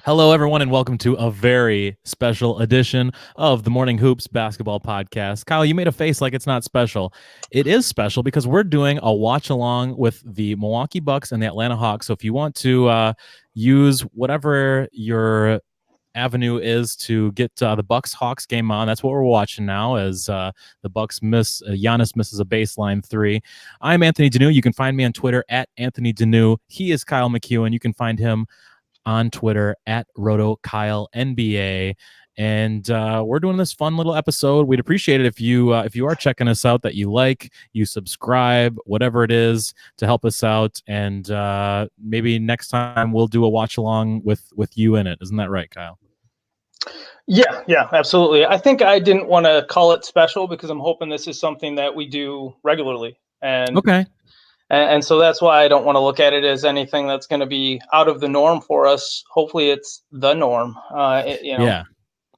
Hello, everyone, and welcome to a very special edition of the Morning Hoops Basketball Podcast. Kyle, you made a face like it's not special. It is special because we're doing a watch along with the Milwaukee Bucks and the Atlanta Hawks. So if you want to use whatever your avenue is to get the Bucks Hawks game on, that's what we're watching now. As the Bucks miss, Giannis misses a baseline three. I'm Anthony Deneau. You can find me on Twitter at Anthony Deneau. He is Kyle McEwen. You can find him on Twitter at RotoKyleNBA. And we're doing this fun little episode. We'd appreciate it if you are checking us out, that you subscribe, whatever it is, to help us out. And maybe next time we'll do a watch along with you in it. Isn't that right, Kyle? Yeah, absolutely. I think I didn't want to call it special because I'm hoping this is something that we do regularly. And okay. And so that's why I don't want to look at it as anything that's going to be out of the norm for us. Hopefully it's the norm. Yeah.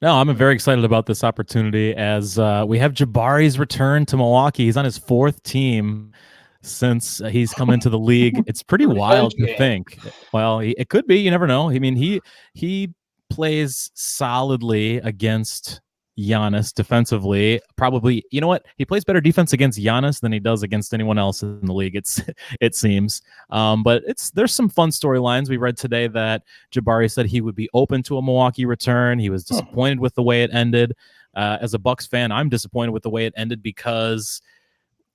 No, I'm very excited about this opportunity as we have Jabari's return to Milwaukee. He's on his fourth team since he's come into the league. It's pretty wild to think. Well, it could be. You never know. I mean, he plays solidly against Giannis defensively. Probably, you know what? He plays better defense against Giannis than he does against anyone else in the league. It seems. But there's some fun storylines. We read today that Jabari said he would be open to a Milwaukee return. He was disappointed with the way it ended. As a Bucks fan, I'm disappointed with the way it ended because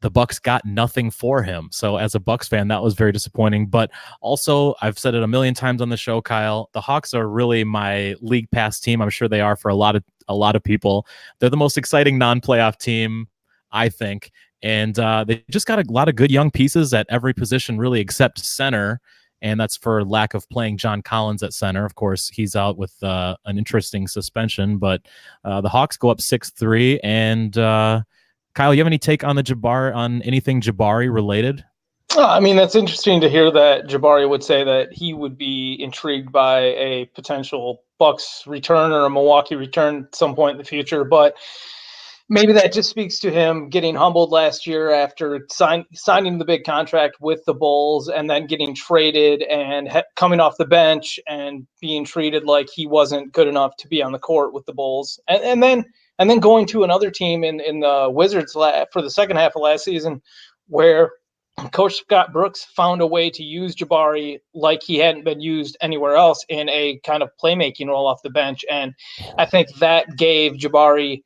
the Bucks got nothing for him. So as a Bucks fan, that was very disappointing. But also, I've said it a million times on the show, Kyle, the Hawks are really my league pass team. I'm sure they are for a lot of people. They're the most exciting non-playoff team, I think. And they just got a lot of good young pieces at every position, really, except center. And that's for lack of playing John Collins at center. Of course, he's out with an interesting suspension. But the Hawks go up 6-3. And Kyle, you have any take on anything Jabari related? I mean, that's interesting to hear that Jabari would say that he would be intrigued by a potential Bucks return or a Milwaukee return at some point in the future. But maybe that just speaks to him getting humbled last year after signing the big contract with the Bulls and then getting traded and coming off the bench and being treated like he wasn't good enough to be on the court with the Bulls. And then going to another team in the Wizards for the second half of last season where Coach Scott Brooks found a way to use Jabari like he hadn't been used anywhere else in a kind of playmaking role off the bench. And I think that gave Jabari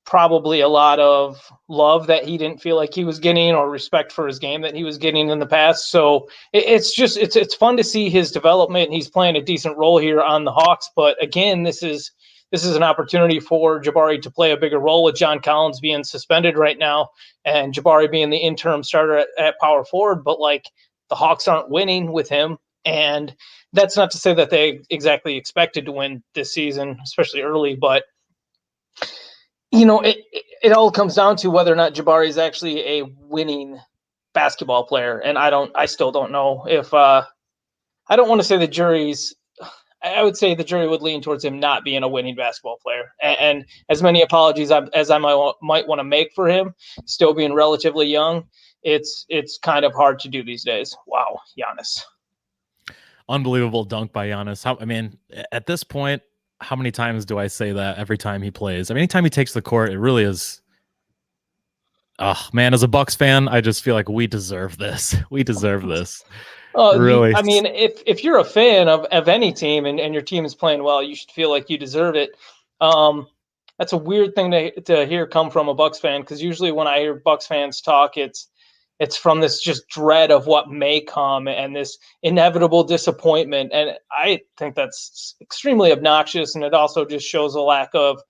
probably a lot of love that he didn't feel like he was getting, or respect for his game that he was getting in the past. So it's fun to see his development, and he's playing a decent role here on the Hawks. But again, this is an opportunity for Jabari to play a bigger role with John Collins being suspended right now and Jabari being the interim starter at power forward. But like, the Hawks aren't winning with him. And that's not to say that they exactly expected to win this season, especially early, but you know, it all comes down to whether or not Jabari is actually a winning basketball player. And I still don't know if, I don't want to say the jury's, I would say the jury would lean towards him not being a winning basketball player. And as many apologies as I might want to make for him, still being relatively young, it's kind of hard to do these days. Wow, Giannis. Unbelievable dunk by Giannis. At this point, how many times do I say that every time he plays? I mean, anytime he takes the court, it really is. Oh, man, as a Bucks fan, I just feel like we deserve this. We deserve this. Really. I mean, if you're a fan of any team and your team is playing well, you should feel like you deserve it. That's a weird thing to hear come from a Bucks fan, because usually when I hear Bucks fans talk, it's from this just dread of what may come and this inevitable disappointment. And I think that's extremely obnoxious. And it also just shows a lack of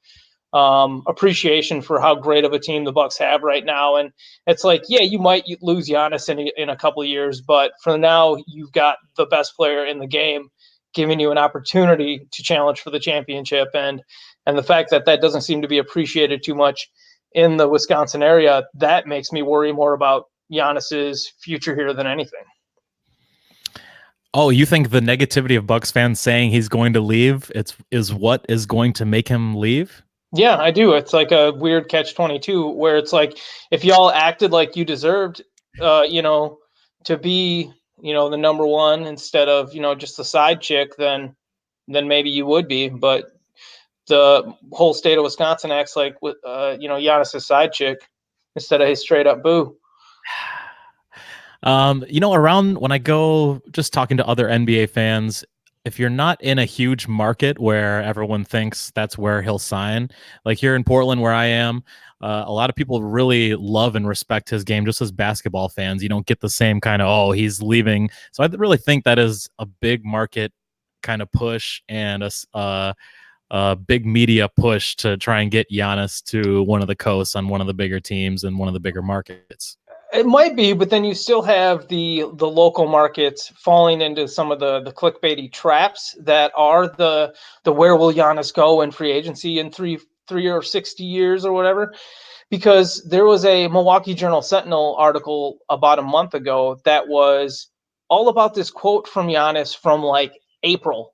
appreciation for how great of a team the Bucks have right now. And it's like, yeah, you might lose Giannis in a couple of years, but for now, you've got the best player in the game giving you an opportunity to challenge for the championship. And the fact that doesn't seem to be appreciated too much in the Wisconsin area, that makes me worry more about Giannis's future here than anything. Oh, you think the negativity of Bucks fans saying he's going to leave is what is going to make him leave? Yeah, I do. It's like a weird catch-22 where it's like, if y'all acted like you deserved, to be the number one instead of just the side chick, then maybe you would be. But the whole state of Wisconsin acts like Giannis's side chick instead of his straight up boo. Around when I go just talking to other NBA fans, if you're not in a huge market where everyone thinks that's where he'll sign, like here in Portland where I am, a lot of people really love and respect his game just as basketball fans. You don't get the same kind of, oh, he's leaving. So I really think that is a big market kind of push and a big media push to try and get Giannis to one of the coasts on one of the bigger teams and one of the bigger markets. It might be, but then you still have the local markets falling into some of the clickbaity traps that are the where will Giannis go in free agency in three or 60 years or whatever. Because there was a Milwaukee Journal Sentinel article about a month ago that was all about this quote from Giannis from like April,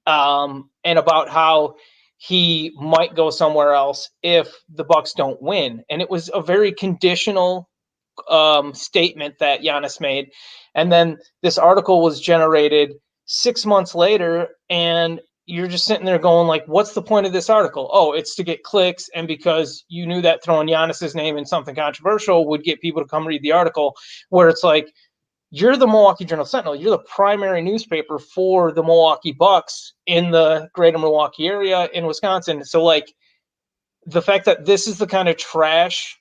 and about how he might go somewhere else if the Bucks don't win, and it was a very conditional statement that Giannis made. And then this article was generated 6 months later, and you're just sitting there going like, what's the point of this article? Oh, it's to get clicks. And because you knew that throwing Giannis's name in something controversial would get people to come read the article, where it's like, you're the Milwaukee Journal Sentinel. You're the primary newspaper for the Milwaukee Bucks in the greater Milwaukee area in Wisconsin. So like the fact that this is the kind of trash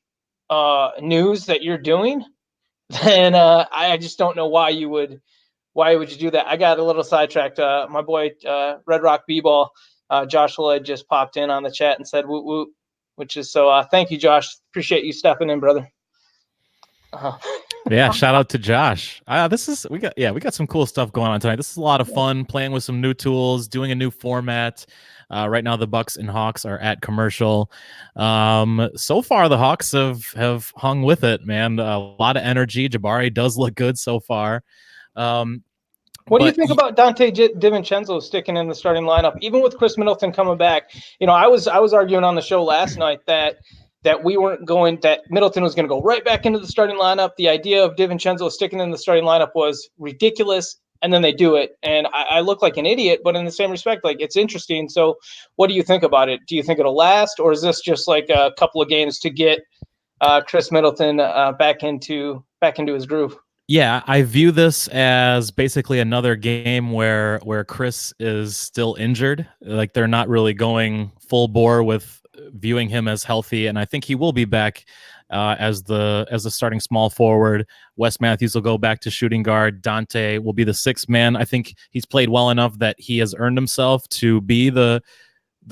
news that you're doing, then I just don't know why you would you do that. I got a little sidetracked. My boy Red Rock B-Ball, Josh Lloyd just popped in on the chat and said woot woot, which is so thank you, Josh. Appreciate you stepping in, brother. Yeah, shout out to Josh. We got some cool stuff going on tonight. This is a lot of fun playing with some new tools, doing a new format. Right now, the Bucks and Hawks are at commercial. So far, the Hawks have hung with it, man. A lot of energy. Jabari does look good so far. What do you think about Dante DiVincenzo sticking in the starting lineup, even with Chris Middleton coming back? I was arguing on the show last night that Middleton was going to go right back into the starting lineup. The idea of DiVincenzo sticking in the starting lineup was ridiculous, and then they do it, and I look like an idiot. But in the same respect, like, it's interesting. So, what do you think about it? Do you think it'll last, or is this just like a couple of games to get Chris Middleton back into his groove? Yeah, I view this as basically another game where Chris is still injured. Like, they're not really going full bore with viewing him as healthy, and I think he will be back as the starting small forward. Wes Matthews will go back to shooting guard. Dante will be the sixth man. I think he's played well enough that he has earned himself to be the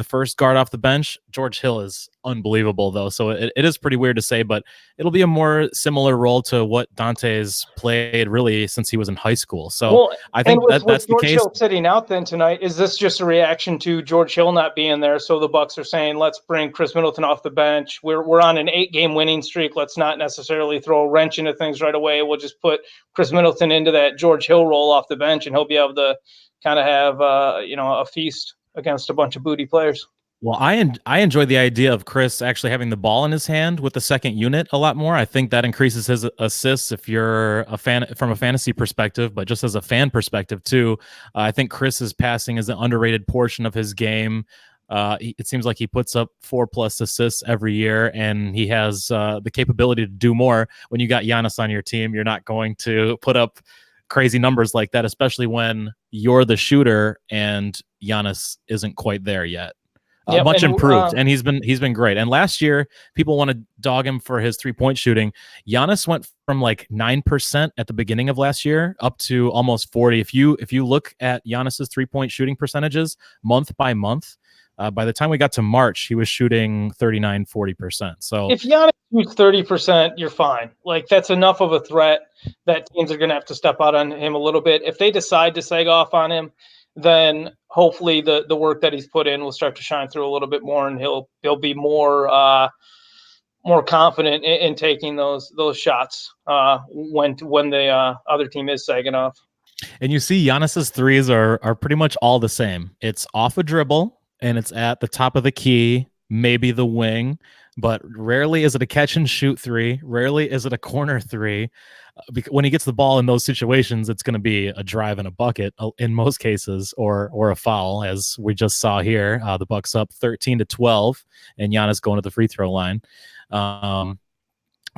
first guard off the bench. George Hill is unbelievable, though, so it is pretty weird to say, but it'll be a more similar role to what Dante's played really since he was in high school. So I think that's the case. George Hill sitting out then tonight, is this just a reaction to George Hill not being there? So the Bucks are saying, let's bring Chris Middleton off the bench. We're on an 8-game winning streak. Let's not necessarily throw a wrench into things right away. We'll just put Chris Middleton into that George Hill role off the bench, and he'll be able to kind of have a feast against a bunch of booty players. Well, I enjoy the idea of Chris actually having the ball in his hand with the second unit a lot more. I think that increases his assists if you're a fan from a fantasy perspective, but just as a fan perspective too. I think Chris's passing is an underrated portion of his game. It seems like he puts up 4+ assists every year, and he has the capability to do more. When you got Giannis on your team, you're not going to put up crazy numbers like that, especially when you're the shooter and Giannis isn't quite there yet. Much improved, and he's been great. And last year, people want to dog him for his 3-point shooting. Giannis went from like 9% at the beginning of last year up to almost 40. If you look at Giannis's 3-point shooting percentages month by month, by the time we got to March, he was shooting 39-40%. So if Giannis shoots 30%, you're fine. Like, that's enough of a threat that teams are going to have to step out on him a little bit. If they decide to sag off on him, then hopefully the work that he's put in will start to shine through a little bit more, and he'll be more confident in taking those shots when the other team is sagging off. And you see Giannis's threes are pretty much all the same. It's off a dribble, and it's at the top of the key, maybe the wing. but rarely is it a catch and shoot three. Rarely is it a corner three. When he gets the ball in those situations, it's going to be a drive and a bucket in most cases, or a foul, as we just saw here. The Bucks up 13-12, and Giannis going to the free throw line.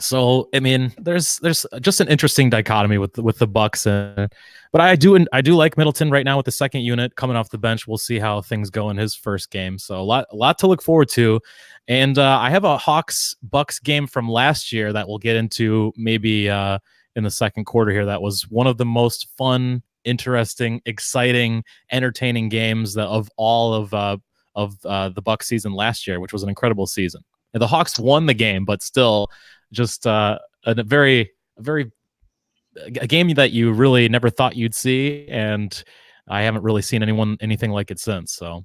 So I mean, there's just an interesting dichotomy with the Bucks, but I do like Middleton right now with the second unit coming off the bench. We'll see how things go in his first game. So a lot to look forward to, and I have a Hawks Bucks game from last year that we'll get into maybe in the second quarter here. That was one of the most fun, interesting, exciting, entertaining games of all of the Bucks season last year, which was an incredible season. And the Hawks won the game, but still, just a very a game that you really never thought you'd see, and I haven't really seen anything like it since. So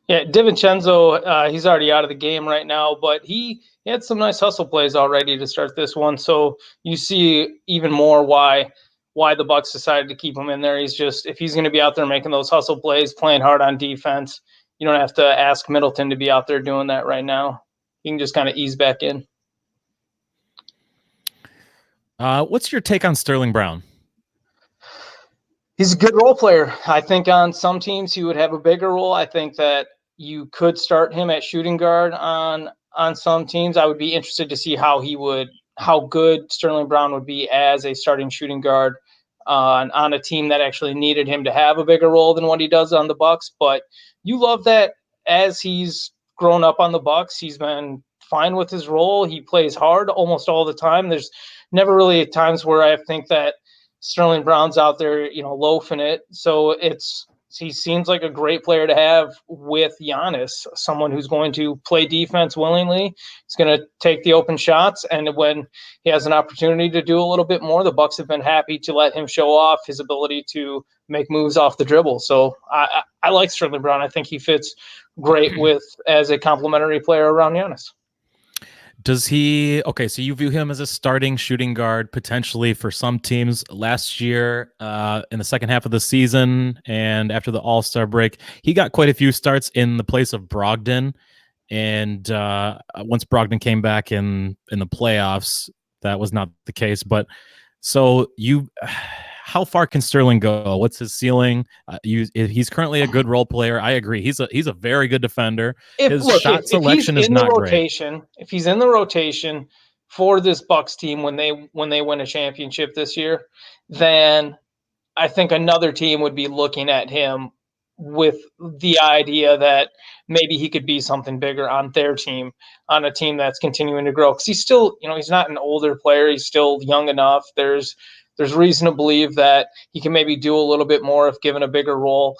yeah, DiVincenzo, he's already out of the game right now, but he had some nice hustle plays already to start this one. So you see even more why the Bucks decided to keep him in there. If he's going to be out there making those hustle plays, playing hard on defense, you don't have to ask Middleton to be out there doing that right now. He can just kind of ease back in. What's your take on Sterling Brown? He's a good role player. I think on some teams he would have a bigger role. I think that you could start him at shooting guard on some teams. I would be interested to see how good Sterling Brown would be as a starting shooting guard on a team that actually needed him to have a bigger role than what he does on the Bucks. But you love that as he's grown up on the Bucks, he's been fine with his role. He plays hard almost all the time. There's never really times where I think that Sterling Brown's out there, loafing it. So he seems like a great player to have with Giannis, someone who's going to play defense willingly. He's going to take the open shots, and when he has an opportunity to do a little bit more, the Bucks have been happy to let him show off his ability to make moves off the dribble. So I like Sterling Brown. I think he fits great as a complementary player around Giannis. So you view him as a starting shooting guard potentially for some teams. Last year, in the second half of the season and after the All-Star break, he got quite a few starts in the place of Brogdon. And once Brogdon came back in the playoffs, that was not the case. But so how far can Sterling go? What's his ceiling? He's currently a good role player. I agree. He's a very good defender. His shot selection is not great. If he's in the rotation for this Bucks team when they win a championship this year, then I think another team would be looking at him with the idea that maybe he could be something bigger on their team, on a team that's continuing to grow. Because he's still, he's not an older player. He's still young enough. There's reason to believe that he can maybe do a little bit more if given a bigger role.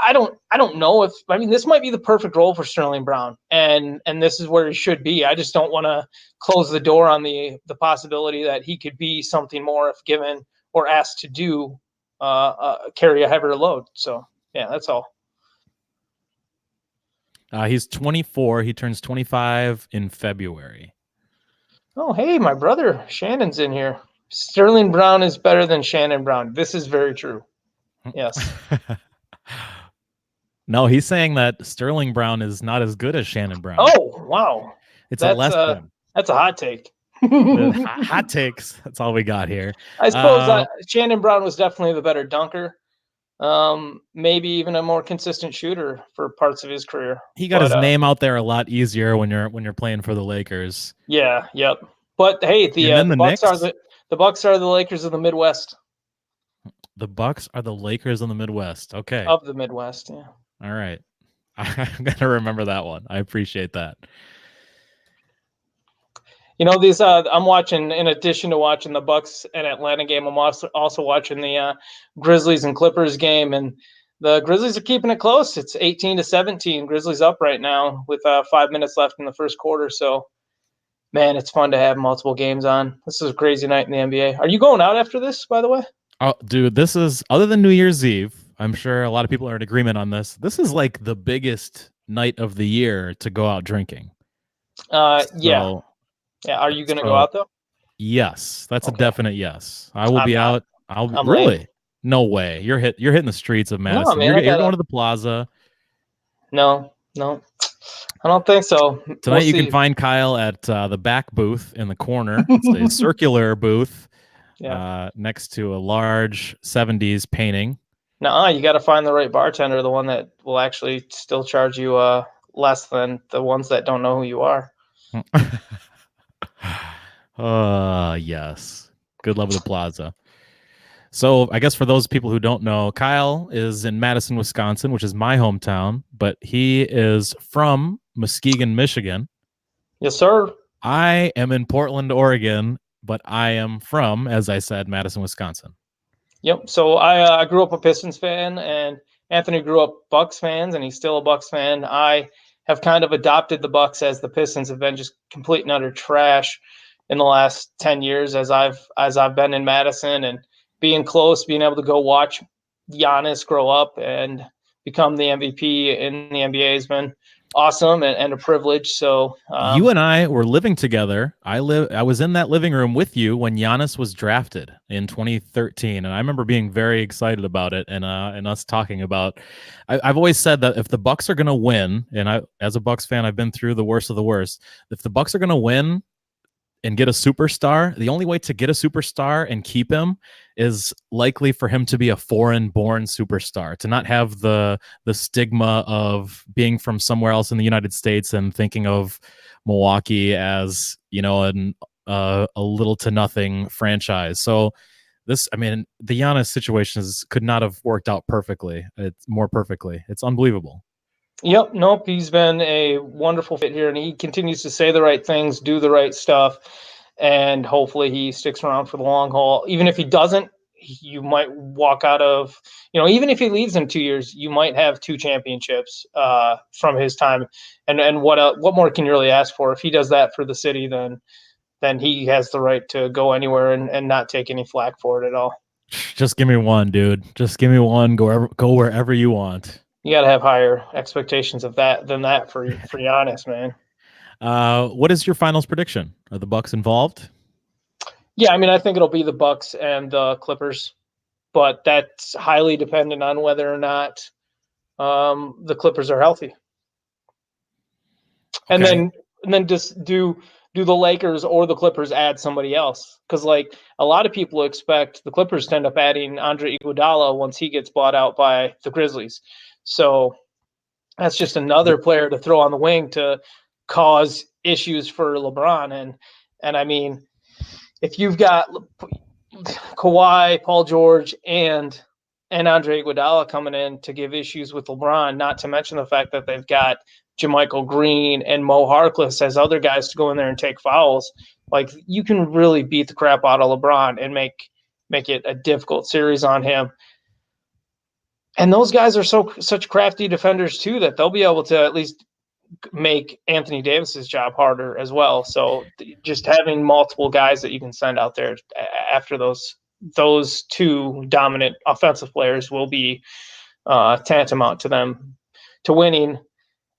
I don't know this might be the perfect role for Sterling Brown, and this is where he should be. I just don't want to close the door on the possibility that he could be something more if given or asked to do carry a heavier load. So yeah, that's all. He's 24. He turns 25 in February. Oh, hey, my brother Shannon's in here. Sterling Brown is better than Shannon Brown. This is very true. Yes. No, he's saying that Sterling Brown is not as good as Shannon Brown. Oh, wow. That's a hot take. Hot takes. That's all we got here. I suppose Shannon Brown was definitely the better dunker. Maybe even a more consistent shooter for parts of his career. He got his name out there a lot easier when you're playing for the Lakers. Yeah, yep. But hey, the Bucks are the Lakers of the Midwest. The Bucks are the Lakers of the Midwest. Okay. Of the Midwest, yeah. All right. I'm gonna remember that one. I appreciate that. These I'm watching, in addition to watching the Bucks and Atlanta game, I'm also watching the Grizzlies and Clippers game, and the Grizzlies are keeping it close. It's 18-17. Grizzlies up right now with 5 minutes left in the first quarter. So, man, it's fun to have multiple games on. This is a crazy night in the NBA. Are you going out after this, by the way? Oh, dude, this is, other than New Year's Eve, I'm sure a lot of people are in agreement on this. This is like the biggest night of the year to go out drinking. Yeah. Are you going to go out though? Yes, that's okay. A definite yes. I will be out. I'm really late. No way. You're hitting the streets of Madison. No, man, you're going to the plaza. No. I don't think so. Tonight you can find Kyle at the back booth in the corner. It's a circular booth next to a large 70s painting. No, you got to find the right bartender, the one that will actually still charge you less than the ones that don't know who you are. Yes. Good love of the plaza. So I guess for those people who don't know, Kyle is in Madison, Wisconsin, which is my hometown, but he is from Muskegon, Michigan. Yes, sir. I am in Portland, Oregon, but I am from, as I said, Madison, Wisconsin. Yep. So I grew up a Pistons fan, and Anthony grew up Bucks fans, and he's still a Bucks fan. I have kind of adopted the Bucks as the Pistons have been just complete and utter trash in the last 10 years as I've been in Madison, and being close, being able to go watch Giannis grow up and become the MVP in the NBA has been awesome and a privilege. So you and I were living together. I was in that living room with you when Giannis was drafted in 2013, and I remember being very excited about it and us talking about. I've always said that if the Bucks are going to win, and as a Bucks fan, I've been through the worst of the worst. If the Bucks are going to win and get a superstar, the only way to get a superstar and keep him is likely for him to be a foreign-born superstar, to not have the stigma of being from somewhere else in the United States and thinking of Milwaukee as, a little to nothing franchise. So the Giannis situation could not have worked out perfectly. It's more perfectly. It's unbelievable. Yep, nope. He's been a wonderful fit here, and he continues to say the right things, do the right stuff, and hopefully he sticks around for the long haul. Even if he doesn't, you might walk out of, even if he leaves in 2 years, you might have 2 championships from his time. And what more can you really ask for? If he does that for the city, then he has the right to go anywhere and not take any flack for it at all. Just give me one, dude. Just give me one. Go wherever you want. You got to have higher expectations of that than that for Giannis, man. What is your finals prediction? Are the Bucks involved? Yeah, I think it'll be the Bucks and the Clippers, but that's highly dependent on whether or not the Clippers are healthy. Okay. And then just do the Lakers or the Clippers add somebody else? Because like a lot of people expect the Clippers to end up adding Andre Iguodala once he gets bought out by the Grizzlies. So that's just another player to throw on the wing to cause issues for LeBron. And if you've got Kawhi, Paul George, and Andre Iguodala coming in to give issues with LeBron, not to mention the fact that they've got JaMychal Green and Mo Harkless as other guys to go in there and take fouls, like you can really beat the crap out of LeBron and make it a difficult series on him. And those guys are such crafty defenders too that they'll be able to at least make Anthony Davis's job harder as well. So just having multiple guys that you can send out there after those 2 dominant offensive players will be tantamount to them to winning.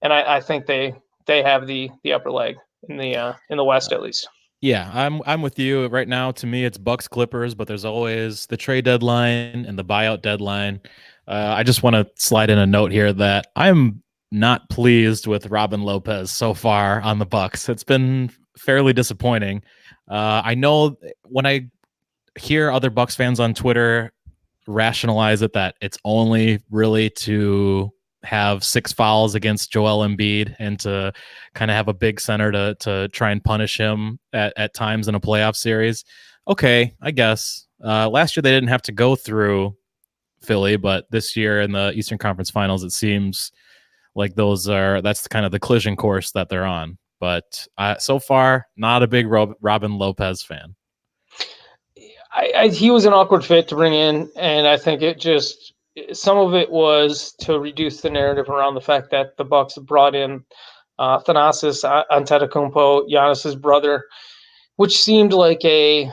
And I think they have the upper leg in the West at least. Yeah, I'm with you right now. To me, it's Bucks Clippers, but there's always the trade deadline and the buyout deadline. I just want to slide in a note here that I'm not pleased with Robin Lopez so far on the Bucks. It's been fairly disappointing. I know when I hear other Bucks fans on Twitter rationalize it that it's only really to have 6 fouls against Joel Embiid and to kind of have a big center to try and punish him at times in a playoff series. Okay, I guess. Last year they didn't have to go through Philly, but this year in the Eastern Conference Finals, it seems like that's kind of the collision course that they're on. But so far, not a big Robin Lopez fan. He was an awkward fit to bring in, and I think some of it was to reduce the narrative around the fact that the Bucks brought in Thanasis Antetokounmpo, Giannis's brother, which seemed like it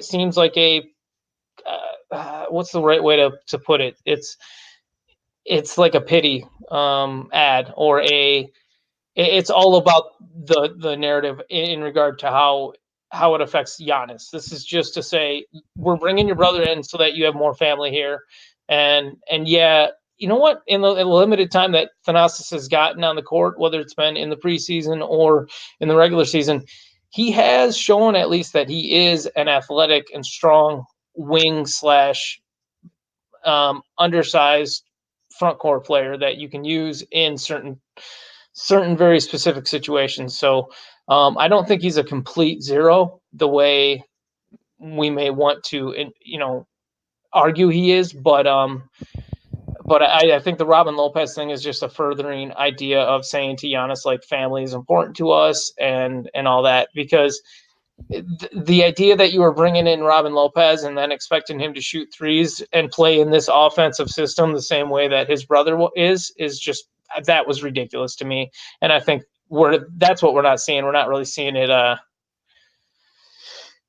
seems like what's the right way to put it? It's like a pity ad or it's all about the narrative in regard to how it affects Giannis. This is just to say we're bringing your brother in so that you have more family here, and yeah, you know what? In the limited time that Thanasis has gotten on the court, whether it's been in the preseason or in the regular season, he has shown at least that he is an athletic and strong wing slash undersized front court player that you can use in certain very specific situations. So I don't think he's a complete zero the way we may want to, argue he is, but I think the Robin Lopez thing is just a furthering idea of saying to Giannis, like, family is important to us and all that, because the idea that you were bringing in Robin Lopez and then expecting him to shoot threes and play in this offensive system the same way that his brother is just, that was ridiculous to me. And I think that's what we're not seeing. We're not really seeing it.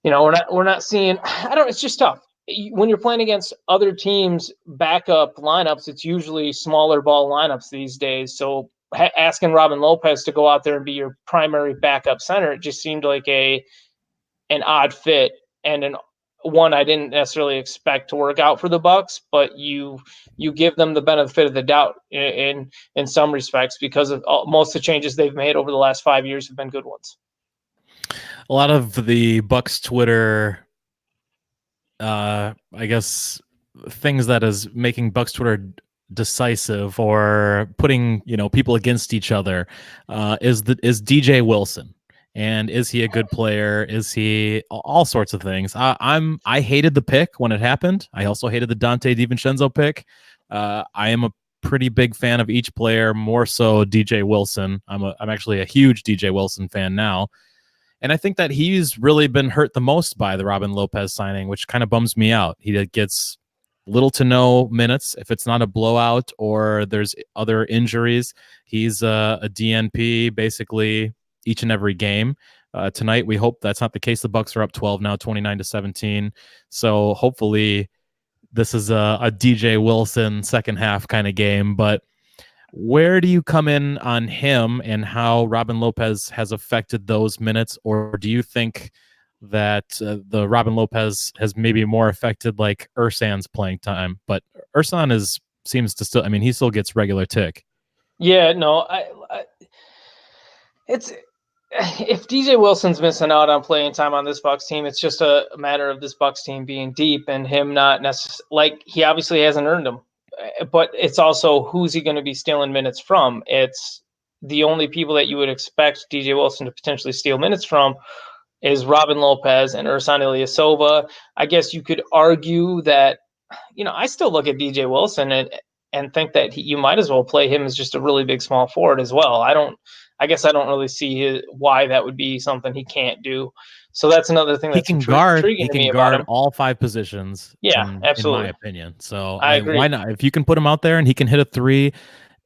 We're not seeing. I don't. It's just tough when you're playing against other teams' backup lineups. It's usually smaller ball lineups these days. So asking Robin Lopez to go out there and be your primary backup center, it just seemed like an odd fit and one I didn't necessarily expect to work out for the Bucks. But you give them the benefit of the doubt in some respects, because of most of the changes they've made over the last 5 years have been good ones. A lot of the Bucks Twitter, I guess, things that is making Bucks Twitter decisive or putting people against each other is DJ Wilson. And is he a good player? Is he all sorts of things? I hated the pick when it happened. I also hated the Dante DiVincenzo pick. I am a pretty big fan of each player, more so DJ Wilson. I'm actually a huge DJ Wilson fan now. And I think that he's really been hurt the most by the Robin Lopez signing, which kind of bums me out. He gets little to no minutes. If it's not a blowout or there's other injuries, he's a DNP basically each and every game. Tonight, we hope that's not the case. The Bucks are up 12 now, 29-17. So hopefully this is a DJ Wilson second half kind of game. But where do you come in on him and how Robin Lopez has affected those minutes? Or do you think that the Robin Lopez has maybe more affected like Ersan's playing time? But Ersan seems to still, he still gets regular tick. Yeah, no, it's, if DJ Wilson's missing out on playing time on this Bucks team, it's just a matter of this Bucks team being deep and him not necessarily, like, he obviously hasn't earned them. But it's also, who's he going to be stealing minutes from? It's the only people that you would expect DJ Wilson to potentially steal minutes from is Robin Lopez and Ersan Ilyasova. I guess you could argue that, I still look at DJ Wilson and think that you might as well play him as just a really big small forward as well. I guess I don't really see why that would be something he can't do. So that's another thing that's intriguing to me about him. All five positions. Yeah, absolutely. In my opinion. So I agree. Why not? If you can put him out there and he can hit a three,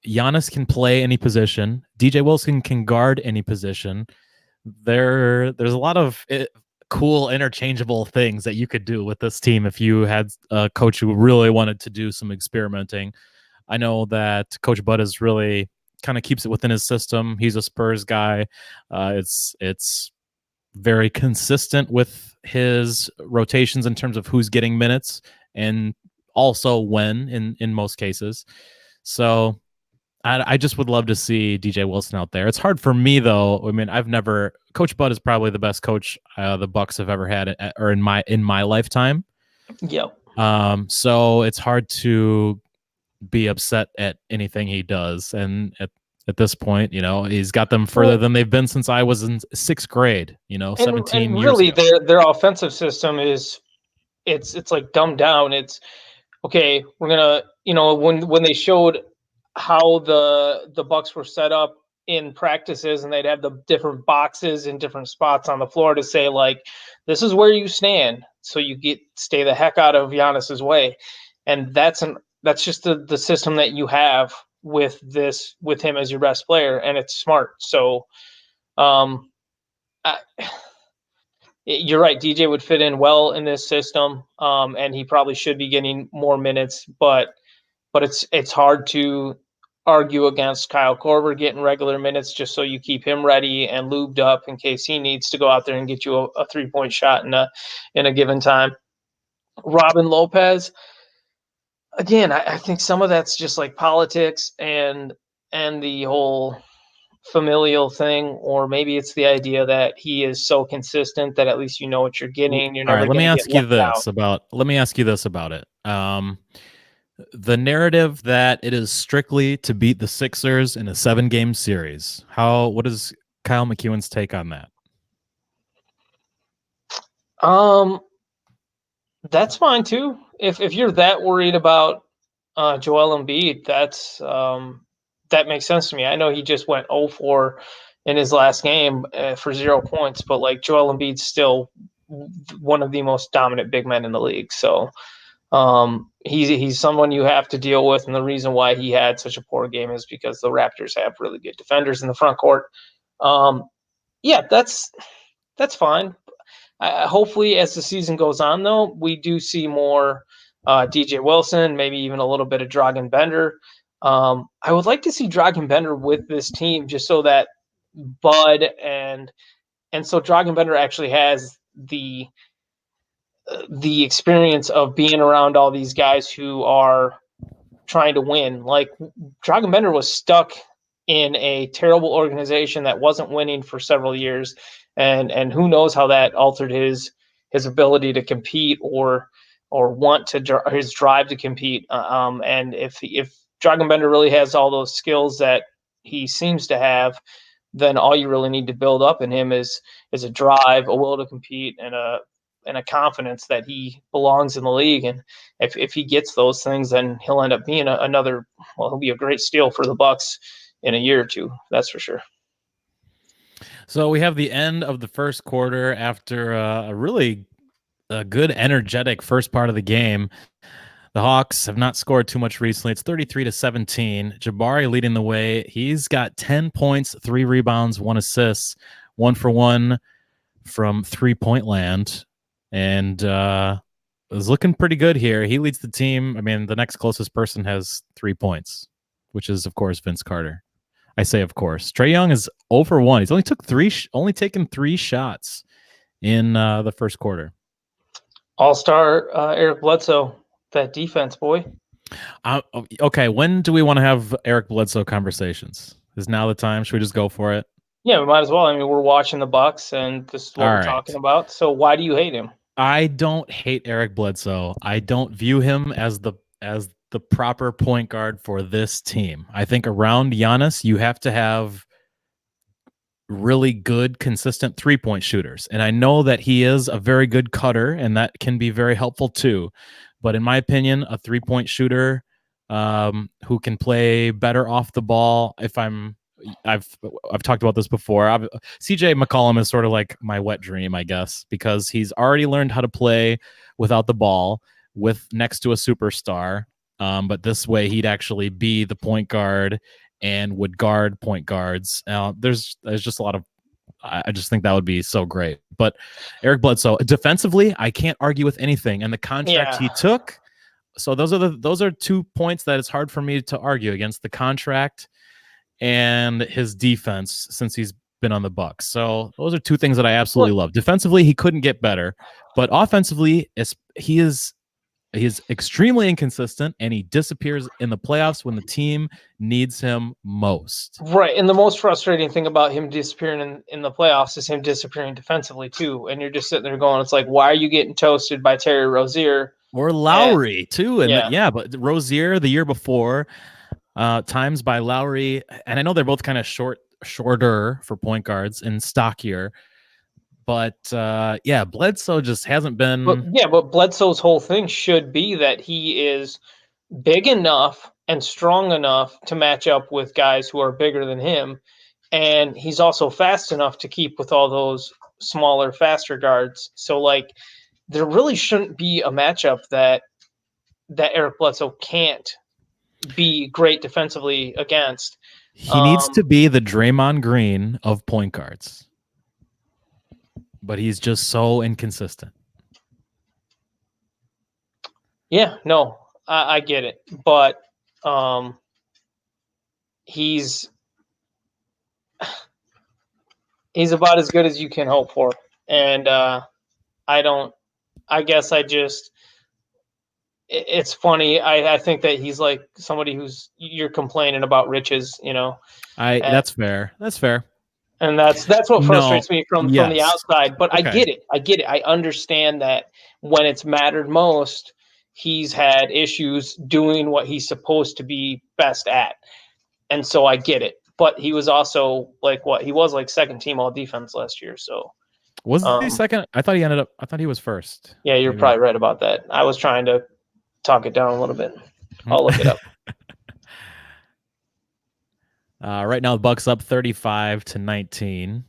Giannis can play any position. DJ Wilson can guard any position. There's a lot of cool interchangeable things that you could do with this team if you had a coach who really wanted to do some experimenting. I know that Coach Bud is really kind of keeps it within his system. He's a Spurs guy. It's very consistent with his rotations in terms of who's getting minutes and also when in most cases. So I just would love to see DJ Wilson out there. It's hard for me though. Coach Bud is probably the best coach the Bucks have ever had or in my lifetime. Yep. So it's hard to be upset at anything he does. And at this point, he's got them further than they've been since I was in sixth grade, 17 years really ago. their offensive system is, it's like dumbed down. It's okay. We're gonna, when they showed how the Bucks were set up in practices, and they'd have the different boxes in different spots on the floor to say, like, this is where you stand, so you stay the heck out of Giannis's way. And that's just the system that you have with him as your best player, and it's smart. So you're right, DJ would fit in well in this system, and he probably should be getting more minutes, but it's hard to argue against Kyle Korver getting regular minutes just so you keep him ready and lubed up in case he needs to go out there and get you a 3-point shot in a given time. Robin Lopez, again, I think some of that's just like politics and the whole familial thing, or maybe it's the idea that he is so consistent that at least you know what you're getting. You're All never right, let going me to get ask you left out. this about it. The narrative that it is strictly to beat the Sixers in a 7-game series. What is Kyle McEwen's take on that? Um, that's fine too. If you're that worried about Joel Embiid, that makes sense to me. I know he just went 0 for in his last game for 0 points, but like Joel Embiid's still one of the most dominant big men in the league. So he's someone you have to deal with, and the reason why he had such a poor game is because the Raptors have really good defenders in the front court. Um, yeah, that's fine. Hopefully, as the season goes on, though, we do see more DJ Wilson, maybe even a little bit of Dragan Bender. I would like to see Dragan Bender with this team, just so that Bud and so Dragan Bender actually has the experience of being around all these guys who are trying to win. Like Dragan Bender was stuck in a terrible organization that wasn't winning for several years, and who knows how that altered his ability to compete or want to his drive to compete. And if Dragan Bender really has all those skills that he seems to have, then all you really need to build up in him is a drive, a will to compete, and a confidence that he belongs in the league. And if he gets those things, then he'll end up being another. Well, he'll be a great steal for the Bucks in a year or two. That's for sure. So we have the end of the first quarter after a really good, energetic first part of the game. The Hawks have not scored too much recently. It's 33-17. Jabari leading the way. He's got 10 points, 3 rebounds, 1 assist, 1 for 1 from 3-point land. And is looking pretty good here. He leads the team. I mean, the next closest person has 3 points, which is, of course, Vince Carter. I say, of course. Trae Young is 0 for 1. He's only taken 3 shots in the first quarter. All-star Eric Bledsoe, that defense, boy. Okay, when do we want to have Eric Bledsoe conversations? Is now the time? Should we just go for it? Yeah, we might as well. I mean, we're watching the Bucks, and this is what All we're right. talking about. So why do you hate him? I don't hate Eric Bledsoe. I don't view him as the proper point guard for this team. I think around Giannis, you have to have really good, consistent 3-point shooters. And I know that he is a very good cutter, and that can be very helpful too. But in my opinion, a 3-point shooter who can play better off the ball. I've talked about this before. CJ McCollum is sort of like my wet dream, I guess, because he's already learned how to play without the ball with next to a superstar. But this way, he'd actually be the point guard and would guard point guards. There's just a lot of. I just think that would be so great. But Eric Bledsoe, defensively, I can't argue with anything, and the contract he took. So those are 2 points that it's hard for me to argue against: the contract and his defense since he's been on the Bucks. So those are 2 things that I absolutely love. Defensively, he couldn't get better, but offensively, he is extremely inconsistent, and he disappears in the playoffs when the team needs him most. Right, and the most frustrating thing about him disappearing in the playoffs is him disappearing defensively too. And you're just sitting there going, "It's like, why are you getting toasted by Terry Rozier or Lowry too?" And yeah, but Rozier the year before, times by Lowry, and I know they're both kind of shorter for point guards and stockier. But yeah, Bledsoe just hasn't been. But Bledsoe's whole thing should be that he is big enough and strong enough to match up with guys who are bigger than him, and he's also fast enough to keep with all those smaller, faster guards. So like, there really shouldn't be a matchup that Eric Bledsoe can't be great defensively against. He needs to be the Draymond Green of point guards, but he's just so inconsistent. Yeah, no, I get it, but he's about as good as you can hope for, and I don't. I guess I just it's funny. I think that he's like somebody who's you're complaining about riches, and, That's fair. That's fair. and that's what No. frustrates me from the Yes. outside. But I Okay. get it. I get it. I understand that when it's mattered most, he's had issues doing what he's supposed to be best at, and so I get it. But he was also like what he was like second team all defense last year. So Was he second? I thought he was first. yeah, you're Maybe. probably right about that. I was trying to talk it down a little bit. I'll look it up. Right now, the Bucks up 35-19.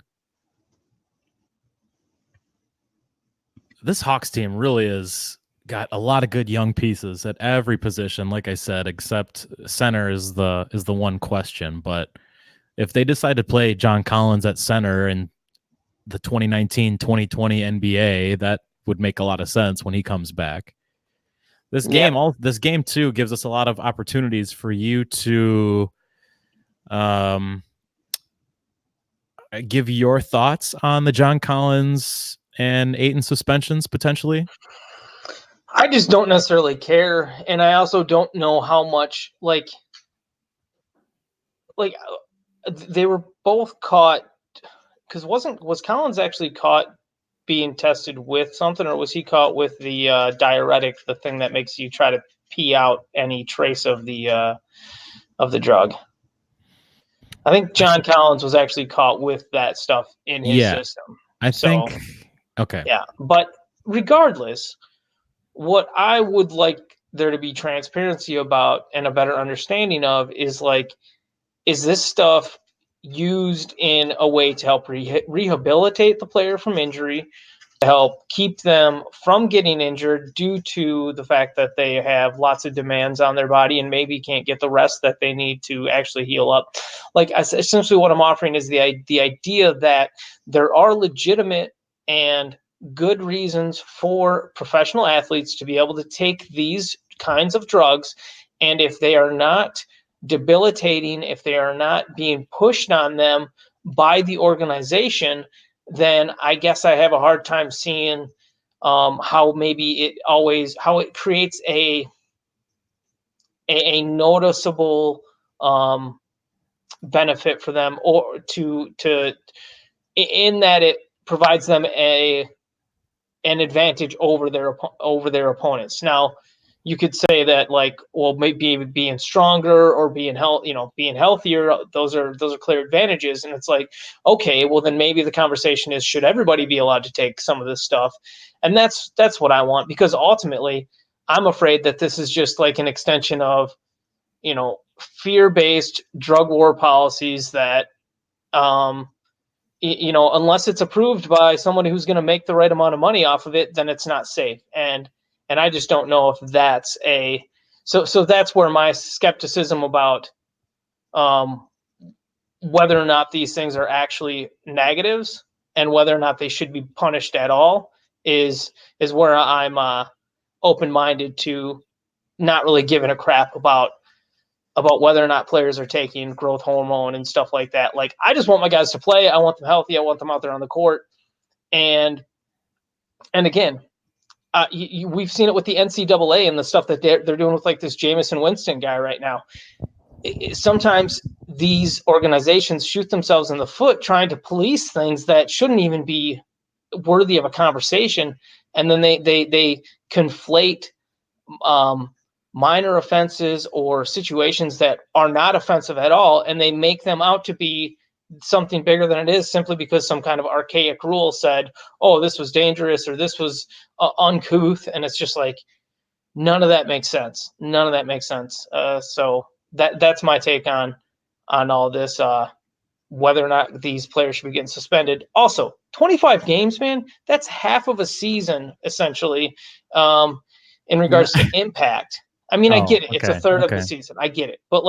This Hawks team really is got a lot of good young pieces at every position. Like I said, except center is the one question. But if they decide to play John Collins at center in the 2019-2020 NBA, that would make a lot of sense when he comes back. This game too gives us a lot of opportunities for you to give your thoughts on the John Collins and Ayton suspensions potentially. I just don't necessarily care, and I also don't know how much like they were both caught because was Collins actually caught being tested with something, or was he caught with the diuretic, the thing that makes you try to pee out any trace of the drug? I think John Collins was actually caught with that stuff in his system. I think okay. Yeah, but regardless, what I would like there to be transparency about and a better understanding of is is this stuff used in a way to help rehabilitate the player from injury, to help keep them from getting injured due to the fact that they have lots of demands on their body and maybe can't get the rest that they need to actually heal up? Essentially what I'm offering is the idea that there are legitimate and good reasons for professional athletes to be able to take these kinds of drugs, and if they are not debilitating, if they are not being pushed on them by the organization, then I guess I have a hard time seeing how it creates a noticeable benefit for them, or in that it provides them an advantage over their opponents. Now, you could say that maybe being stronger or being healthier, those are clear advantages. And it's like, okay, well then maybe the conversation is, should everybody be allowed to take some of this stuff? And that's what I want, because ultimately I'm afraid that this is just like an extension of, fear-based drug war policies that, unless it's approved by somebody who's going to make the right amount of money off of it, then it's not safe. And I just don't know if that's so that's where my skepticism about whether or not these things are actually negatives and whether or not they should be punished at all is where I'm open-minded to not really giving a crap about whether or not players are taking growth hormone and stuff like that. Like, I just want my guys to play. I want them healthy. I want them out there on the court. And again, we've seen it with the NCAA and the stuff that they're doing with this Jameson Winston guy right now. Sometimes these organizations shoot themselves in the foot trying to police things that shouldn't even be worthy of a conversation, and then they conflate minor offenses or situations that are not offensive at all, and they make them out to be something bigger than it is, simply because some kind of archaic rule said, oh, this was dangerous or this was uncouth. And it's just like, none of that makes sense. So that's my take on all this, whether or not these players should be getting suspended. Also, 25 games, man, that's half of a season essentially, in regards to impact. I mean, I get it. It's a third of the season. I get it. But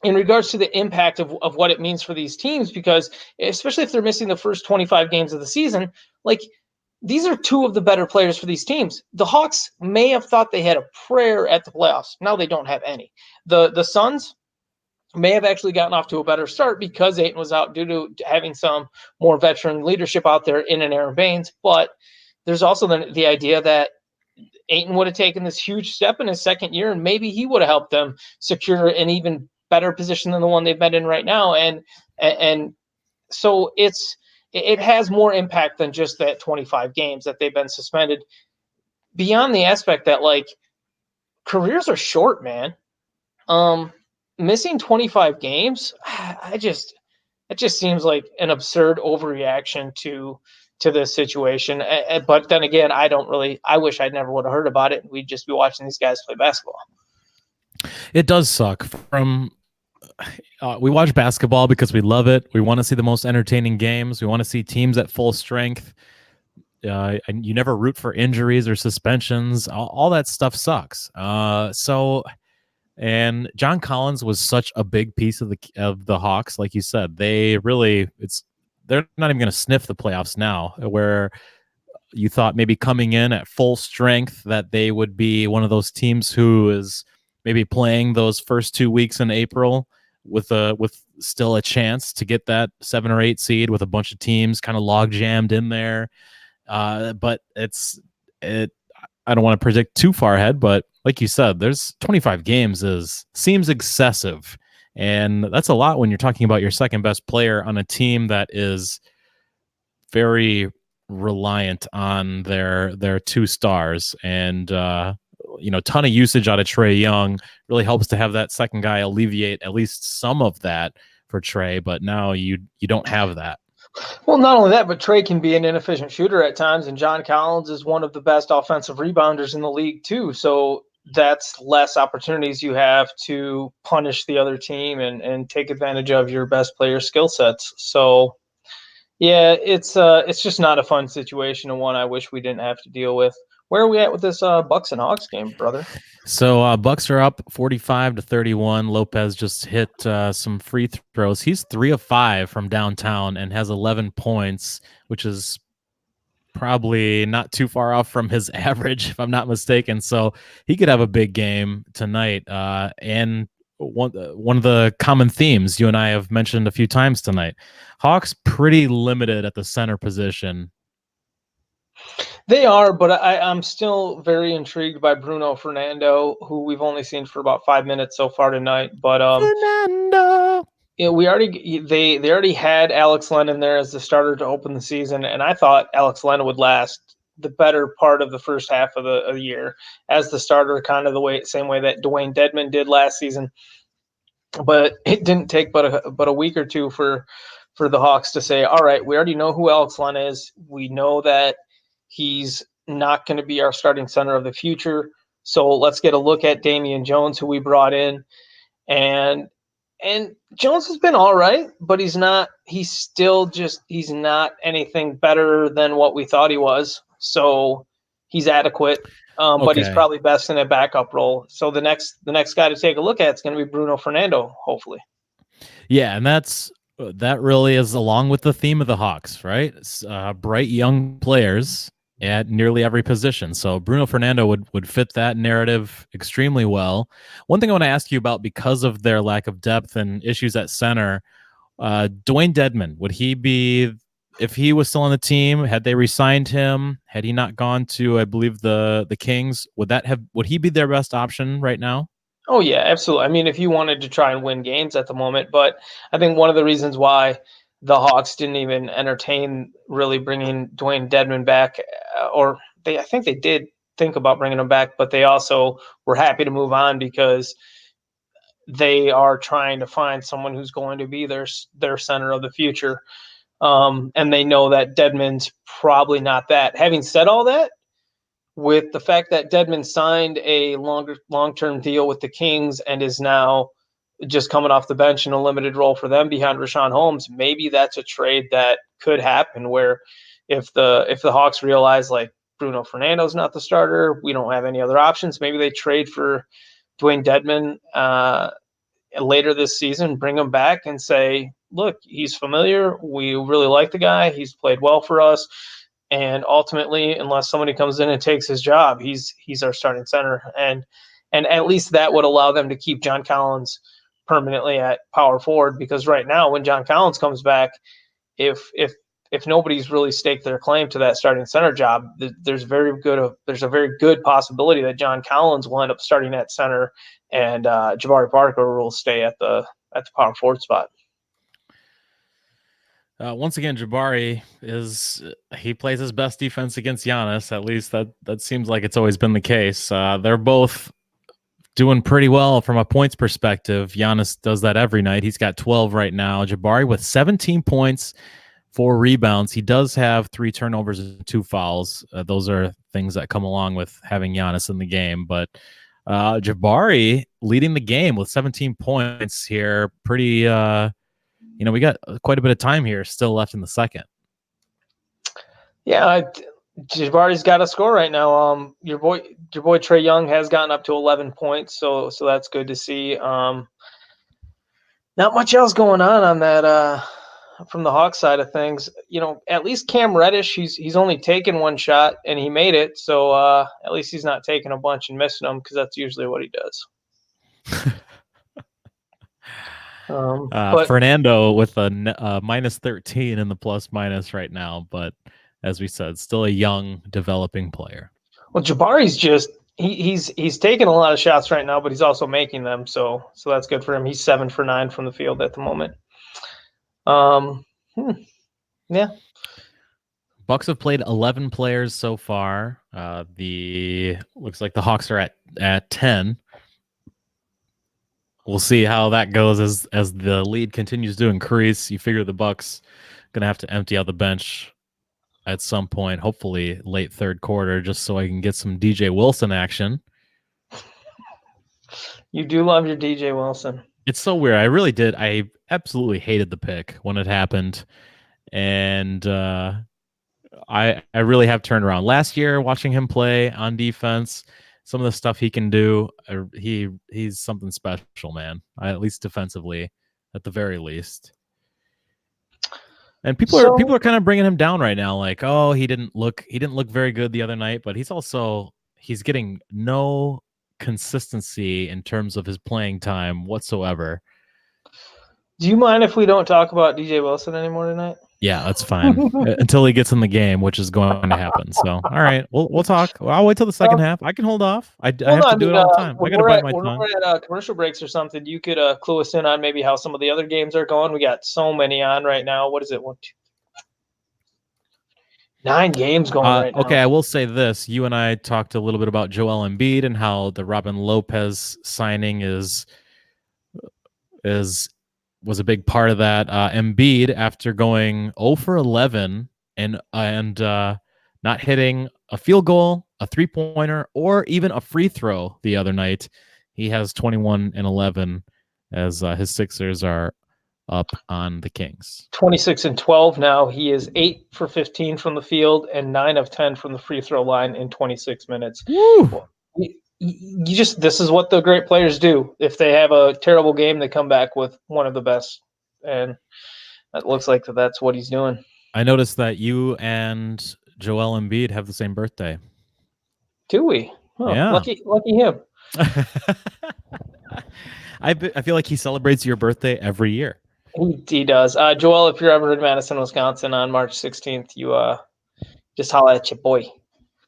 in regards to the impact of what it means for these teams, because especially if they're missing the first 25 games of the season, these are two of the better players for these teams. The Hawks may have thought they had a prayer at the playoffs. Now they don't have any. The Suns may have actually gotten off to a better start because Ayton was out due to having some more veteran leadership out there in and Aaron Baines. But there's also the idea that Ayton would have taken this huge step in his second year, and maybe he would have helped them secure an even better position than the one they've been in right now. And so it has more impact than just that 25 games that they've been suspended. Beyond the aspect that, like, careers are short, man. Missing 25 games, it just seems like an absurd overreaction to this situation. But then again, I wish I never would have heard about it. We'd just be watching these guys play basketball. It does suck. We watch basketball because we love it. We want to see the most entertaining games. We want to see teams at full strength. And you never root for injuries or suspensions. All that stuff sucks. And John Collins was such a big piece of the Hawks, like you said. They're not even going to sniff the playoffs now, where you thought maybe coming in at full strength that they would be one of those teams who is maybe playing those first 2 weeks in April with still a chance to get that 7 or 8 seed with a bunch of teams kind of log jammed in there. But I don't want to predict too far ahead, but like you said, there's 25 games seems excessive. And that's a lot when you're talking about your second best player on a team that is very reliant on their 2 stars. And, ton of usage out of Trae Young really helps to have that second guy alleviate at least some of that for Trae. But now you don't have that. Well, not only that, but Trae can be an inefficient shooter at times, and John Collins is one of the best offensive rebounders in the league too. So that's less opportunities you have to punish the other team and take advantage of your best player skill sets. So yeah, it's just not a fun situation, and one I wish we didn't have to deal with. Where are we at with this Bucks and Hawks game, brother? So Bucks are up 45-31. Lopez just hit some free throws. He's 3 of 5 from downtown and has 11 points, which is probably not too far off from his average, if I'm not mistaken. So he could have a big game tonight. And one of the common themes you and I have mentioned a few times tonight, Hawks pretty limited at the center position. They are, but I'm still very intrigued by Bruno Fernando, who we've only seen for about 5 minutes so far tonight. But Fernando. we they already had Alex Len in there as the starter to open the season, and I thought Alex Len would last the better part of the first half of the year as the starter, kind of same way that Dwayne Dedmon did last season. But it didn't take but a week or two for the Hawks to say, all right, we already know who Alex Len is. We know that he's not going to be our starting center of the future. So let's get a look at Damian Jones, who we brought in. And Jones has been all right, but he's not anything better than what we thought he was. So he's adequate. But he's probably best in a backup role. So the next guy to take a look at is going to be Bruno Fernando, hopefully. Yeah, and that really is along with the theme of the Hawks, right? Bright young players at nearly every position. So Bruno Fernando would fit that narrative extremely well. One thing I want to ask you about, because of their lack of depth and issues at center, Dwayne Dedmon, would he be, if he was still on the team, had they re-signed him, had he not gone to, I believe, the Kings, would he be their best option right now? Oh yeah, absolutely. I mean, if you wanted to try and win games at the moment, but I think one of the reasons why the Hawks didn't even entertain really bringing Dwayne Dedmon back, I think they did think about bringing him back, but they also were happy to move on because they are trying to find someone who's going to be their center of the future. And they know that Dedmon's probably not that. Having said all that, with the fact that Dedmon signed a long-term deal with the Kings and is now just coming off the bench in a limited role for them behind Richaun Holmes, maybe that's a trade that could happen where if the Hawks realize, like, Bruno Fernando's not the starter, we don't have any other options, maybe they trade for Dwayne Dedmon later this season, bring him back and say, look, he's familiar. We really like the guy. He's played well for us. And ultimately, unless somebody comes in and takes his job, he's our starting center. And at least that would allow them to keep John Collins permanently at power forward, because right now, when John Collins comes back, if if nobody's really staked their claim to that starting center job, there's a very good possibility that John Collins will end up starting at center, and Jabari Parker will stay at the power forward spot. Once again, Jabari he plays his best defense against Giannis. At least that seems like it's always been the case. They're both doing pretty well from a points perspective. Giannis does that every night. He's got 12 right now. Jabari with 17 points, 4 rebounds. He does have 3 turnovers and 2 fouls. Those are things that come along with having Giannis in the game. But Jabari leading the game with 17 points here. Pretty, we got quite a bit of time here still left in the second. Yeah, Jabari's got a score right now. Your boy Trae Young has gotten up to 11 points, so that's good to see. Not much else going on that from the Hawks side of things. At least Cam Reddish, he's only taken 1 shot and he made it, so at least he's not taking a bunch and missing them, because that's usually what he does. But Fernando with a minus 13 in the plus minus right now, but as we said, still a young developing player. Well, Jabari's just he's taking a lot of shots right now, but he's also making them, so that's good for him. He's 7 for 9 from the field at the moment. Yeah. Bucks have played 11 players so far. Looks like the Hawks are at 10. We'll see how that goes as the lead continues to increase. You figure the Bucks gonna have to empty out the bench at some point, hopefully late third quarter, just so I can get some DJ Wilson action. You do love your DJ Wilson. It's so weird. I really did. I absolutely hated the pick when it happened, and I really have turned around. Last year, watching him play on defense, some of the stuff he can do, he's something special, man. At least defensively, at the very least. And people are kind of bringing him down right now, like, oh, he didn't look very good the other night, but he's getting no consistency in terms of his playing time whatsoever. Do you mind if we don't talk about DJ Wilson anymore tonight? Yeah, that's fine. Until he gets in the game, which is going to happen. So, all right, we'll talk. I'll wait till the second half. I can hold off. I have to do it all the time. I got to bite my tongue. When we're at commercial breaks or something, you could clue us in on maybe how some of the other games are going. We got so many on right now. What is it? 1, 2, 9 games going right now. Okay, I will say this. You and I talked a little bit about Joel Embiid and how the Robin Lopez signing was a big part of that. Embiid, after going 0 for 11 and not hitting a field goal, a 3-pointer, or even a free throw the other night, he has 21 and 11 as his Sixers are up on the Kings. 26 and 12 now. He is 8 for 15 from the field and 9 of 10 from the free throw line in 26 minutes. Woo! This is what the great players do. If they have a terrible game, they come back with one of the best, and it looks like that's what he's doing. I noticed that you and Joel Embiid have the same birthday. Do we? Oh, yeah. Lucky him. I feel like he celebrates your birthday every year. He does. Joel, if you're ever in Madison, Wisconsin on March 16th, you just holla at your boy.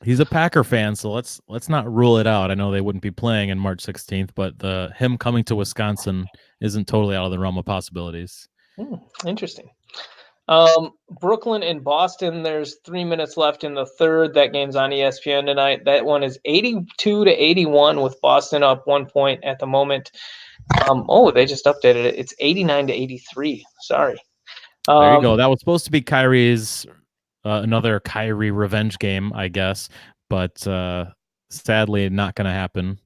He's a Packer fan, so let's not rule it out. I know they wouldn't be playing on March 16th, but him coming to Wisconsin isn't totally out of the realm of possibilities. Interesting. Brooklyn and Boston, there's 3 minutes left in the third. That game's on ESPN tonight. That one is 82-81 with Boston up 1 point at the moment. They just updated it. It's 89-83. Sorry. There you go. That was supposed to be Kyrie's another Kyrie revenge game, I guess, but sadly not going to happen.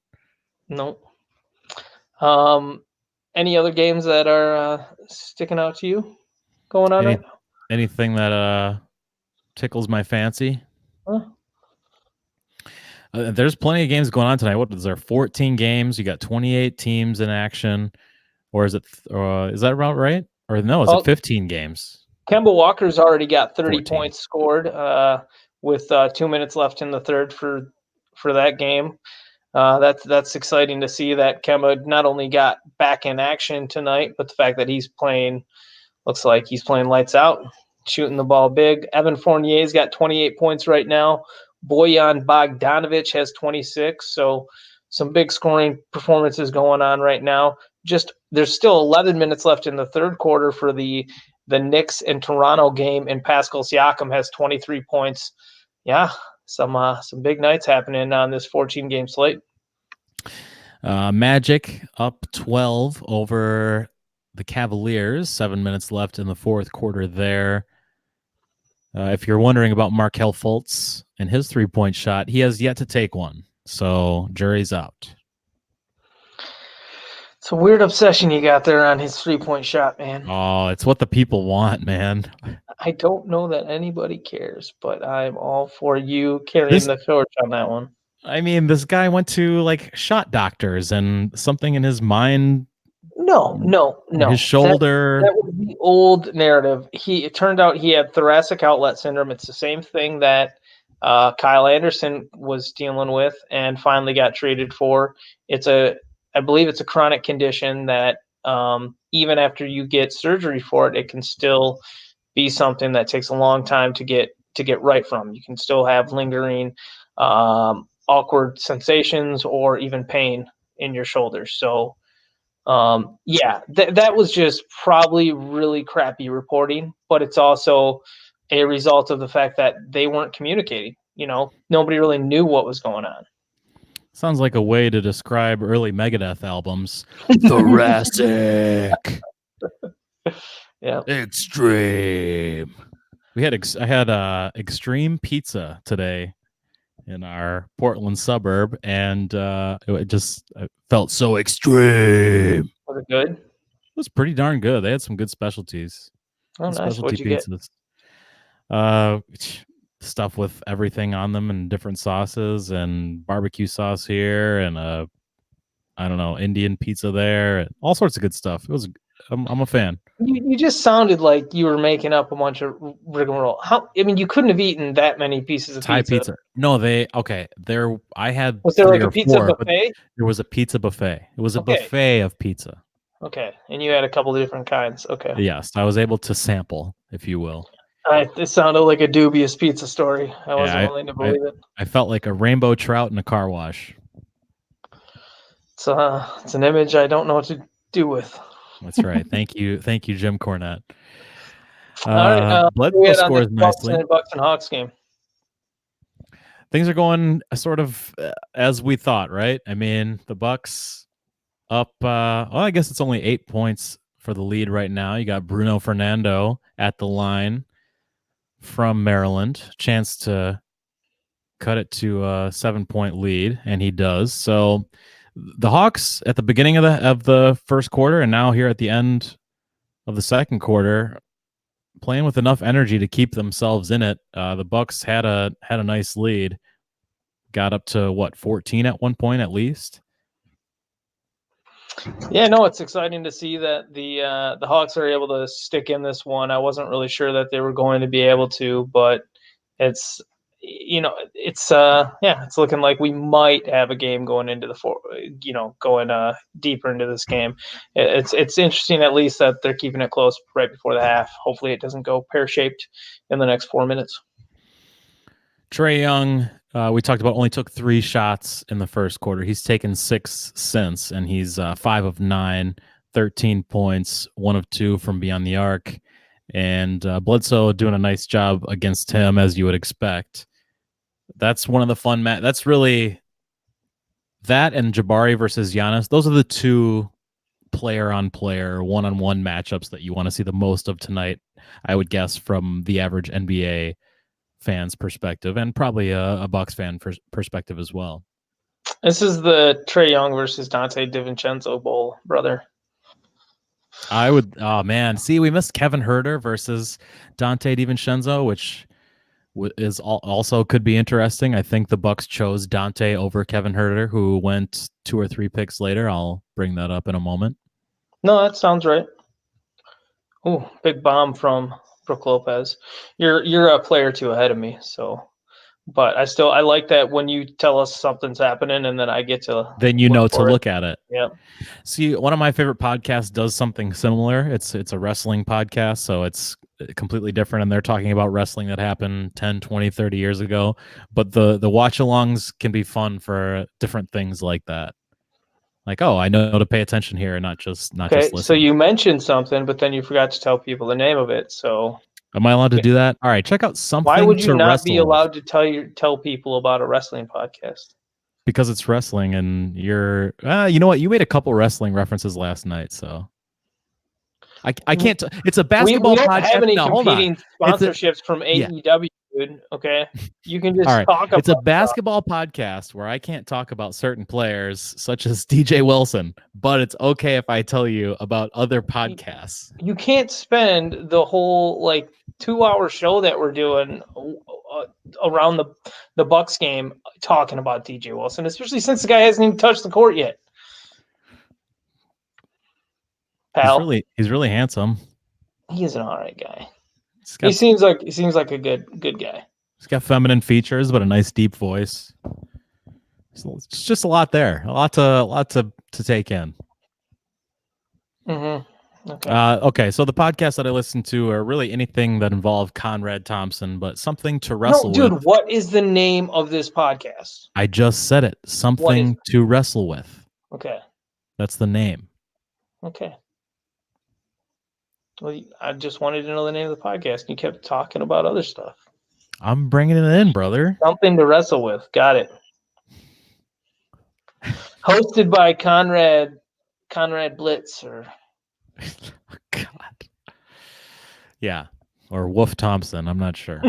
No. Any other games that are sticking out to you going on right now? Anything that tickles my fancy? Huh? There's plenty of games going on tonight. What is there? 14 games. You got 28 teams in action, or is that about right? Or no? Is it 15 games? Kemba Walker's already got 30 points scored with 2 minutes left in the third for that game. That's exciting to see that Kemba not only got back in action tonight, but the fact that looks like he's playing lights out. shooting the ball big. Evan Fournier's got 28 points right now. Bojan Bogdanovic has 26. So some big scoring performances going on right now. Just there's still 11 minutes left in the third quarter for the Knicks and Toronto game, and Pascal Siakam has 23 points. Yeah, some big nights happening on this 14-game slate. Magic up 12 over the Cavaliers. 7 minutes left in the fourth quarter there. If you're wondering about Markelle Fultz and his three-point shot, he has yet to take one. So jury's out. It's a weird obsession you got there on his three-point shot, man. Oh, it's what the people want, man. I don't know that anybody cares, but I'm all for you carrying the torch on that one. I mean, this guy went to like shot doctors and something in his mind. No. His shoulder. That was the old narrative. It turned out he had thoracic outlet syndrome. It's the same thing that Kyle Anderson was dealing with and finally got treated for. I believe it's a chronic condition that even after you get surgery for it, it can still be something that takes a long time to get right from. You can still have lingering awkward sensations or even pain in your shoulders. So that was just probably really crappy reporting, but it's also a result of the fact that they weren't communicating. Nobody really knew what was going on. Sounds like a way to describe early Megadeth albums. Thoracic. Yeah. Extreme. I had extreme pizza today in our Portland suburb, and it felt so extreme. Was it good? It was pretty darn good. They had some good specialties. Oh, nice. What'd you pizzas. Stuff with everything on them and different sauces and barbecue sauce here and Indian pizza there, and all sorts of good stuff. I'm a fan. You just sounded like you were making up a bunch of rigmarole. You couldn't have eaten that many pieces of Thai pizza. No, I had. Was there like a pizza buffet? There was a pizza buffet. It was a buffet of pizza. Okay, and you had a couple of different kinds. Okay. Yes, I was able to sample, if you will. It sounded like a dubious pizza story. I wasn't willing to believe it. I felt like a rainbow trout in a car wash. It's an image I don't know what to do with. That's right. Thank you, Jim Cornette. All right, Bledsoe scores nicely. Bucks and Hawks game. Things are going sort of as we thought, right? I mean, the Bucks up. I guess it's only 8 points for the lead right now. You got Bruno Fernando at the line from Maryland, chance to cut it to a 7-point lead, and he does. So the Hawks at the beginning of the first quarter and now here at the end of the second quarter playing with enough energy to keep themselves in it. The Bucks had a nice lead, got up to 14 at one point at least. Yeah, no, it's exciting to see that the Hawks are able to stick in this one. I wasn't really sure that they were going to be able to, but it's looking like we might have a game going into going deeper into this game. It's interesting at least that they're keeping it close right before the half. Hopefully it doesn't go pear-shaped in the next 4 minutes. Trae Young, we talked about, only took 3 shots in the first quarter. He's taken 6 since, and he's 5 of 9, 13 points, 1 of 2 from beyond the arc. And Bledsoe doing a nice job against him, as you would expect. That's one of the fun that's really that, and Jabari versus Giannis. Those are the 2 player-on-player, one-on-one matchups that you want to see the most of tonight, I would guess, from the average NBA fan's perspective, and probably a Bucks fan perspective as well. This is the Trae Young versus Donte DiVincenzo Bowl, brother. I would. Oh man, see, we missed Kevin Huerter versus Donte DiVincenzo, which is also could be interesting. I think the Bucks chose Donte over Kevin Huerter, who went 2 or 3 picks later. I'll bring that up in a moment. No, that sounds right. Oh, big bomb from Brook Lopez. You're a player or 2 ahead of me, so. But I like that when you tell us something's happening, and then I get to. Then you know to look at it. Yeah. See, one of my favorite podcasts does something similar. It's a wrestling podcast, so it's completely different, and they're talking about wrestling that happened 10, 20, 30 years ago. But the watch-alongs can be fun for different things like that. Like, oh, I know to pay attention here and not just Okay, so listen. you mentioned something, but then you forgot to tell people the name of it. So Am I allowed to do that? All right, check out why Something would you to not be Wrestle With, allowed to tell people about a wrestling podcast? because it's wrestling, and you're you know what? You made a couple wrestling references last night, so I can't. It's a We basketball don't have podcast. any No, hold on. competing It's a sponsorships from yeah. AEW, dude. Okay, you can All just right. talk about It's a stuff. basketball podcast where I can't talk about certain players such as DJ Wilson, but it's okay if I tell you about other podcasts. You can't spend the whole like 2 hour show that we're doing around the Bucks game talking about DJ Wilson, especially since the guy hasn't even touched the court yet. Pal, He's really handsome. he's an all right guy. He's He got seems like a good guy. he's got feminine features, but a nice deep voice. So it's just a lot there, a lot to take in. Mm-hmm. Okay. Okay, so the podcasts that I listen to are really anything that involve Conrad Thompson, but Something to No, Wrestle dude, With. what is the name of this podcast? I just said it. Something to Wrestle With. Okay. That's the name. Okay. Well, I just wanted to know the name of the podcast. You kept talking about other stuff. I'm bringing it in, brother. Something to Wrestle With. Got it. Hosted by Conrad Blitz or God. Yeah. Or Wolf Thompson. I'm not sure.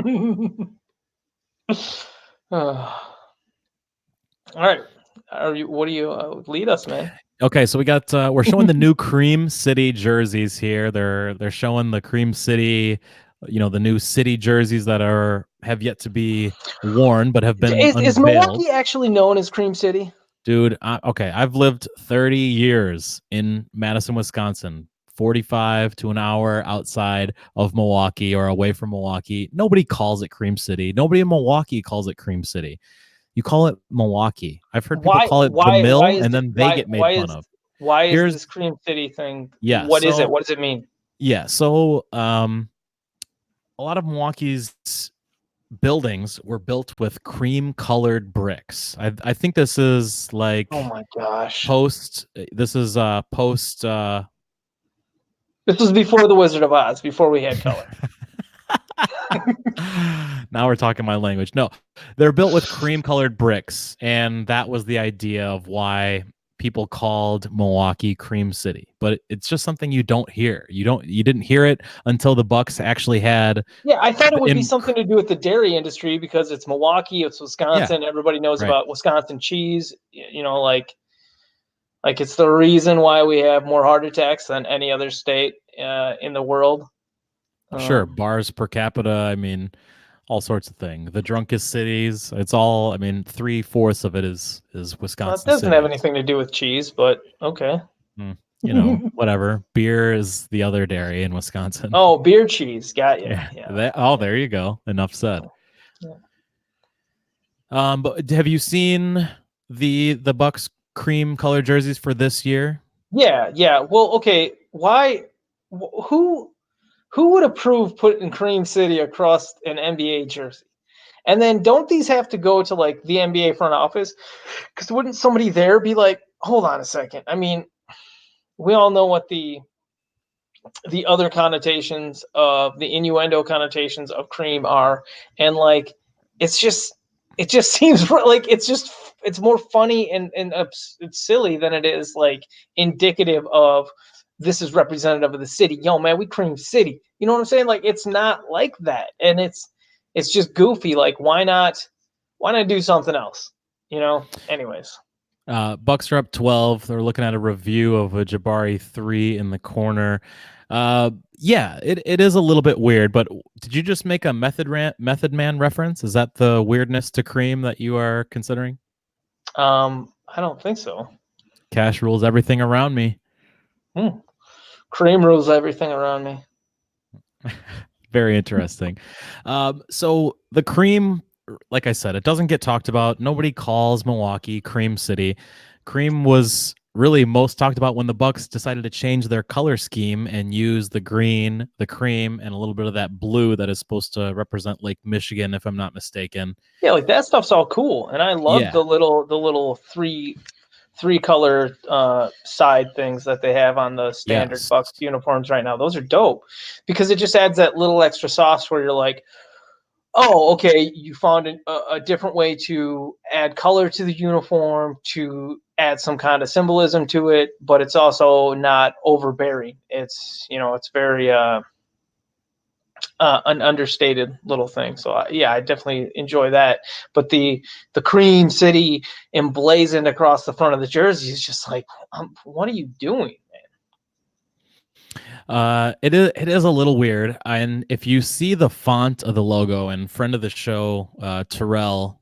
All right. What do you lead us, man? Okay, so we got we're showing the new Cream City jerseys here. They're showing the Cream City, the new city jerseys that have yet to be worn but have been Is unveiled. Milwaukee actually known as Cream City? Dude, okay, I've lived 30 years in Madison, Wisconsin. 45 to an hour outside of Milwaukee or away from Milwaukee. Nobody calls it Cream City. Nobody in Milwaukee calls it Cream City. You call it Milwaukee. I've heard people call it the Mill, and then they get made fun of. Why is this Cream City thing? Yeah. What is it? What does it mean? Yeah. So a lot of Milwaukee's buildings were built with cream colored bricks. I think this is like, oh my gosh, this is post this was before the Wizard of Oz, before we had color. Now we're talking my language. No, they're built with cream colored bricks, and that was the idea of why people called Milwaukee Cream City. But it's just something you don't hear. You didn't hear it until the Bucks actually had. Yeah, I thought it would be something to do with the dairy industry because it's Milwaukee, it's Wisconsin. Yeah. Everybody knows about Wisconsin cheese. Like it's the reason why we have more heart attacks than any other state in the world. Sure, bars per capita. I mean, all sorts of things. The drunkest cities. It's all. I mean, 3/4 of it is Wisconsin. Well, it doesn't have anything to do with cheese, but okay. Whatever. Beer is the other dairy in Wisconsin. Oh, beer cheese. Got you. Yeah. There you go. Enough said. Yeah. But have you seen the Bucks cream color jerseys for this year? Yeah. Well, okay. Why? Who would approve putting Cream City across an NBA jersey? And then don't these have to go to like the NBA front office? Because wouldn't somebody there be like, hold on a second? I mean, we all know what the other connotations of the innuendo connotations of cream are, and like it just seems like it's more funny and it's silly than it is like indicative of this is representative of the city. Yo, man, we Cream City. You know what I'm saying? Like it's not like that, and it's just goofy. Like why not do something else? Anyways. Bucks are up 12. They're looking at a review of a Jabari 3 in the corner. Yeah, it is a little bit weird, but did you just make a Method Man reference? Is that the weirdness to Cream that you are considering? I don't think so. Cash rules everything around me. Cream rules everything around me. Very interesting. So the Cream, like I said, it doesn't get talked about. Nobody calls Milwaukee Cream City. Cream was really most talked about when the Bucks decided to change their color scheme and use the green, the cream, and a little bit of that blue that is supposed to represent Lake Michigan, if I'm not mistaken. Yeah, like that stuff's all cool, and I love Yeah. the little three color side things that they have on the standard Yes. Bucks uniforms right now. Those are dope because it just adds that little extra sauce where you're like, oh, okay, you found a different way to add color to the uniform, to add some kind of symbolism to it, but it's also not overbearing. It's very an understated little thing. So yeah, I definitely enjoy that. But the Cream City emblazoned across the front of the jersey is just like, what are you doing? It is a little weird, and if you see the font of the logo, and friend of the show, Terrell,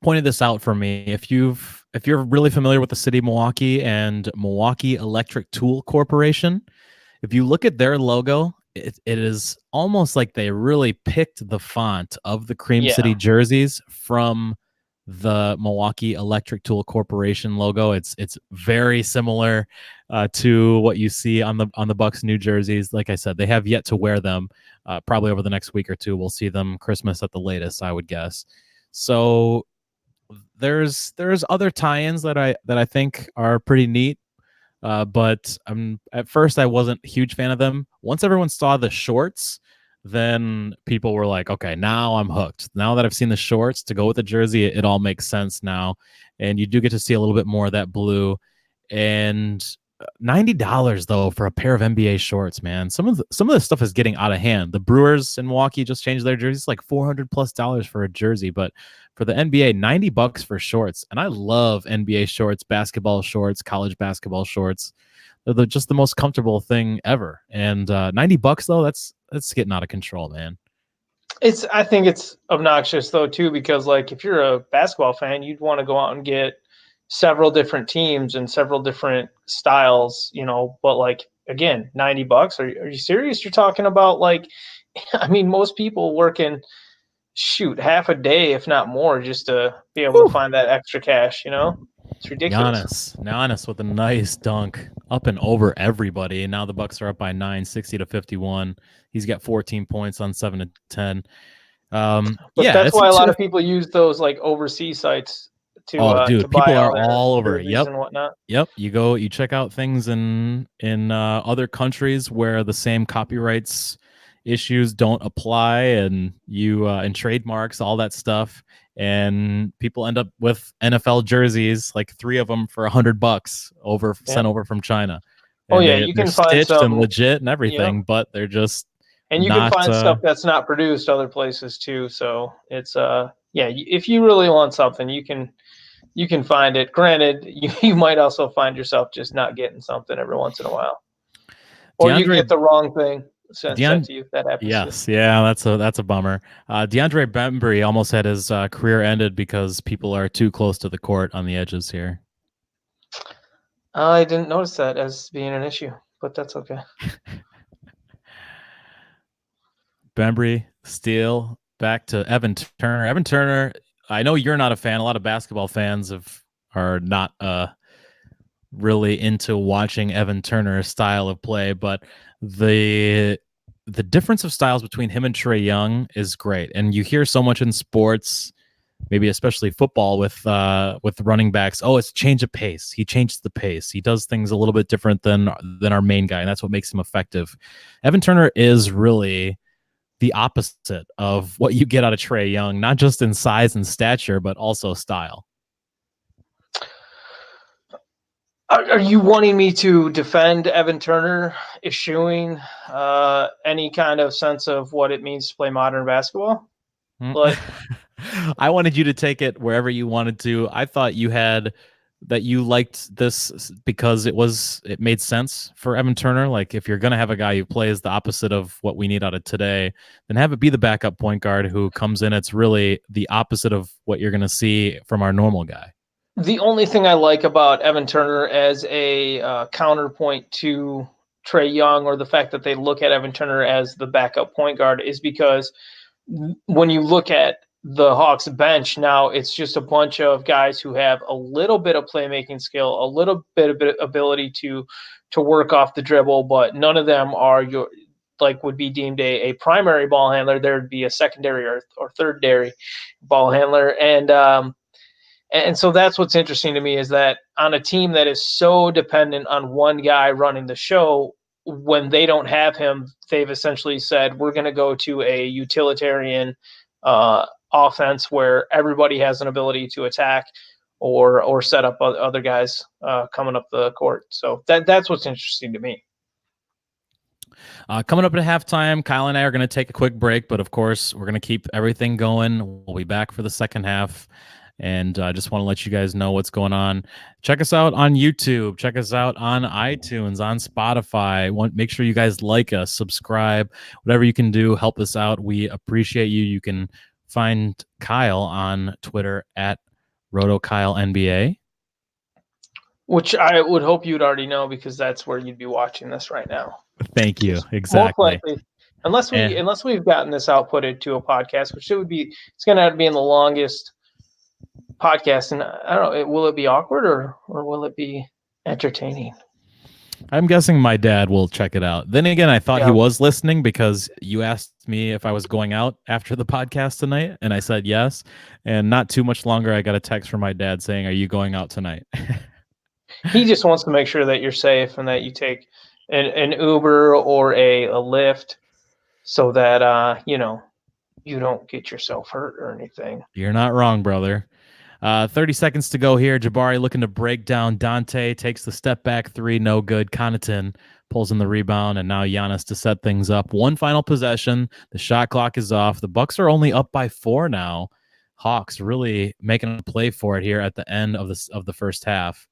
pointed this out for me. If you're really familiar with the city of Milwaukee and Milwaukee Electric Tool Corporation, if you look at their logo, it is almost like they really picked the font of the Cream Yeah, City jerseys from the Milwaukee Electric Tool Corporation logo. It's very similar to what you see on the Bucks new jerseys. Like I said, they have yet to wear them. Probably over the next week or two, we'll see them Christmas at the latest, I would guess. So there's other tie-ins that I think are pretty neat. But at first I wasn't a huge fan of them. Once everyone saw the shorts, then people were like, okay, now I'm hooked. Now that I've seen the shorts to go with the jersey, it all makes sense now. And you do get to see a little bit more of that blue. And $90 though for a pair of NBA shorts, man. Some of the stuff is getting out of hand. The Brewers in Milwaukee just changed their jerseys, like $400+ for a jersey, but for the NBA, $90 for shorts. And I love NBA shorts, basketball shorts, college basketball shorts. They're just the most comfortable thing ever. And $90 though, that's getting out of control, man. I think it's obnoxious though too because like if you're a basketball fan, you'd want to go out and get several different teams and several different styles, but like again, $90. Are you serious? You're talking about like I mean most people working shoot half a day if not more just to be able to Whew. find that extra cash. It's ridiculous. Giannis with a nice dunk up and over everybody. And now the Bucks are up by 9, 60-51. He's got 14 points on 7 to 10. But Yeah, that's it's why a lot a, of people use those like overseas sites oh, to dude, people buy are all their all over it. jerseys Yep. and whatnot. Yep, you check out things in other countries where the same copyrights issues don't apply, and you and trademarks, all that stuff, and people end up with NFL jerseys, like three of them for $100 over Yeah. sent over from China, Oh and yeah, they're you they're can find stitched and some. legit and Yep. everything, but they're just And you can not. find stuff that's not produced other places too. So it's yeah, if you really want something, you can find it. Granted, you might also find yourself just not getting something every once in a while, or you DeAndre get the wrong thing sent Deon, to you. That happens too. yes, yeah, that's a bummer. DeAndre Bembry almost had his career ended because people are too close to the court on the edges here. I didn't notice that as being an issue, but that's okay. Bembry, Steele, back to Evan Turner. Evan Turner, I know you're not a fan. A lot of basketball fans are not really into watching Evan Turner's style of play, but the the difference of styles between him and Trae Young is great. And you hear so much in sports, maybe especially football with running backs. Oh, it's change of pace. He changed the pace. He does things a little bit different than our main guy, and that's what makes him effective. Evan Turner is really the opposite of what you get out of Trae Young, not just in size and stature, but also style. Are you wanting me to defend Evan Turner eschewing any kind of sense of what it means to play modern basketball? Like, I wanted you to take it wherever you wanted to. I thought you liked this because it made sense for Evan Turner. Like if you're gonna have a guy who plays the opposite of what we need out of today, then have it be the backup point guard who comes in. It's really the opposite of what you're gonna see from our normal guy. the only thing I like about Evan Turner as a counterpoint to Trae Young, or the fact that they look at Evan Turner as the backup point guard, is because when you look at the Hawks bench now, it's just a bunch of guys who have a little bit of playmaking skill, a little bit of ability to work off the dribble, but none of them are your like would be deemed a primary ball handler. There'd be a secondary or third dairy ball handler, and so that's what's interesting to me is that on a team that is so dependent on one guy running the show, when they don't have him, they've essentially said, we're going to go to a utilitarian offense where everybody has an ability to attack or set up other guys coming up the court. So that's what's interesting to me. Coming up at halftime, Kyle and I are going to take a quick break, but of course, we're going to keep everything going. We'll be back for the second half. And I just want to let you guys know what's going on. Check us out on YouTube. Check us out on iTunes, on Spotify. Make sure you guys like us, subscribe, whatever you can do, help us out. We appreciate you. You can find Kyle on Twitter at RotoKyleNBA. Which I would hope you'd already know because that's where you'd be watching this right now. Thank you. Exactly. Most likely, unless we've gotten this outputted to a podcast, which it's going to have to be in the longest podcast. And I don't know, will it be awkward or will it be entertaining? I'm guessing my dad will check it out. Then again, I thought he was listening because you asked me if I was going out after the podcast tonight, and I said yes. And not too much longer, I got a text from my dad saying, "Are you going out tonight?" He just wants to make sure that you're safe and that you take an Uber or a Lyft so that you don't get yourself hurt or anything. You're not wrong, brother. 30 seconds to go here. Jabari looking to break down Dante, takes the step back three, no good. Connaughton pulls in the rebound, and now Giannis to set things up. One final possession. The shot clock is off. The Bucks are only up by 4 now. Hawks really making a play for it here at the end of the first half.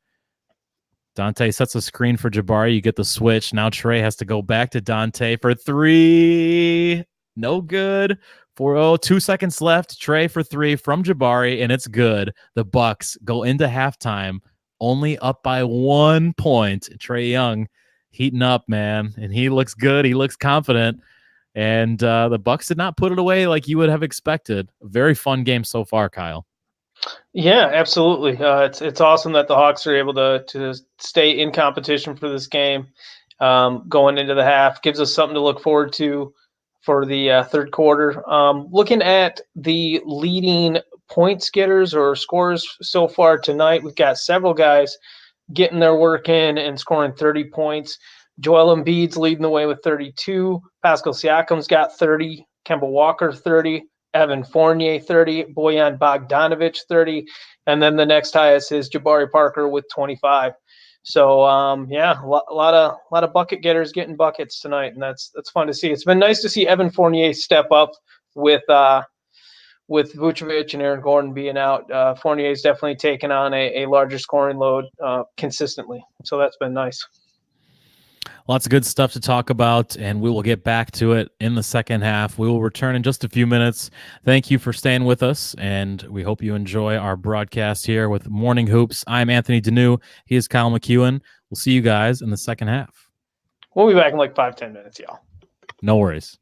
Dante sets a screen for Jabari. You get the switch. Now Trey has to go back to Dante for 3. No good. 4-0. 2 seconds left. Trey for 3 from Jabari, and it's good. The Bucks go into halftime only up by 1 point. Trae Young heating up, man, and he looks good. He looks confident, and the Bucks did not put it away like you would have expected. A very fun game so far, Kyle. Yeah, absolutely. It's awesome that the Hawks are able to stay in competition for this game going into the half. Gives us something to look forward to for the third quarter. Looking at the leading points getters or scorers so far tonight, we've got several guys getting their work in and scoring 30 points. Joel Embiid's leading the way with 32. Pascal Siakam's got 30. Kemba Walker 30. Evan Fournier 30. Bojan Bogdanovic 30. And then the next highest is Jabari Parker with 25. So a lot of bucket getters getting buckets tonight, and that's fun to see. It's been nice to see Evan Fournier step up with Vucevic and Aaron Gordon being out. Fournier's definitely taken on a larger scoring load consistently, so that's been nice. Lots of good stuff to talk about, and we will get back to it in the second half. We will return in just a few minutes. Thank you for staying with us, and we hope you enjoy our broadcast here with Morning Hoops. I'm Anthony Deneau. He is Kyle McEwen. We'll see you guys in the second half. We'll be back in like 5-10 minutes, y'all. No worries.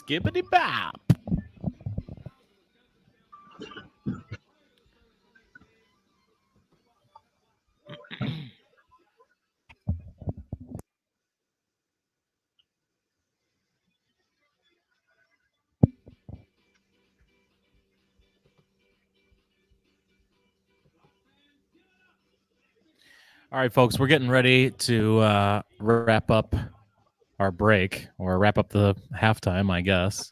Skibbity bop. All right, folks, we're getting ready to wrap up our break or wrap up the halftime, I guess.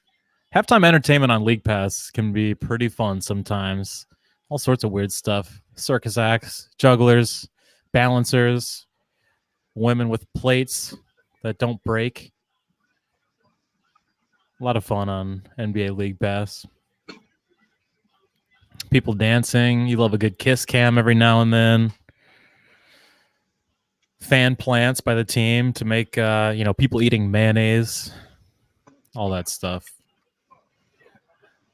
Halftime entertainment on League Pass can be pretty fun sometimes. All sorts of weird stuff. Circus acts, jugglers, balancers, women with plates that don't break. A lot of fun on NBA League Pass. People dancing. You love a good kiss cam every now and then. Fan plants by the team to make people eating mayonnaise, all that stuff.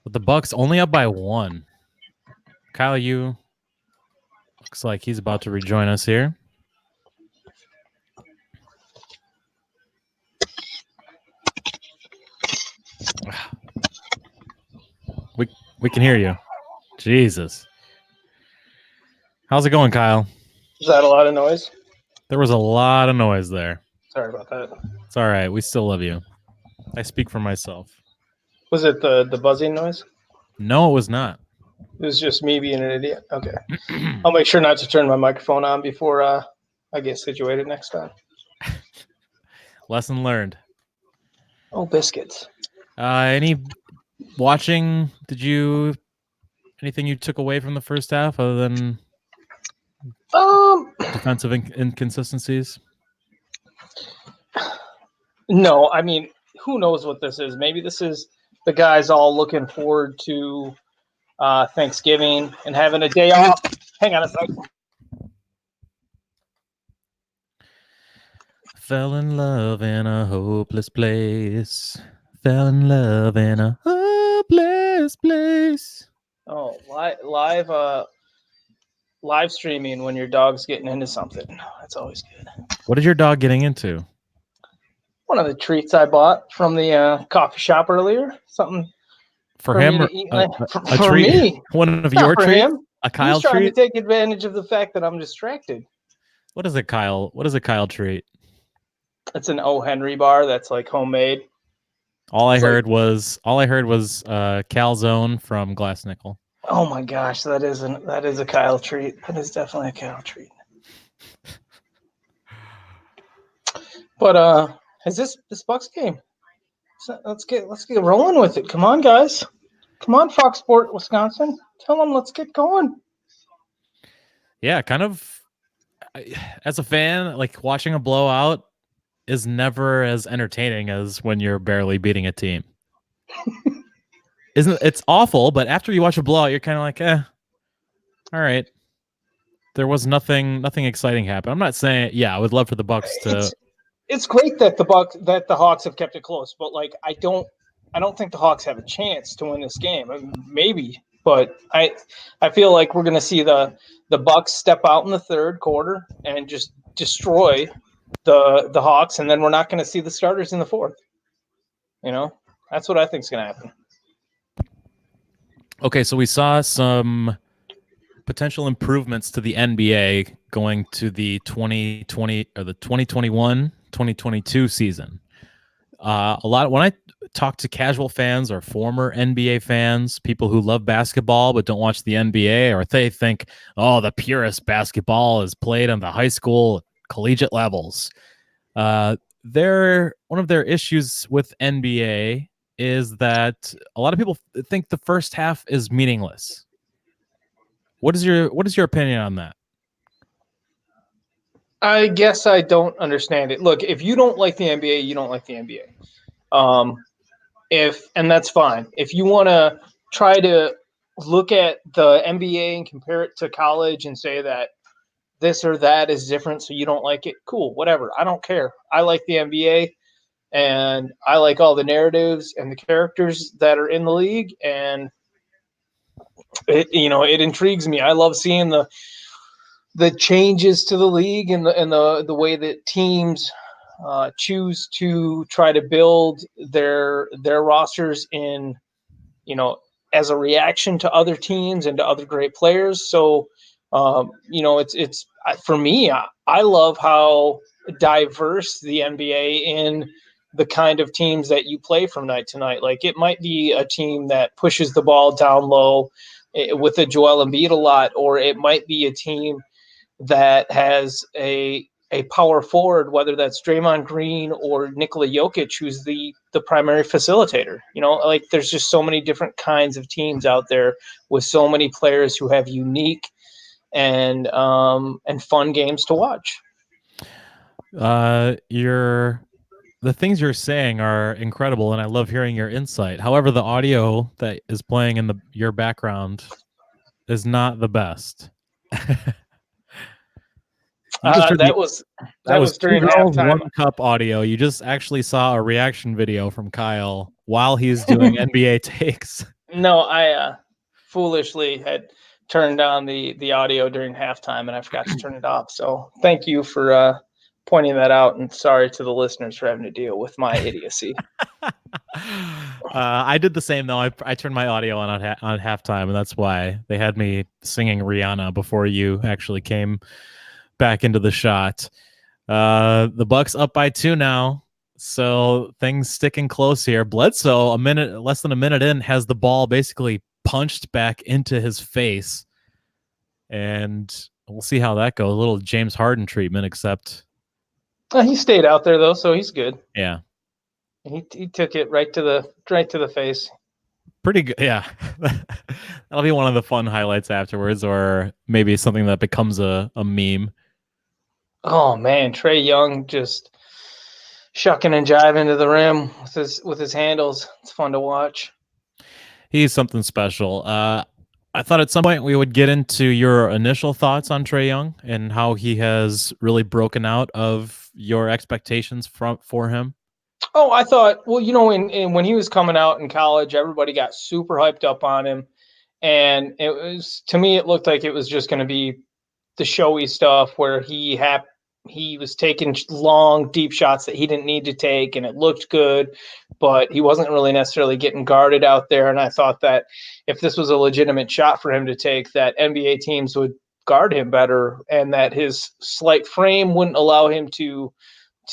But the Bucks only up by 1. Kyle, you looks like he's about to rejoin us here. We can hear you. Jesus. How's it going, Kyle? Is that a lot of noise? There was a lot of noise there. Sorry about that. It's all right. We still love you. I speak for myself. Was it the buzzing noise? No, it was not. It was just me being an idiot. Okay. I'll make sure not to turn my microphone on before I get situated next time. Lesson learned. Oh, biscuits. Any watching? Anything you took away from the first half other than defensive inconsistencies? No, I mean, who knows what this is? Maybe this is the guys all looking forward to Thanksgiving and having a day off. Hang on a second. Fell in love in a hopeless place. Fell in love in a hopeless place. Oh, live streaming when your dog's getting into something. That's always good. What is your dog getting into? One of the treats I bought from the coffee shop earlier. Something for him me or to eat. a For treat? me. One of Not your for treats? him. A Kyle He's trying treat? to take advantage of the fact that I'm distracted. What is a Kyle treat? It's an O. Henry bar that's like homemade. All I heard was calzone from Glass Nickel. Oh my gosh, that is a Kyle treat. That is definitely a Kyle treat. But has this Bucks game? So let's get rolling with it. Come on, guys. Come on, Fox Sport Wisconsin. Tell them let's get going. Yeah, kind of. As a fan, like watching a blowout is never as entertaining as when you're barely beating a team. It's awful, but after you watch a blowout, you're kind of like, all right. There was nothing exciting happen. I'm not saying, I would love for the Bucks to. It's great that the Hawks have kept it close, but like I don't think the Hawks have a chance to win this game. I mean, maybe, but I feel like we're going to see the Bucks step out in the third quarter and just destroy the Hawks, and then we're not going to see the starters in the fourth. That's what I think is going to happen. Okay, so we saw some potential improvements to the NBA going to the 2020 or the 2021-2022 season. A lot when I talk to casual fans or former NBA fans, people who love basketball but don't watch the NBA, or they think, the purest basketball is played on the high school, collegiate levels. One of their issues with NBA is that a lot of people think the first half is meaningless. What is your opinion on that? I guess I don't understand it. Look, if you don't like the NBA, you don't like the NBA. And that's fine. If you want to try to look at the NBA and compare it to college and say that this or that is different, so you don't like it, cool, whatever. I don't care. I like the NBA, and I like all the narratives and the characters that are in the league, and it intrigues me. I love seeing the changes to the league and the way that teams choose to try to build their rosters in, as a reaction to other teams and to other great players. So, it's for me. I love how diverse the NBA in the kind of teams that you play from night to night. Like, it might be a team that pushes the ball down low with a Joel Embiid a lot, or it might be a team that has a power forward, whether that's Draymond Green or Nikola Jokic, who's the primary facilitator. Like, there's just so many different kinds of teams out there with so many players who have unique and fun games to watch. The things you're saying are incredible, and I love hearing your insight. However, the audio that is playing in your background is not the best. That was Two during girls, halftime. one cup audio. You just actually saw a reaction video from Kyle while he's doing NBA takes. No, I foolishly had turned on the audio during halftime, and I forgot to turn it off. So thank you for pointing that out, and sorry to the listeners for having to deal with my idiocy. I did the same though. I turned my audio on halftime, and that's why they had me singing Rihanna before you actually came back into the shot. The Bucks up by 2 now, so things sticking close here. Bledsoe, less than a minute in, has the ball basically punched back into his face, and we'll see how that goes. A little James Harden treatment, except he stayed out there though, so he's good. Yeah, he took it right to the face. Pretty good. Yeah, that'll be one of the fun highlights afterwards, or maybe something that becomes a meme. Oh man, Trae Young just shucking and jiving to the rim with his handles. It's fun to watch. He's something special. I thought at some point we would get into your initial thoughts on Trae Young and how he has really broken out of your expectations for him. Oh, I thought, well, when he was coming out in college, everybody got super hyped up on him, and to me, it looked like it was just going to be the showy stuff where he was taking long, deep shots that he didn't need to take, and it looked good, but he wasn't really necessarily getting guarded out there. And I thought that if this was a legitimate shot for him to take, that NBA teams would guard him better, and that his slight frame wouldn't allow him to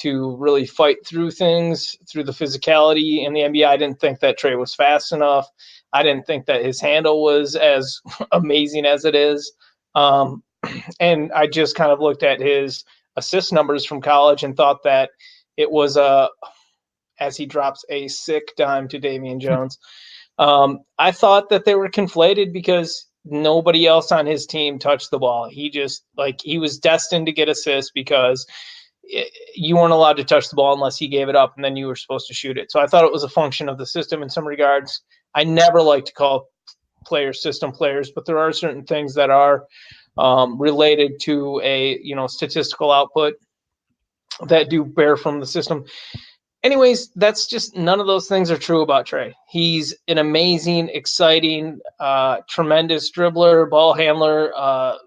really fight through things, through the physicality in the NBA. I didn't think that Trae was fast enough. I didn't think that his handle was as amazing as it is. And I just kind of looked at his assist numbers from college and thought that it was as he drops a sick dime to Damian Jones. I thought that they were conflated because nobody else on his team touched the ball. He was destined to get assists because you weren't allowed to touch the ball unless he gave it up, and then you were supposed to shoot it. So I thought it was a function of the system in some regards. I never like to call players system players, but there are certain things that are related to a statistical output that do bear from the system. Anyways, that's just, none of those things are true about Trae. He's an amazing, exciting, tremendous dribbler, ball handler, out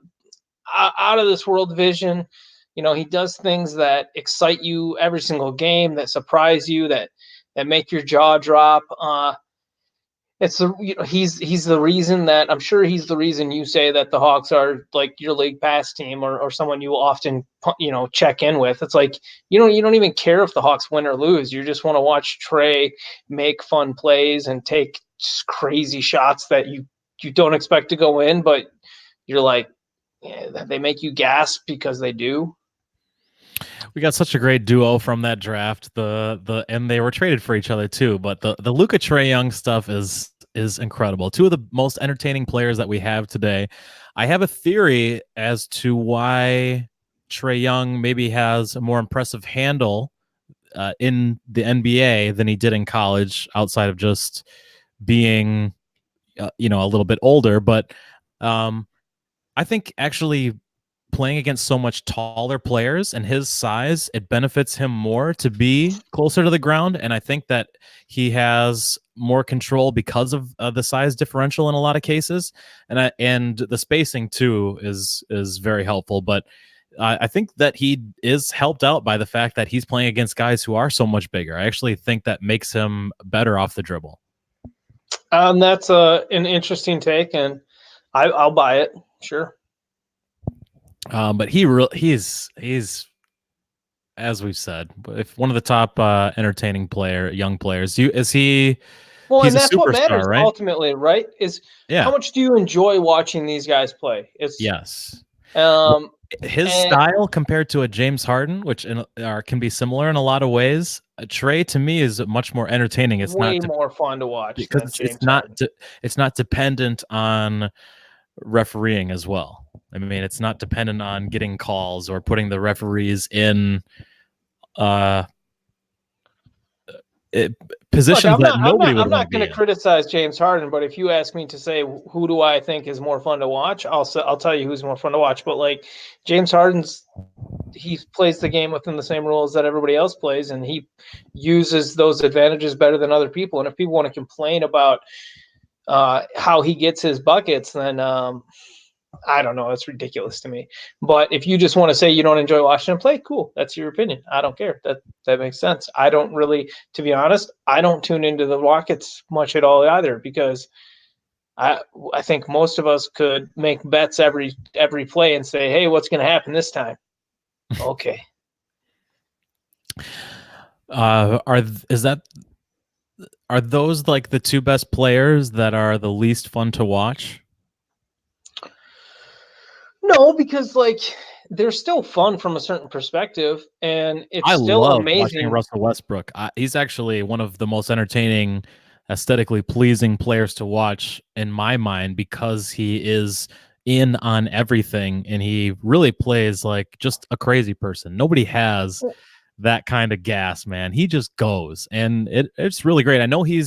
of this world vision. He does things that excite you every single game, that surprise you, that make your jaw drop. He's the reason that, I'm sure he's the reason you say that the Hawks are like your league pass team, or someone you often check in with. It's like you don't even care if the Hawks win or lose. You just want to watch Trae make fun plays and take crazy shots that you don't expect to go in, but you're like, yeah, they make you gasp because they do. We got such a great duo from that draft. And they were traded for each other too. But the Luka Trae Young stuff is incredible. Two of the most entertaining players that we have today. I have a theory as to why Trae Young maybe has a more impressive handle in the NBA than he did in college, outside of just being a little bit older. But I think actually playing against so much taller players and his size, it benefits him more to be closer to the ground. And I think that he has more control because of the size differential in a lot of cases. And the spacing too is very helpful. But I think that he is helped out by the fact that he's playing against guys who are so much bigger. I actually think that makes him better off the dribble. That's an interesting take, and I'll buy it. Sure. But he's as we've said, if one of the top entertaining young players. Is he? Well, He's and a that's what matters superstar, right? ultimately, right? Is how Yeah. much do you enjoy watching these guys play? It's Yes. um His and style compared to a James Harden, which can be similar in a lot of ways. Trey to me is much more entertaining. It's not way more fun to watch because than it's James not Harden. it's not dependent on refereeing as well. I mean, it's not dependent on getting calls or putting the referees in uh Look, positions that nobody would I'm want to not going be to in. criticize James Harden, but if you ask me to say who do I think is more fun to watch, I'll tell you who's more fun to watch. But like James Harden's, he plays the game within the same rules that everybody else plays, and he uses those advantages better than other people. And if people want to complain about how he gets his buckets, then I don't know. It's ridiculous to me. But if you just want to say you don't enjoy watching him play, cool. That's your opinion. I don't care. That makes sense. I don't really, to be honest, I don't tune into the Rockets much at all either because I I think most of us could make bets every play and say, hey, what's going to happen this time? Okay. Is that are those like the two best players that are the least fun to watch? No, because like they're still fun from a certain perspective, and it's I still love watching amazing. Russell Westbrook. He's actually one of the most entertaining, aesthetically pleasing players to watch in my mind because he is in on everything and he really plays like just a crazy person. Nobody has that kind of gas, man. He just goes, and it's really great. I know he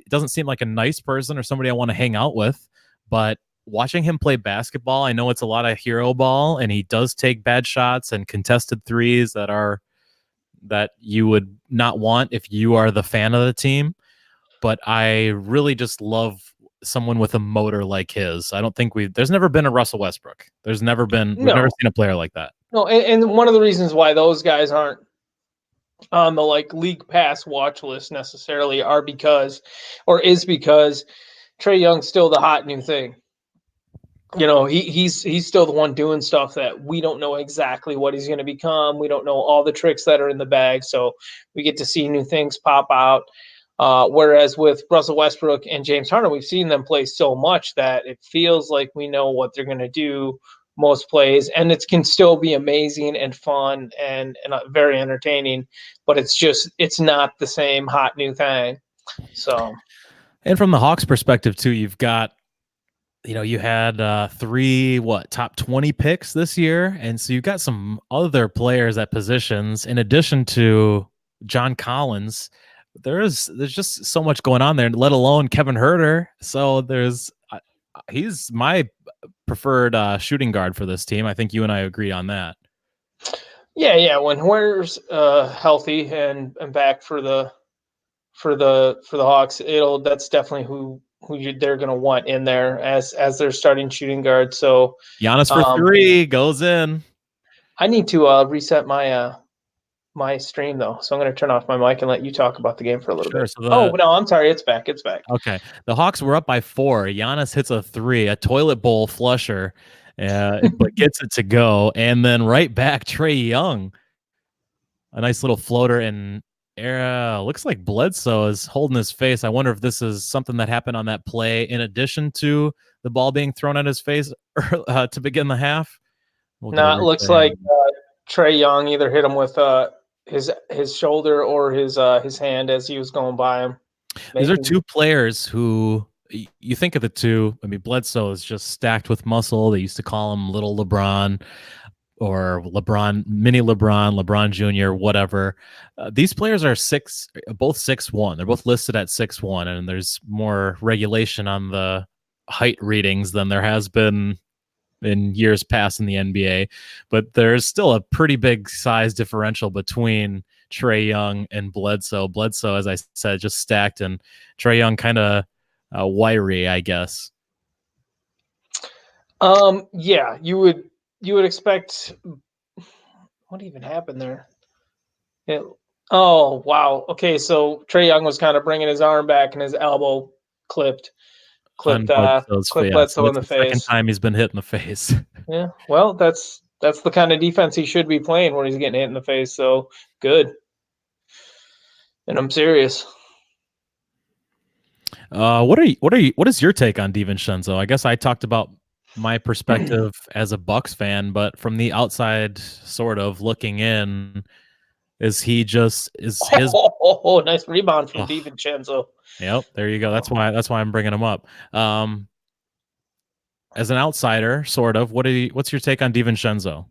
doesn't seem like a nice person or somebody I want to hang out with, but watching him play basketball, I know it's a lot of hero ball, and he does take bad shots and contested threes that you would not want if you are the fan of the team. But I really just love someone with a motor like his. I don't think there's never been a Russell Westbrook. We've never No, seen a player like that. no, and one of the reasons why those guys aren't on the like league pass watch list necessarily are because or is because Trey Young's still the hot new thing. You know, he's still the one doing stuff that we don't know exactly what he's going to become. We don't know all the tricks that are in the bag, so we get to see new things pop out. Whereas with Russell Westbrook and James Harden, we've seen them play so much that it feels like we know what they're going to do most plays, and it can still be amazing and fun and very entertaining. But it's not the same hot new thing. So And from the Hawks perspective too, you've got you had three top 20 picks this year, and so you've got some other players at positions in addition to John Collins. There's just so much going on there, let alone Kevin Herter. So he's my preferred shooting guard for this team. I think you and I agree on that. yeah. When Huerter's healthy and back for the Hawks, that's definitely they're going to want in there as their starting shooting guard. So Giannis for three goes in. I need to reset my stream though, so I'm going to turn off my mic and let you talk about the game for a little Sure. bit. So Oh no, I'm sorry, it's back. It's back. okay, the Hawks were up by 4. Giannis hits a three, a toilet bowl flusher, but gets it to go, and then right back Trey Young, a nice little floater, and looks like Bledsoe is holding his face. I wonder if this is something that happened on that play in addition to the ball being thrown at his face to begin the half. We'll get a No, it looks replay. like Trey Young either hit him with his shoulder or his hand as he was going by him. These are Maybe. two players who you think of the two. I mean, Bledsoe is just stacked with muscle. They used to call him Little LeBron or LeBron, Mini LeBron, LeBron Jr., whatever. These players are both 6'1". They're both listed at 6'1", and there's more regulation on the height readings than there has been in years past in the NBA. But there's still a pretty big size differential between Trey Young and Bledsoe. Bledsoe, as I said, just stacked, and Trey Young kind of wiry, I guess. Yeah, you would expect what even happened there? It, oh wow. Okay, so Trae Young was kind of bringing his arm back and his elbow clipped On clipped uh Bledsoe's clipped face. So Bledsoe in that's the the second face. time he's been hit in the face. Yeah. Well, that's the kind of defense he should be playing when he's getting hit in the face. So good. And I'm serious. What is your take on DiVincenzo? I guess I talked about my perspective as a Bucks fan, but from the outside, sort of looking in, is he just is his? Nice rebound from Oh, DiVincenzo. yep, there you go. That's why I'm bringing him up. As an outsider, sort of. What's your take on DiVincenzo?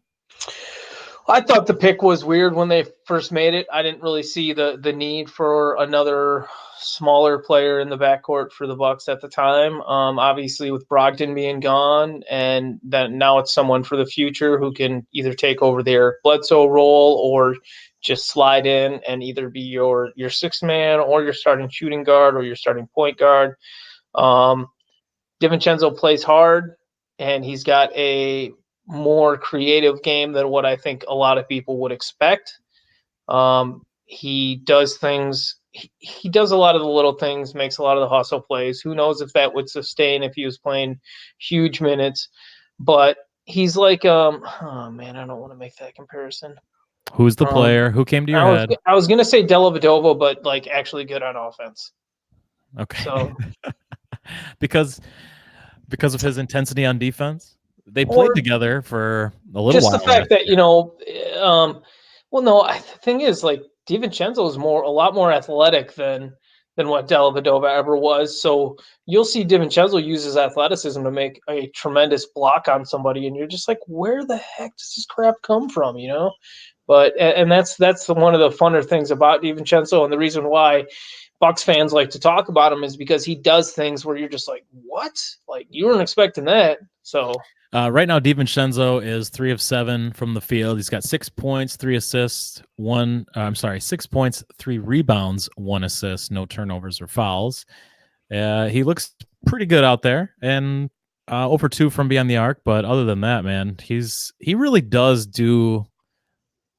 I thought the pick was weird when they first made it. I didn't really see the need for another smaller player in the backcourt for the Bucks at the time. Obviously, with Brogdon being gone, and that now it's someone for the future who can either take over their Bledsoe role or just slide in and either be your sixth man or your starting shooting guard or your starting point guard. Um, DiVincenzo plays hard, and he's got a more creative game than what I think a lot of people would expect. He does things. He does a lot of the little things, makes a lot of the hustle plays. Who knows if that would sustain if he was playing huge minutes? But he's like, oh man, I don't want to make that comparison. Who's the player? Who came to your head? I was gonna say Dellavedova, but like actually good on offense. Okay, So because of his intensity on defense. They played or together for a little just the while fact last that year. well, no, the thing is, like DiVincenzo is a lot more athletic than what Dellavedova ever was. So you'll see DiVincenzo use his athleticism to make a tremendous block on somebody, and you're just like, where the heck does this crap come from? You know. But and that's one of the funner things about DiVincenzo, and the reason why Bucks fans like to talk about him is because he does things where you're just like, what? Like you weren't expecting that. So Right now, DiVincenzo is 3 of 7 from the field. He's got 6 points, 3 assists, 6 points, 3 rebounds, 1 assist, no turnovers or fouls. He looks pretty good out there, and over 2 from beyond the arc. But other than that, man, he really does do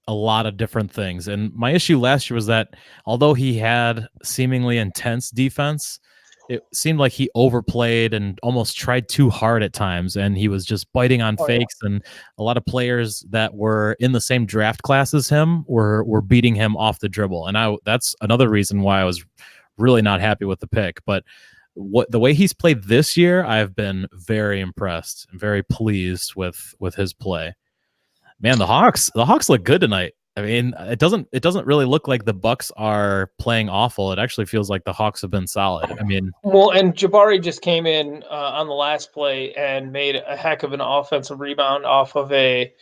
a lot of different things. And my issue last year was that although he had seemingly intense defense, it seemed like he overplayed and almost tried too hard at times, and he was just biting on oh yeah. fakes, and a lot of players that were in the same draft class as him were beating him off the dribble. And that's another reason why I was really not happy with the pick. But the way he's played this year, I've been very impressed and very pleased with his play. Man, the Hawks look good tonight. I mean, it doesn't really look like the Bucks are playing awful. It actually feels like the Hawks have been solid. I mean, Well, and Jabari just came in on the last play and made a heck of an offensive rebound off of a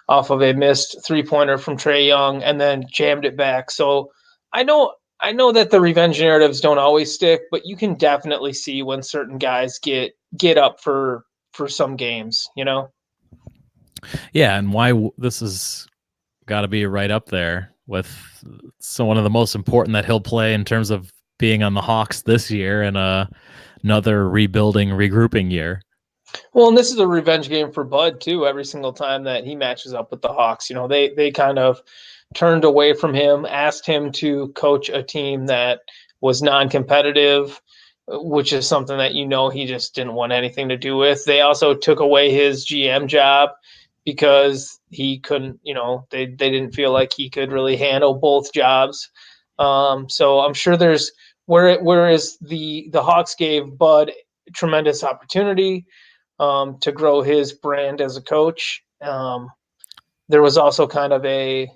missed 3-pointer from Trae Young, and then jammed it back. So I know that the revenge narratives don't always stick, but you can definitely see when certain guys get up for some games. You know. yeah, and why this has got to be right up there with one of the most important that he'll play in terms of being on the Hawks this year and another rebuilding, regrouping year. Well, and this is a revenge game for Bud too. Every single time that he matches up with the Hawks, you know, they kind of turned away from him, asked him to coach a team that was non-competitive, which is something that he just didn't want anything to do with. They also took away his GM job because he couldn't, they didn't feel like he could really handle both jobs. So I'm sure there's whereas the Hawks gave Bud tremendous opportunity to grow his brand as a coach. There was also kind of a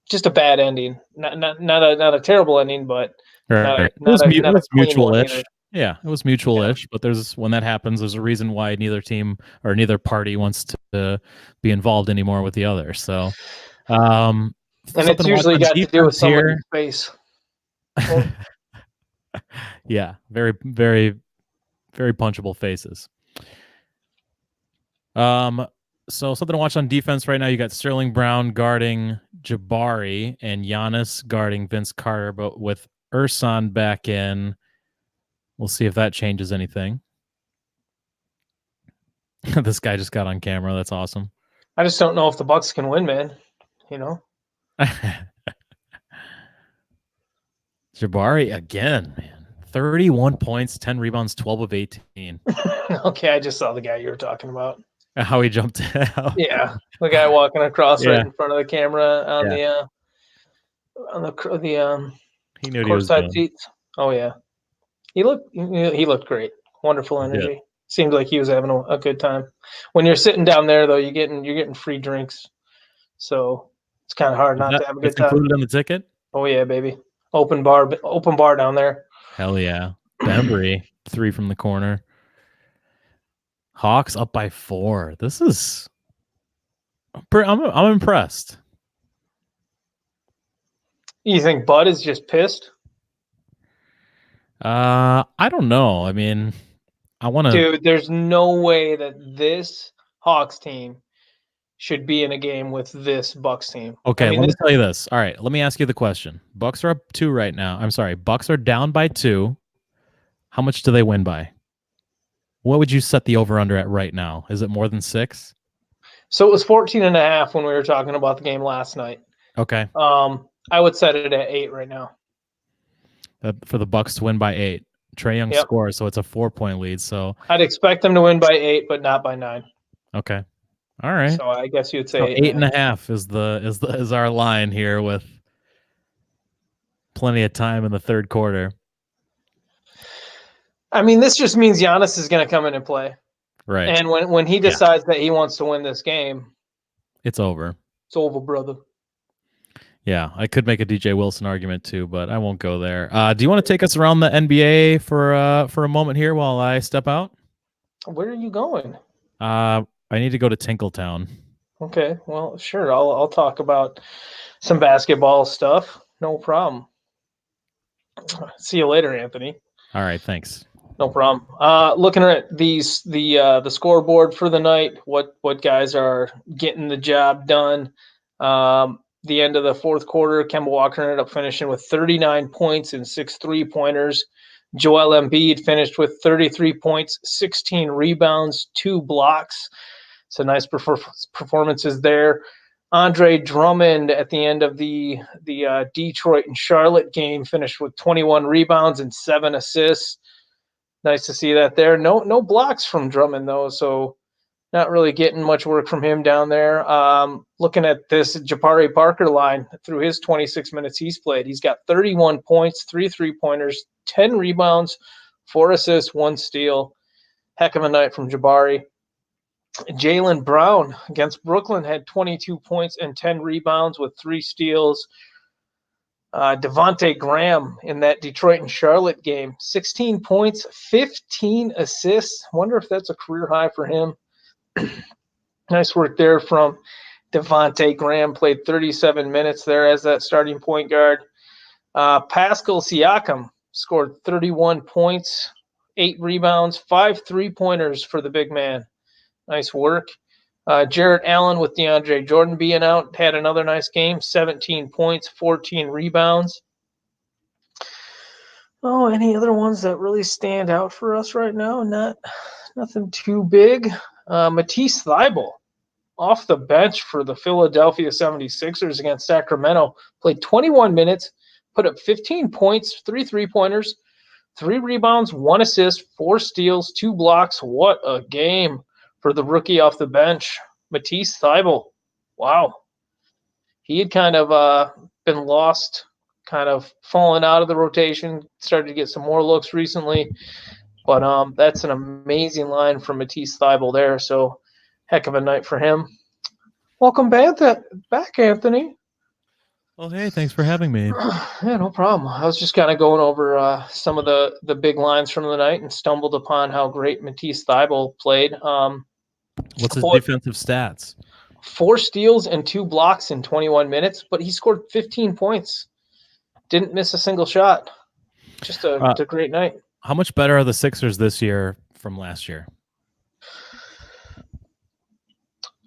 just a bad ending, not a terrible ending, but Right. It not a was clean one mutual-ish. either. Yeah, it was Yeah, mutual-ish, but when that happens, there's a reason why neither team or neither party wants to be involved anymore with the other. So, um, and something it's to watch usually on got to do with defense somebody's here. face. Oh, Yeah, very, very, very punchable faces. Um, so something to watch on defense right now. You got Sterling Brown guarding Jabari and Giannis guarding Vince Carter, but with Ursan back in, we'll see if that changes anything. This guy just got on camera. That's awesome. I just don't know if the Bucks can win, man. Jabari again, man. 31 points, 10 rebounds, 12 of 18. Okay, I just saw the guy you were talking about. How he jumped out. Yeah, the guy walking across right Yeah. in front of the camera on Yeah. the He knew what he was courtside doing. seats. Oh yeah, he looked great. Wonderful He did. energy. Seemed like he was having a good time. When you're sitting down there, though, you're getting free drinks, so it's kind of hard not to have a That's good time. included in the ticket? Oh yeah, baby. Open bar down there. Hell yeah. Bembry, 3 from the corner. Hawks up by 4. This is I'm impressed. You think Bud is just pissed? I don't know. I mean, I want to. Dude, there's no way that this Hawks team should be in a game with this Bucks team. Okay, let me tell you this. All right, let me ask you the question. Bucks are up 2 right now. I'm sorry, Bucks are down by 2. How much do they win by? What would you set the over under at right now? Is it more than 6? So it was 14.5 when we were talking about the game last night. Okay. I would set it at 8 right now. For the Bucks to win by 8. Trae Young scores, so it's a 4-point lead. So I'd expect them to win by 8, but not by 9. Okay. All right. So I guess you'd say so 8.5 is our line here with plenty of time in the third quarter. I mean, this just means Giannis is going to come in and play. Right. And when he decides that he wants to win this game, it's over. It's over, brother. Yeah, I could make a DJ Wilson argument too, but I won't go there. Do you want to take us around the NBA for a moment here while I step out? Where are you going? I need to go to Tinkletown. Okay, well, sure. I'll talk about some basketball stuff. No problem. See you later, Anthony. All right, thanks. No problem. Looking at the scoreboard for the night, what guys are getting the job done. The end of the fourth quarter, Kemba Walker ended up finishing with 39 points and 6 3-pointers. Joel Embiid finished with 33 points, 16 rebounds, 2 blocks. So nice performances there. Andre Drummond at the end of the Detroit and Charlotte game finished with 21 rebounds and 7 assists. Nice to see that there. No blocks from Drummond though, so not really getting much work from him down there. Looking at this Jabari Parker line through his 26 minutes he's played, he's got 31 points, 3 3-pointers, 10 rebounds, 4 assists, 1 steal. Heck of a night from Jabari. Jaylen Brown against Brooklyn had 22 points and 10 rebounds with 3 steals. Devontae Graham in that Detroit and Charlotte game, 16 points, 15 assists. Wonder if that's a career high for him. Nice work there from Devontae Graham. Played 37 minutes there as that starting point guard. Pascal Siakam scored 31 points, 8 rebounds, 5 3-pointers for the big man. Nice work. Jarrett Allen with DeAndre Jordan being out had another nice game, 17 points, 14 rebounds. Oh, any other ones that really stand out for us right now? Nothing too big. Matisse Thybulle off the bench for the Philadelphia 76ers against Sacramento. Played 21 minutes, put up 15 points, 3 3-pointers, 3 rebounds, 1 assist, 4 steals, 2 blocks. What a game for the rookie off the bench, Matisse Thybulle. Wow. He had kind of been lost, kind of fallen out of the rotation, started to get some more looks recently. But that's an amazing line from Matisse Thybulle there. So heck of a night for him. Welcome back, Anthony. Well, hey, thanks for having me. Yeah, no problem. I was just kind of going over some of the big lines from the night and stumbled upon how great Matisse Thybulle played. What's his defensive stats? 4 steals and 2 blocks in 21 minutes, but he scored 15 points. Didn't miss a single shot. Just a great night. How much better are the Sixers this year from last year?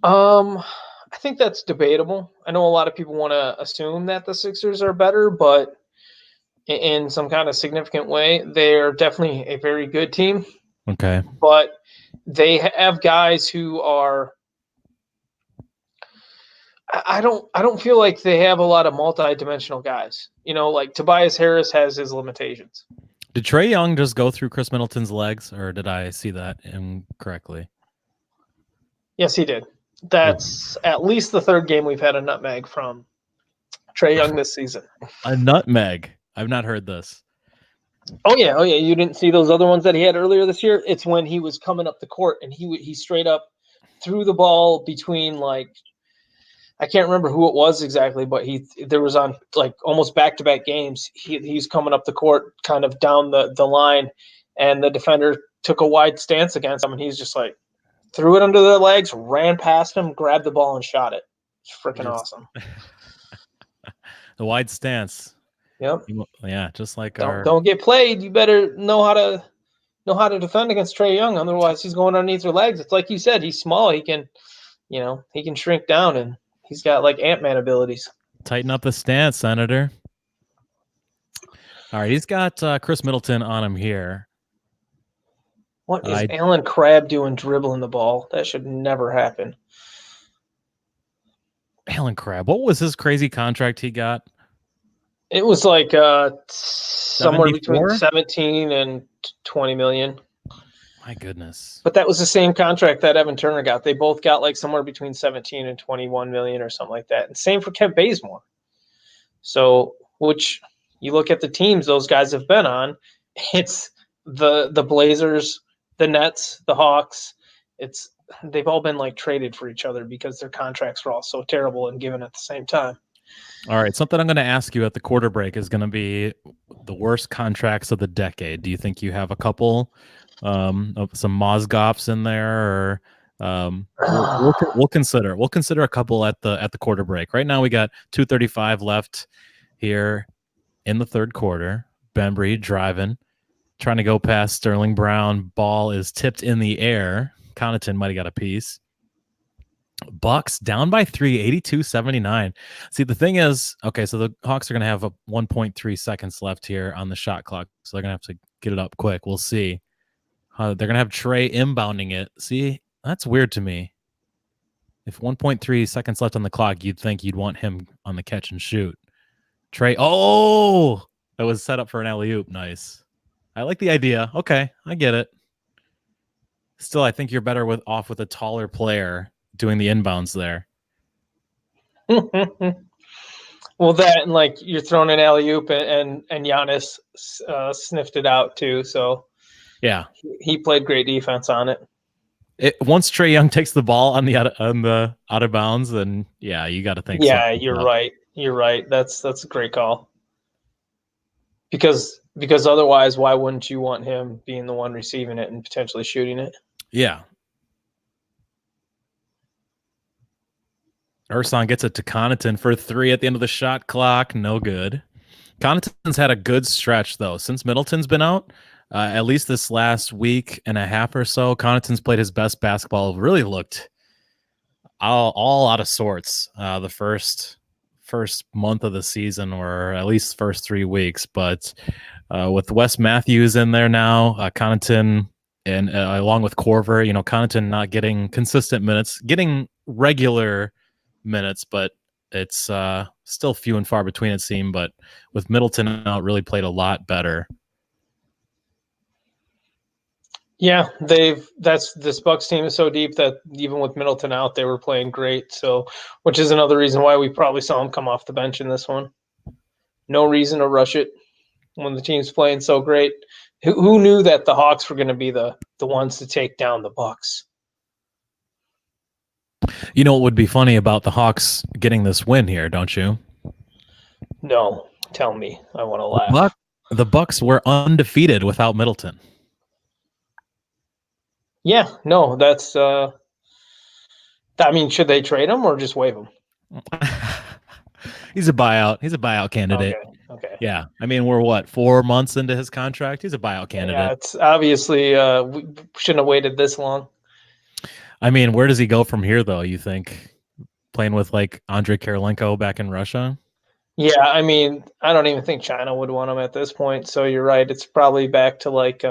I think that's debatable. I know a lot of people want to assume that the Sixers are better, but in some kind of significant way, they're definitely a very good team. Okay. But they have guys who are. I don't feel like they have a lot of multi-dimensional guys. Like Tobias Harris has his limitations. Did Trae Young just go through Chris Middleton's legs, or did I see that incorrectly? Yes, he did. That's at least the third game we've had a nutmeg from Trae Young this season. A nutmeg. I've not heard this. Oh yeah. You didn't see those other ones that he had earlier this year? It's when he was coming up the court and he straight up threw the ball between, like, I can't remember who it was exactly, but there was on like almost back-to-back games. He's coming up the court, kind of down the line, and the defender took a wide stance against him, and he's just like threw it under their legs, ran past him, grabbed the ball, and shot it. It's freaking awesome. The wide stance. Yep. Yeah, just like don't get played. You better know how to defend against Trae Young. Otherwise, he's going underneath your legs. It's like you said, he's small. He can shrink down, and he's got like Ant-Man abilities. Tighten up the stance, Senator. All right, he's got Chris Middleton on him here. What is Alan Crabb doing dribbling the ball? That should never happen. Alan Crabb, what was his crazy contract he got? It was like somewhere between 17 and 20 million. My goodness. But that was the same contract that Evan Turner got. They both got like somewhere between 17 and 21 million or something like that. And same for Kent Bazemore. So, which you look at the teams those guys have been on, it's the Blazers, the Nets, the Hawks. They've all been like traded for each other because their contracts were all so terrible and given at the same time. All right, something I'm going to ask you at the quarter break is going to be the worst contracts of the decade. Do you think you have a couple of some Mozgops in there, or we'll consider a couple at the quarter break? Right now we got 2:35 left here in the third quarter. Bembry driving, trying to go past Sterling Brown. Ball is tipped in the air. Connaughton might have got a piece. Bucks down by 3, 82-79. See, the thing is, okay, so the Hawks are going to have 1.3 seconds left here on the shot clock, so they're going to have to get it up quick. We'll see. They're going to have Trae inbounding it. See, that's weird to me. If 1.3 seconds left on the clock, you'd think you'd want him on the catch and shoot. Trae, oh, that was set up for an alley-oop. Nice. I like the idea. Okay, I get it. Still, I think you're better off with a taller player doing the inbounds there. Well, that and like you're throwing an alley-oop and Giannis sniffed it out too. So yeah, he played great defense on it. Once Trae Young takes the ball on the out of bounds, then yeah, you got to think. Yeah, you're right. You're right. That's a great call. Because otherwise, why wouldn't you want him being the one receiving it and potentially shooting it? Yeah. Ersan gets it to Connaughton for 3 at the end of the shot clock. No good. Connaughton's had a good stretch, though. Since Middleton's been out, at least this last week and a half or so, Connaughton's played his best basketball. Really looked all out of sorts the first month of the season, or at least first 3 weeks. But with Wes Matthews in there now, Connaughton, and along with Korver, Connaughton not getting consistent minutes, getting regular minutes, but it's still few and far between, it seemed. But with Middleton out, really played a lot better. Yeah, this Bucks team is so deep that even with Middleton out, they were playing great. So, which is another reason why we probably saw him come off the bench in this one. No reason to rush it when the team's playing so great. Who knew that the Hawks were going to be the ones to take down the Bucks? You know what would be funny about the Hawks getting this win here, don't you? No, tell me. I want to laugh. The Bucks were undefeated without Middleton. Yeah, no, that's. I mean, should they trade him or just waive him? He's a buyout. He's a buyout candidate. Okay. Yeah, I mean, we're 4 months into his contract. He's a buyout candidate. Yeah, it's obviously we shouldn't have waited this long. I mean, where does he go from here, though? You think playing with like Andrei Kirilenko back in Russia? Yeah, I mean, I don't even think China would want him at this point. So you're right. It's probably back to like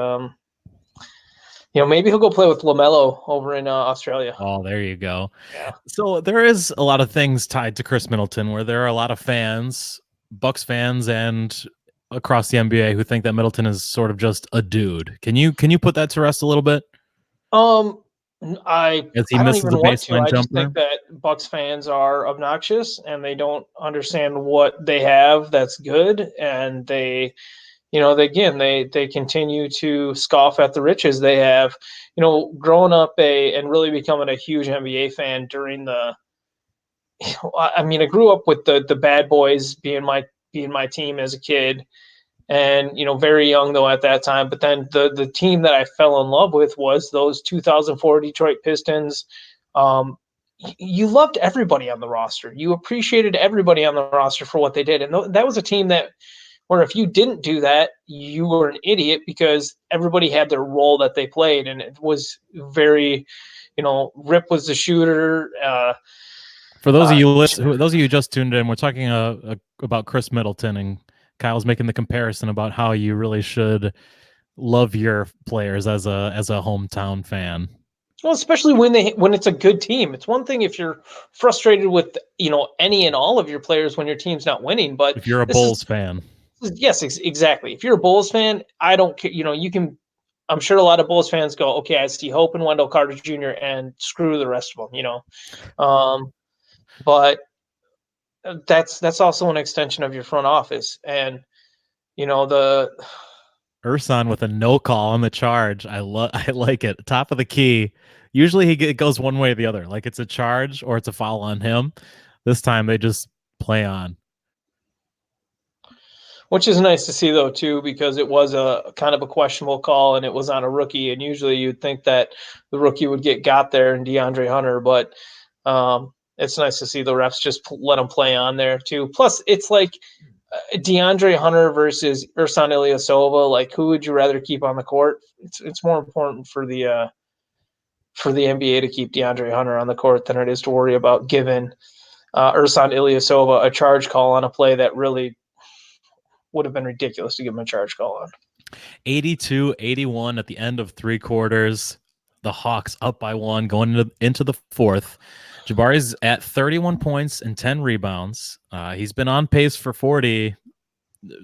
Maybe he'll go play with LaMelo over in Australia. Oh, there you go. Yeah. So there is a lot of things tied to Chris Middleton, where there are a lot of fans, Bucks fans, and across the NBA who think that Middleton is sort of just a dude. Can you put that to rest a little bit? Um, I As he I don't misses even the want to. baseline I just jumper. think that Bucks fans are obnoxious and they don't understand what they have that's good, and they continue to scoff at the riches they have. Growing up and really becoming a huge NBA fan during the. I mean, I grew up with the Bad Boys being my team as a kid, and very young though at that time. But then the team that I fell in love with was those 2004 Detroit Pistons. Um, you loved everybody on the roster. You appreciated everybody on the roster for what they did, and that was a team that where if you didn't do that, you were an idiot because everybody had their role that they played, and it was very, Rip was the shooter. For those of Uh, you those of you who just tuned in, we're talking about Chris Middleton, and Kyle's making the comparison about how you really should love your players as a hometown fan. Well, especially when it's a good team. It's one thing if you're frustrated with any and all of your players when your team's not winning, but If you're a this is Bulls fan, yes, exactly. If you're a Bulls fan, I don't care. You can. I'm sure a lot of Bulls fans go, okay, I see hope in Wendell Carter Jr. and screw the rest of them. But that's also an extension of your front office, and the Ursan with a no call on the charge. I like it. Top of the key. Usually it goes one way or the other. Like it's a charge or it's a foul on him. This time they just play on. which is nice to see though too, because it was a kind of a questionable call and it was on a rookie, and usually you'd think that the rookie would got there in DeAndre Hunter, but it's nice to see the refs just let him play on there too. Plus, it's like DeAndre Hunter versus Ursan Ilyasova. Like, who would you rather keep on the court? It's more important for the NBA to keep DeAndre Hunter on the court than it is to worry about giving Ursan Ilyasova a charge call on a play that really would have been ridiculous to give him a charge call on. 82-81 at the end of three quarters. The Hawks up by one going into the fourth. Jabari's at 31 points and 10 rebounds. He's been on pace for 40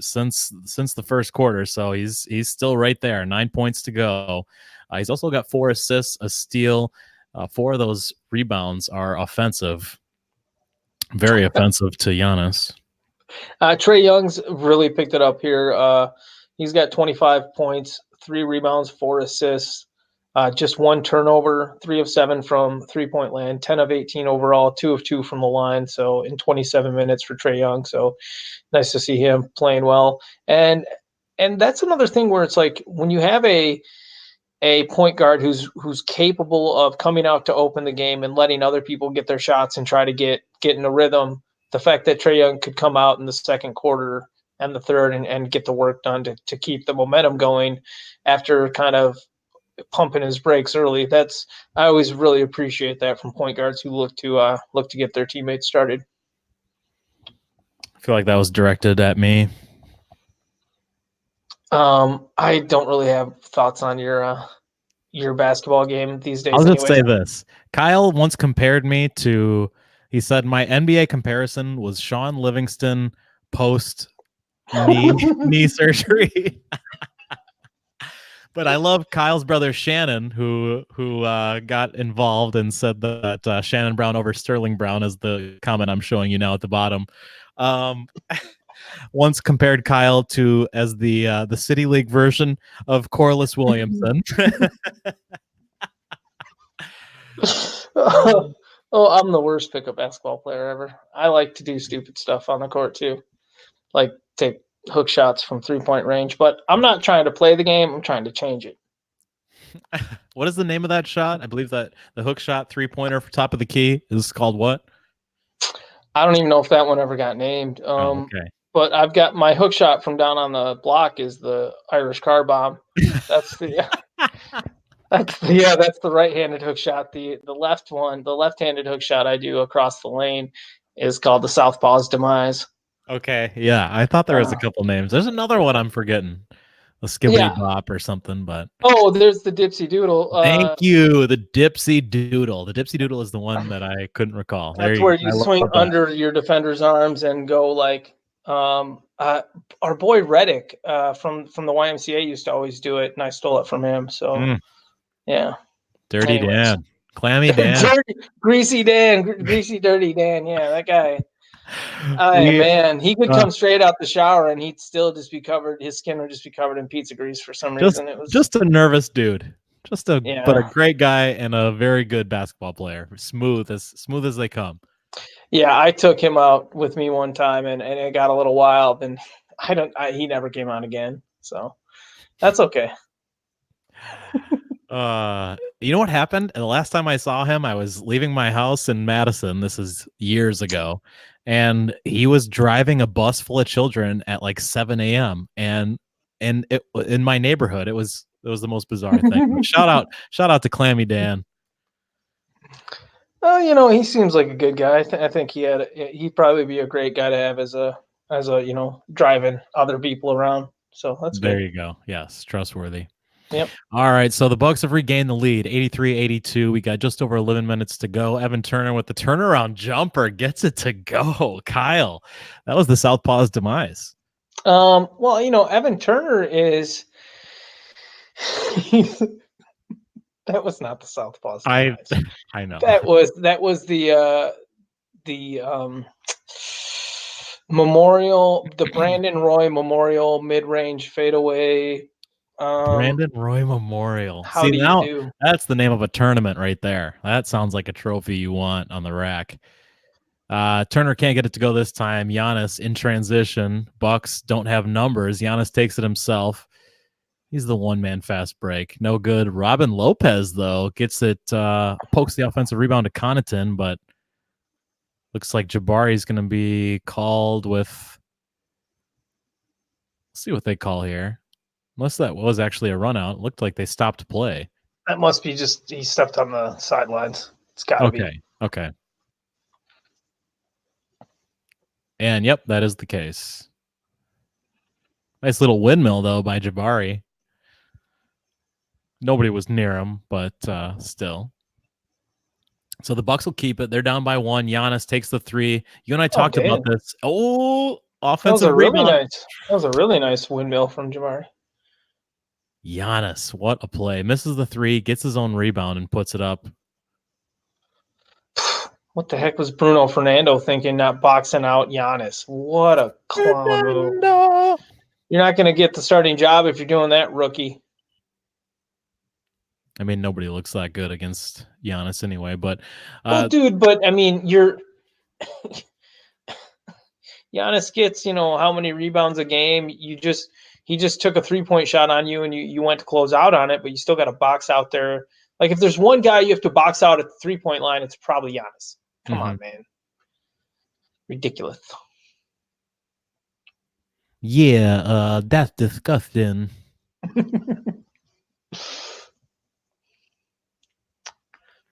since the first quarter, so he's still right there. 9 points to go. He's also got 4 assists, a steal. 4 of those rebounds are offensive, very offensive to Giannis. Trae Young's really picked it up here. He's got 25 points, 3 rebounds, 4 assists, just 1 turnover, 3 of 7 from 3-point land, 10 of 18 overall, 2 of 2 from the line. So in 27 minutes for Trae Young. So nice to see him playing well. And that's another thing where it's like when you have a point guard who's capable of coming out to open the game and letting other people get their shots and try to get in a rhythm. The fact that Trae Young could come out in the second quarter and the third and get the work done to keep the momentum going after kind of pumping his brakes early. I always really appreciate that from point guards who look to get their teammates started. I feel like that was directed at me. I don't really have thoughts on your basketball game these days. I'll just Anyways, say this. Kyle once compared me to, he said my NBA comparison was Sean Livingston post knee surgery. But I love Kyle's brother Shannon, who got involved and said that Shannon Brown over Sterling Brown is the comment I'm showing you now at the bottom. Once compared Kyle to as the City League version of Corliss Williamson. Oh, I'm the worst pickup basketball player ever. I like to do stupid stuff on the court too, like take hook shots from 3-point range. But I'm not trying to play the game. I'm trying to change it. What is the name of that shot? I believe that the hook shot 3-pointer for top of the key is called what? I don't even know if that one ever got named. Oh, okay. But I've got my hook shot from down on the block is the Irish car bomb. That's the that's the right-handed hook shot. The left-handed hook shot I do across the lane is called the Southpaw's demise. Okay, yeah, I thought there was a couple names. There's another one I'm forgetting. a skibbity bop or something, but oh, there's the Dipsy Doodle. thank you. The Dipsy Doodle. The Dipsy Doodle is the one that I couldn't recall. There That's you where go. you I love swing that. under your defender's arms and go like our boy Reddick from the YMCA used to always do it, and I stole it from him. So yeah. Dirty Anyways. Dan. Clammy Dan. Dirty, greasy Dan, greasy, dirty Dan. Yeah, that guy. Man, he could come straight out the shower and he'd still just be covered. His skin would just be covered in pizza grease for some reason. It was just a nervous dude. yeah. But a great guy and a very good basketball player. Smooth as they come. Yeah, I took him out with me one time and it got a little wild, and he never came on again. So that's okay. You know what happened? The last time I saw him, I was leaving my house in Madison. This is years ago. And he was driving a bus full of children at like 7 a.m. And in my neighborhood, it was the most bizarre thing. Shout out to Clammy Dan. Well, he seems like a good guy. I think he'd probably be a great guy to have as a driving other people around. So that's good. There you go. Yes, trustworthy. Yep. All right, so the Bucks have regained the lead, 83-82. We got just over 11 minutes to go. Evan Turner with the turnaround jumper gets it to go. Kyle, that was the Southpaw's demise. Well, Evan Turner is that was not the Southpaw's demise. I know. That was the Memorial, the Brandon Roy Memorial mid-range fadeaway. Brandon Roy Memorial. How do you do? That's the name of a tournament right there. That sounds like a trophy you want on the rack. Turner can't get it to go this time. Giannis in transition. Bucks don't have numbers. Giannis takes it himself. He's the one-man fast break. No good. Robin Lopez, though, gets it, pokes the offensive rebound to Connaughton, but looks like Jabari's going to be called with, let's see what they call here. Unless that was actually a run out. It looked like they stopped play. That must be just he stepped on the sidelines. It's got to be. Okay. And, yep, that is the case. Nice little windmill, though, by Jabari. Nobody was near him, but still. So the Bucks will keep it. They're down by 1. Giannis takes the 3. You and I talked about this. Oh, offensive rebound. That was a really nice windmill from Jabari. Giannis, what a play. Misses the 3, gets his own rebound, and puts it up. What the heck was Bruno Fernando thinking, not boxing out Giannis? What a clown move. You're not going to get the starting job if you're doing that, rookie. I mean, nobody looks that good against Giannis anyway, but... but, I mean, Giannis gets, how many rebounds a game. He just took a 3-point shot on you, and you went to close out on it, but you still got to box out there. Like, if there's one guy you have to box out at the 3-point line, it's probably Giannis. Come on, man. Ridiculous. Yeah, that's disgusting.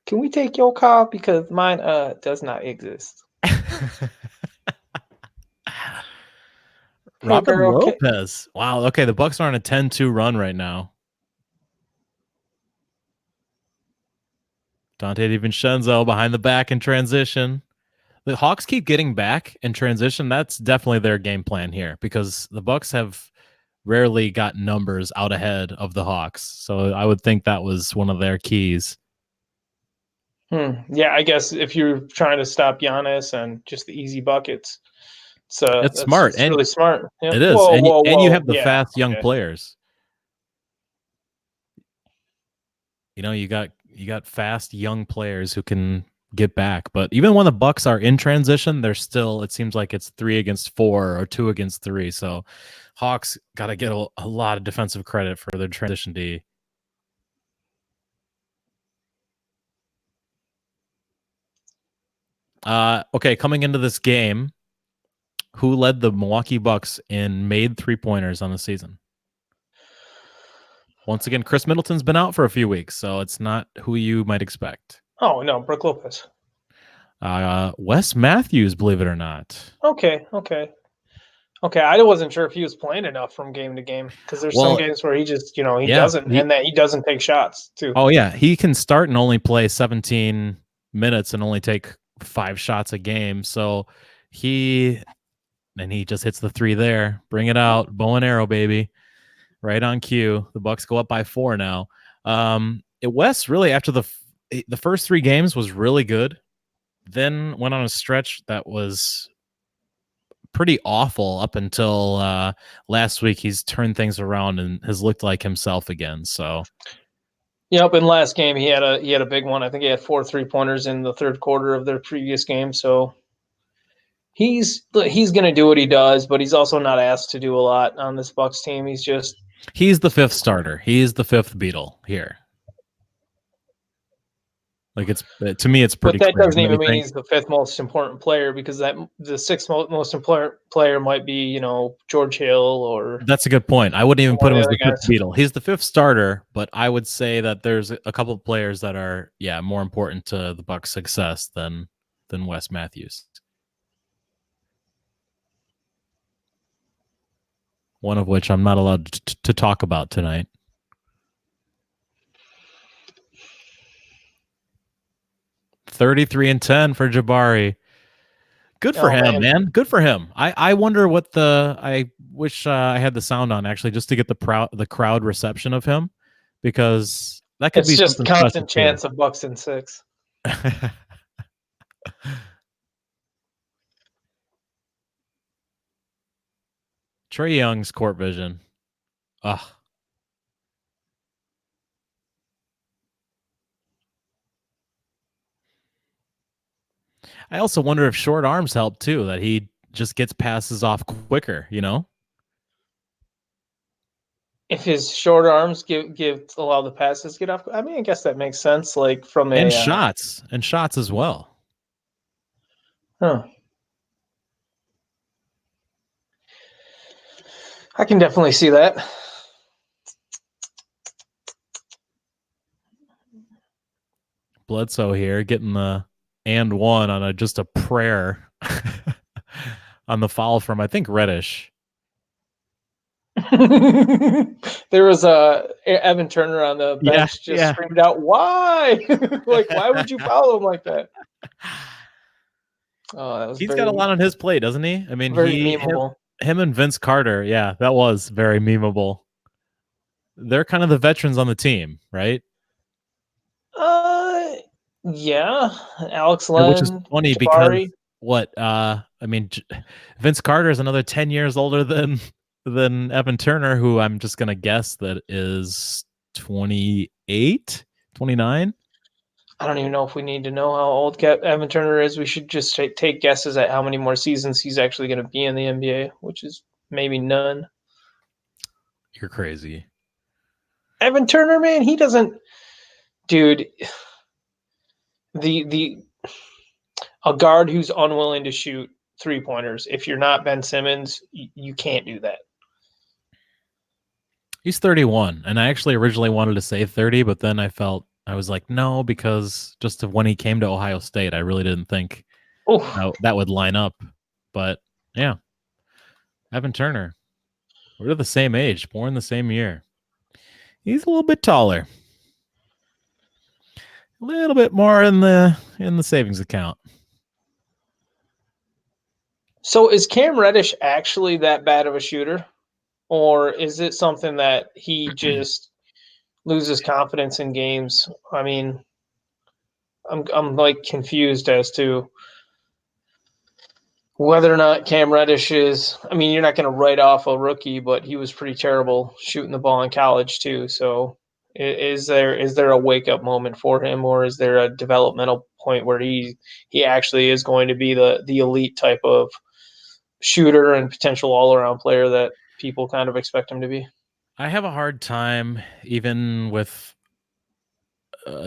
Can we take your call? Because mine does not exist. Robin Lopez. Wow, okay, the Bucks are on a 10-2 run right now. Dante DiVincenzo behind the back in transition. The Hawks keep getting back in transition. That's definitely their game plan here because the Bucks have rarely got numbers out ahead of the Hawks. So I would think that was one of their keys. Yeah, I guess if you're trying to stop Giannis and just the easy buckets, that's smart. It's really smart. Yep. It is. And you have the fast young players. You got fast young players who can get back. But even when the Bucks are in transition, they're still, it seems like it's 3 against 4 or 2 against 3. So Hawks got to get a lot of defensive credit for their transition D. Okay, coming into this game, who led the Milwaukee Bucks in made 3-pointers on the season? Once again, Chris Middleton's been out for a few weeks, so it's not who you might expect. Oh, no, Brook Lopez. Wes Matthews, believe it or not. Okay. Okay, I wasn't sure if he was playing enough from game to game because there's some Well, games where he just, he yeah. doesn't, and that he doesn't take shots too. Oh yeah, he can start and only play 17 minutes and only take 5 shots a game. So he just hits the 3 there. Bring it out, bow and arrow, baby. Right on cue. The Bucks go up by 4 now. West really after the first 3 games was really good. Then went on a stretch that was pretty awful up until last week. He's turned things around and has looked like himself again. So Yep, in last game he had a big one. I think he had 4 3-pointers in the third quarter of their previous game. So he's going to do what he does, but he's also not asked to do a lot on this Bucks team. He's the 5th starter. He's the 5th Beatle here. Like to me, it's pretty. But that clear. doesn't even mean he's the 5th most important player because the 6th most important player might be George Hill or. That's a good point. I wouldn't even put him as the 5th guys. Beatle. He's the 5th starter, but I would say that there's a couple of players that are more important to the Bucks' success than Wes Matthews. One of which I'm not allowed to talk about tonight. $33-10 for Jabari. Good for him, man. Good for him. I wonder what I wish I had the sound on actually just to get the crowd reception of him, because that could be just something constant special chance of Bucks in 6. Trae Young's court vision. Ugh. I also wonder if short arms help too, that he just gets passes off quicker, If his short arms allow the passes get off, I mean, I guess that makes sense. Like from and shots as well. Huh. I can definitely see that. Bledsoe here getting the and one on just a prayer on the foul from, I think, Reddish. There was Evan Turner on the bench screamed out, "Why? Like, why would you foul him like that?" Oh, that was He's got a lot on his plate, doesn't he? I mean, very memeable. Him and Vince Carter, that was very memeable. They're kind of the veterans on the team, right? Yeah, Alex Len, which is funny Jabari. Because I mean, Vince Carter is another 10 years older than Evan Turner, who I'm just gonna guess that is 28, 29. I don't even know if we need to know how old Evan Turner is. We should just take guesses at how many more seasons he's actually going to be in the NBA, which is maybe none. You're crazy. Evan Turner, man, he doesn't. Dude, a guard who's unwilling to shoot 3-pointers. If you're not Ben Simmons, you can't do that. He's 31, and I actually originally wanted to say 30, but then I was like, no, because just when he came to Ohio State, I really didn't think that would line up. But yeah, Evan Turner, we're the same age, born the same year. He's a little bit taller, a little bit more in the savings account. So is Cam Reddish actually that bad of a shooter, or is it something that he just loses confidence in games? I mean, I'm like confused as to whether or not Cam Reddish is. I mean, you're not going to write off a rookie, but he was pretty terrible shooting the ball in college too. So, is there a wake up moment for him, or is there a developmental point where he actually is going to be the elite type of shooter and potential all around player that people kind of expect him to be? I have a hard time even with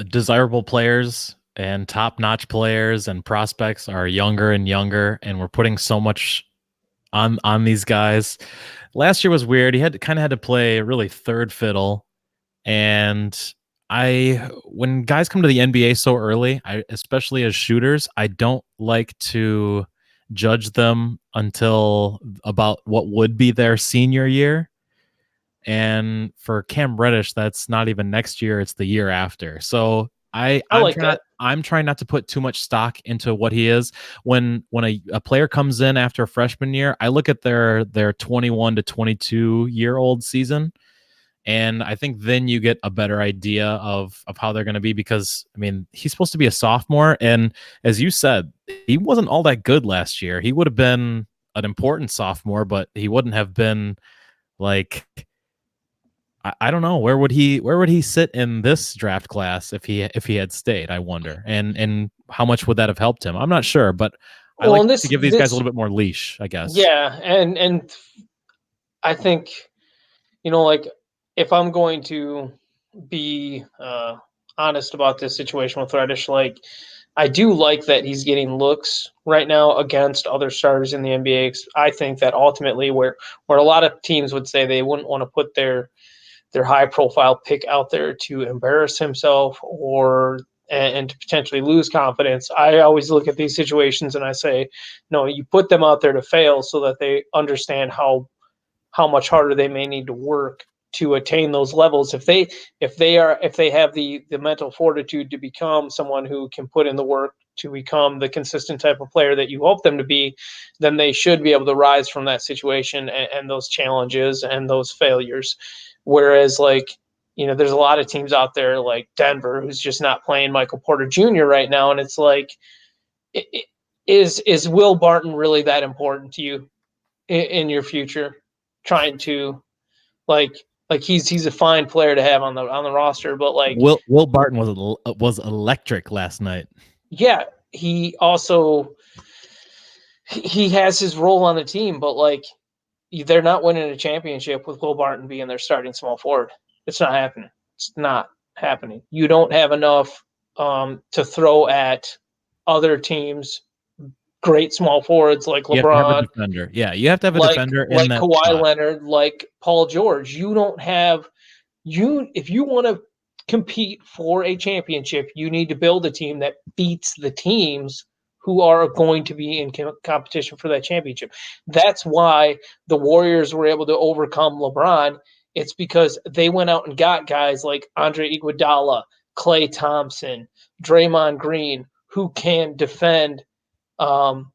desirable players and top-notch players and prospects are younger and younger, and we're putting so much on these guys. Last year was weird. He had to play really third fiddle, and when guys come to the NBA so early, especially as shooters, I don't like to judge them until about what would be their senior year. And for Cam Reddish, that's not even next year; it's the year after. So I I'm like trying. that. I'm trying not to put too much stock into what he is. When a player comes in after a freshman year, I look at their 21 to 22-year-old season, and I think then you get a better idea of how they're going to be. Because I mean, he's supposed to be a sophomore, and as you said, he wasn't all that good last year. He would have been an important sophomore, but he wouldn't have been like, I don't know, where would he sit in this draft class if he had stayed, I wonder. And how much would that have helped him? I'm not sure, but I Well, like and to give these guys a this little bit more leash, I guess. yeah, and I think, like, if I'm going to be honest about this situation with Reddish, like, I do like that he's getting looks right now against other starters in the NBA. I think that ultimately, where a lot of teams would say they wouldn't want to put their high profile pick out there to embarrass himself or and to potentially lose confidence, I always look at these situations and I say, no, you put them out there to fail so that they understand how much harder they may need to work to attain those levels. If they have the mental fortitude to become someone who can put in the work to become the consistent type of player that you hope them to be, then they should be able to rise from that situation and those challenges and those failures. Whereas, like, there's a lot of teams out there like Denver who's just not playing Michael Porter Jr. right now, and it's like, is Will Barton really that important to you in your future? Trying to, like he's a fine player to have on the roster, but, like, Will Barton was electric last night. yeah, he also he has his role on the team, but, like, they're not winning a championship with Will Barton being their starting small forward. It's not happening. It's not happening. You don't have enough to throw at other teams. Great small forwards like You have to have a LeBron, defender. Yeah, you have to have a like defender in like that Kawhi spot. Leonard, like Paul George. You don't have you if you want to compete for a championship, you need to build a team that beats the teams who are going to be in competition for that championship. That's why the Warriors were able to overcome LeBron. It's because they went out and got guys like Andre Iguodala, Klay Thompson, Draymond Green, who can defend um,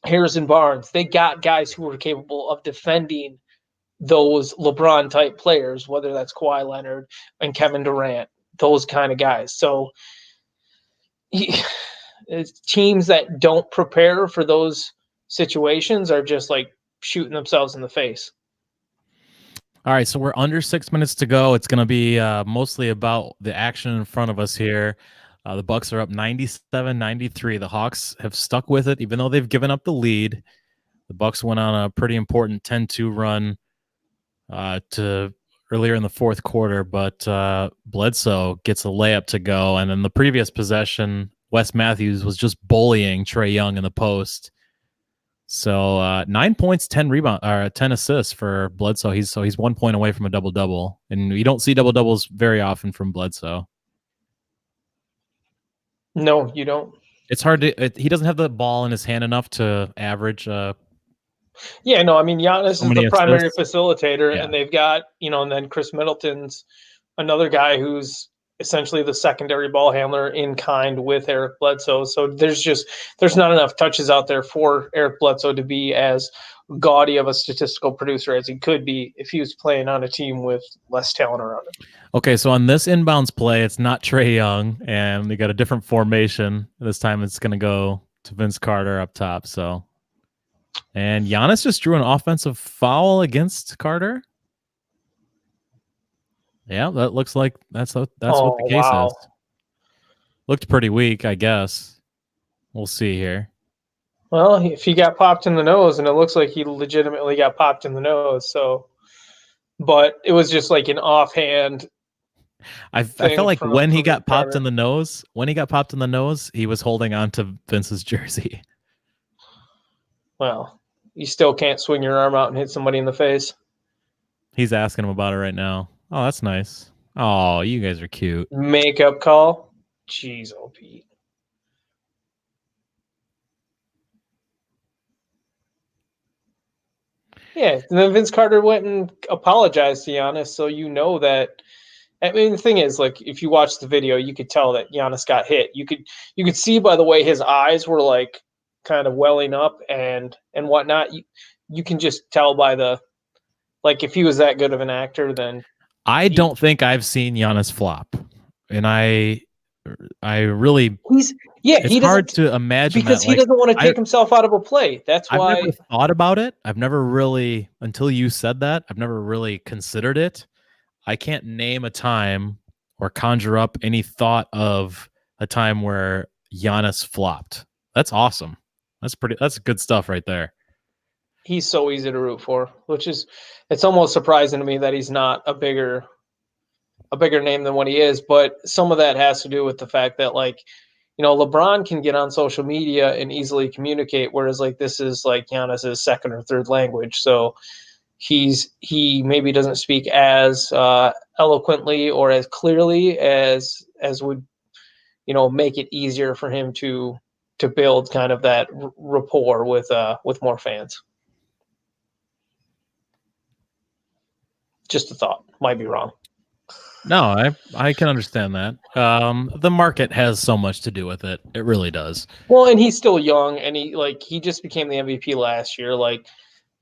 Harrison Barnes. They got guys who were capable of defending those LeBron type players, whether that's Kawhi Leonard and Kevin Durant, those kind of guys. So teams that don't prepare for those situations are just like shooting themselves in the face. All right, so we're under 6 minutes to go. It's going to be mostly about the action in front of us here. The Bucks are up 97-93. The Hawks have stuck with it, even though they've given up the lead. The Bucks went on a pretty important 10-2 run to earlier in the fourth quarter, but Bledsoe gets a layup to go. And in the previous possession, Wes Matthews was just bullying Trae Young in the post. So 9 points, 10 rebound, or 10 assists for Bledsoe. He's 1 point away from a double double, and you don't see double doubles very often from Bledsoe. No, you don't. It's hard to. He doesn't have the ball in his hand enough to average Yeah, no, I mean, Giannis so is many the primary assists. facilitator, Yeah. and they've got, and then Chris Middleton's another guy who's essentially the secondary ball handler in kind with Eric Bledsoe. So there's not enough touches out there for Eric Bledsoe to be as gaudy of a statistical producer as he could be if he was playing on a team with less talent around him. Okay, so on this inbounds play, it's not Trae Young, and they got a different formation. This time it's going to go to Vince Carter up top. So, and Giannis just drew an offensive foul against Carter. Yeah, that looks like that's what the Oh, case is. wow. Looked pretty weak, I guess. We'll see here. Well, if he got popped in the nose, and it looks like he legitimately got popped in the nose, so, but it was just like an offhand I felt thing like from when he Vince got popped Carter. in the nose, he was holding on to Vince's jersey. Well, you still can't swing your arm out and hit somebody in the face. He's asking him about it right now. Oh, that's nice. Oh, you guys are cute. Makeup call. Jeez, oh Pete. Yeah, and then Vince Carter went and apologized to Giannis, so you know that. I mean, the thing is, like, if you watch the video, you could tell that Giannis got hit. You could see by the way his eyes were like kind of welling up and whatnot. You can just tell by the like if he was that good of an actor, then I don't think I've seen Giannis flop, and I really it's he hard doesn't to imagine because that. he Like doesn't want to I take himself out of a play. That's I've never why thought about it. I've never really, until you said that, I've never really considered it. I can't name a time or conjure up any thought of a time where Giannis flopped. That's awesome. That's good stuff right there. he's so easy to root for, which is it's almost surprising to me that he's not a bigger name than what he is. But some of that has to do with the fact that like LeBron can get on social media and easily communicate, whereas like this is like Giannis's second or third language. So he maybe doesn't speak as eloquently or as clearly as would make it easier for him to build kind of that rapport with more fans. Just a thought, might be wrong. No, I can understand that. The market has so much to do with it. It really does. Well, and he's still young, and he just became the MVP last year. Like,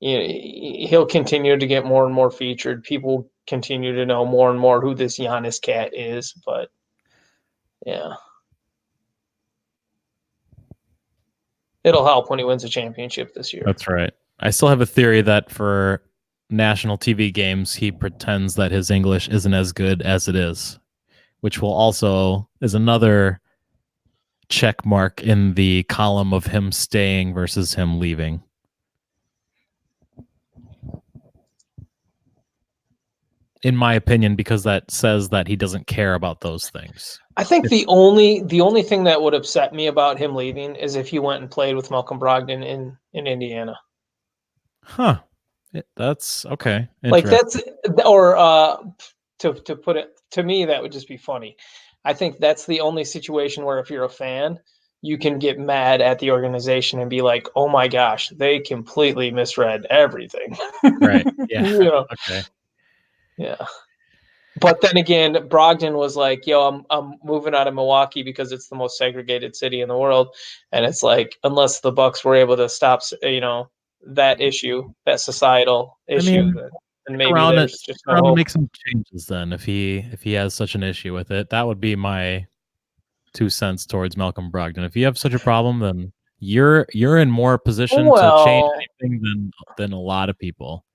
he'll continue to get more and more featured. People continue to know more and more who this Giannis cat is. But yeah, it'll help when he wins a championship this year. That's right. I still have a theory that for national TV games, he pretends that his English isn't as good as it is, which will also is another check mark in the column of him staying versus him leaving. In my opinion, because that says that he doesn't care about those things. I think the only thing that would upset me about him leaving is if he went and played with Malcolm Brogdon in Indiana. Huh. That's okay. Like that's or to put it to me, that would just be funny. I think that's the only situation where if you're a fan, you can get mad at the organization and be like, "Oh my gosh, they completely misread everything." Right. Yeah. Okay. Yeah. But then again, Brogdon was like, "Yo, I'm moving out of Milwaukee because it's the most segregated city in the world," and it's like, unless the Bucks were able to stop, that issue, that societal I issue, mean, then maybe there's just no around to hope. make some changes then if he has such an issue with it. That would be my 2 cents towards Malcolm Brogdon. If you have such a problem, then you're in more position to change Well, anything than a lot of people.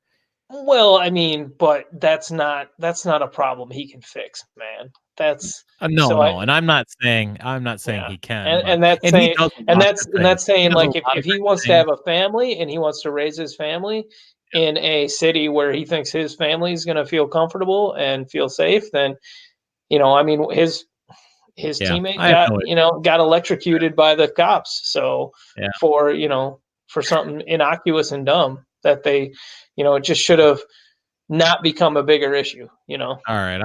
well, I mean, but that's not a problem he can fix, man. That's No, so I no, and I'm not saying yeah, he can, and but that's and he saying does a and lot of that's good and things. that's He saying does a like lot if of he great wants to things. have a family and he wants to raise his family in a city where he thinks his family is going to feel comfortable and feel safe, then I mean his Yeah, teammate I have got no issue. got electrocuted by the cops. So Yeah. for for something innocuous and dumb that they it just should have not become a bigger issue. All right.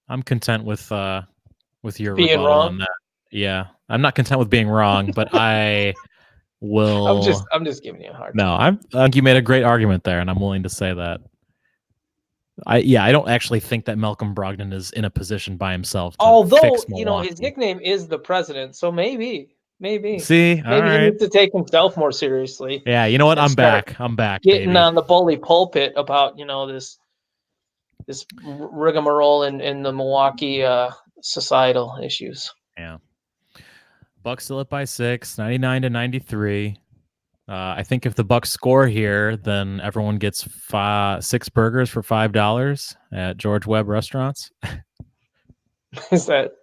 I'm content with your Being rebuttal wrong. on that. Yeah. I'm not content with being wrong, but I will I'm just giving you a hard no, time. I think you made a great argument there, and I'm willing to say that. I don't actually think that Malcolm Brogdon is in a position by himself to Although, fix his Milwaukee. nickname is the president, so maybe See? All maybe he right. needs to take himself more seriously Yeah, you know what? and I'm start back. I'm back, getting baby. on the bully pulpit about, this rigmarole in the Milwaukee societal issues. Yeah. Bucks still up by 6, 99-93. I think if the Bucks score here, then everyone gets 6 burgers for $5 at George Webb restaurants. Is that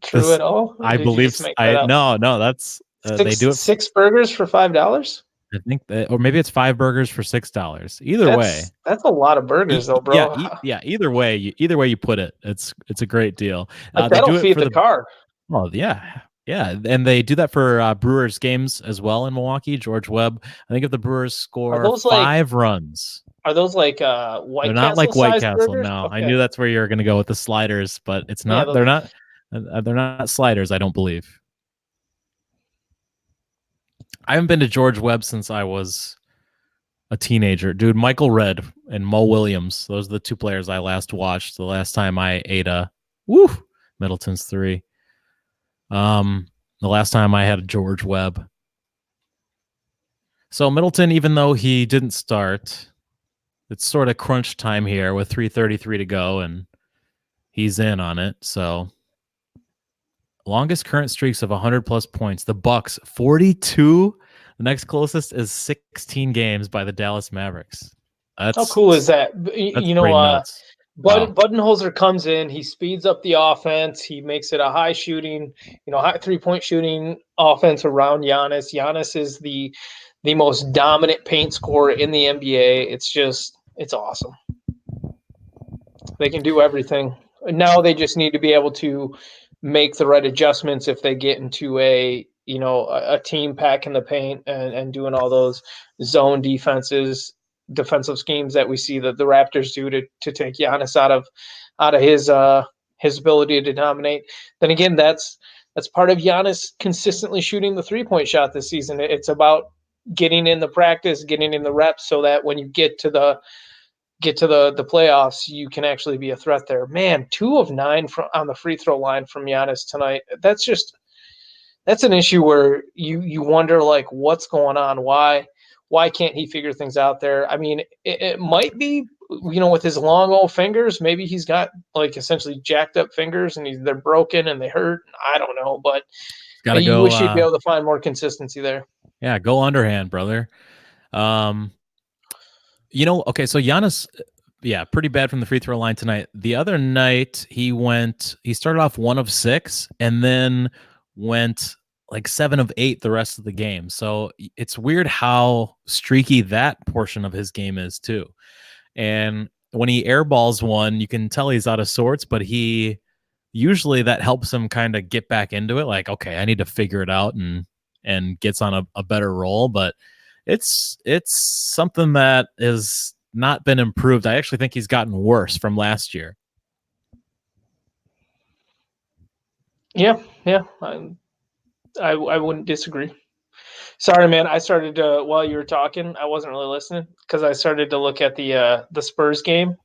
true This, at all, or I did you believe, just make that up? no, that's they Six do it. six burgers for $5? I think or maybe it's 5 burgers for $6. Either way, That's a lot of burgers, though, yeah, bro. yeah. Either way you put it, it's a great deal. Like They that'll do it feed for the the car. well, yeah, and they do that for Brewers games as well in Milwaukee. George Webb. I think if the Brewers Are score those like 5 runs, are those like they're White not Castle like White sized Castle. burgers? No, I Okay. knew that's where you're going to go with the sliders, but it's Yeah, not. those are They're not sliders. I don't believe. I haven't been to George Webb since I was a teenager. Dude, Michael Redd and Mo Williams. Those are the two players I last watched the last time I ate a Middleton's 3. The last time I had a George Webb. So Middleton, even though he didn't start, it's sort of crunch time here with 3:33 to go, and he's in on it. So longest current streaks of 100 plus points. The Bucks 42. The next closest is 16 games by the Dallas Mavericks. How cool is that? That's pretty nuts. Wow. Budenholzer comes in, he speeds up the offense, he makes it a high shooting, high 3-point shooting offense around Giannis. Giannis is the most dominant paint scorer in the NBA. It's awesome. They can do everything. Now they just need to be able to make the right adjustments if they get into a team pack in the paint and doing all those zone defensive schemes that we see that the Raptors do to take Giannis out of his ability to dominate. Then again, that's part of Giannis consistently shooting the 3-point shot this season. It's about getting in the practice, getting in the reps, so that when you get to the playoffs, you can actually be a threat there. Man, 2 of 9 on the free throw line from Giannis tonight. That's an issue where you wonder, like, what's going on? Why can't he figure things out there? I mean, it might be, with his long old fingers, maybe he's got like essentially jacked up fingers and they're broken and they hurt. I don't know, but you wish you'd be able to find more consistency there. Yeah, go underhand, brother. Okay, so Giannis, pretty bad from the free throw line tonight. The other night, he started off 1 of 6 and then went like 7 of 8 the rest of the game. So it's weird how streaky that portion of his game is too. And when he airballs one, you can tell he's out of sorts, but usually that helps him kind of get back into it. Like, okay, I need to figure it out and gets on a better roll. But it's something that has not been improved. I actually think he's gotten worse from last year. Yeah. I wouldn't disagree. Sorry, man. I started to, while you were talking, I wasn't really listening because I started to look at the Spurs game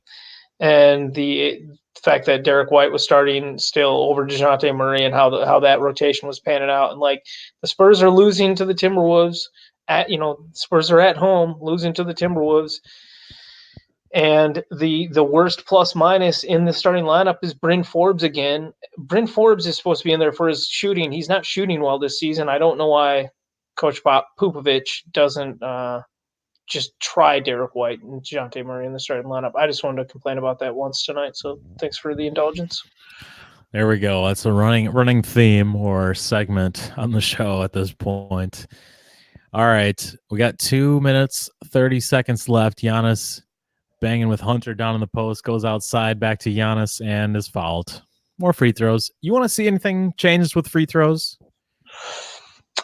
and the fact that Derek White was starting still over DeJounte Murray and how that rotation was panning out. And like the Spurs are losing to the Timberwolves Spurs are at home losing to the Timberwolves. And the worst plus minus in the starting lineup is Bryn Forbes again. Bryn Forbes is supposed to be in there for his shooting. He's not shooting well this season. I don't know why Coach Popovich doesn't just try Derek White and DeJounte Murray in the starting lineup. I just wanted to complain about that once tonight. So thanks for the indulgence. There we go. That's a running theme or segment on the show at this point. All right. We got 2 minutes, 30 seconds left. Giannis banging with Hunter down in the post, goes outside, back to Giannis, and is fouled. More free throws. You want to see anything changed with free throws?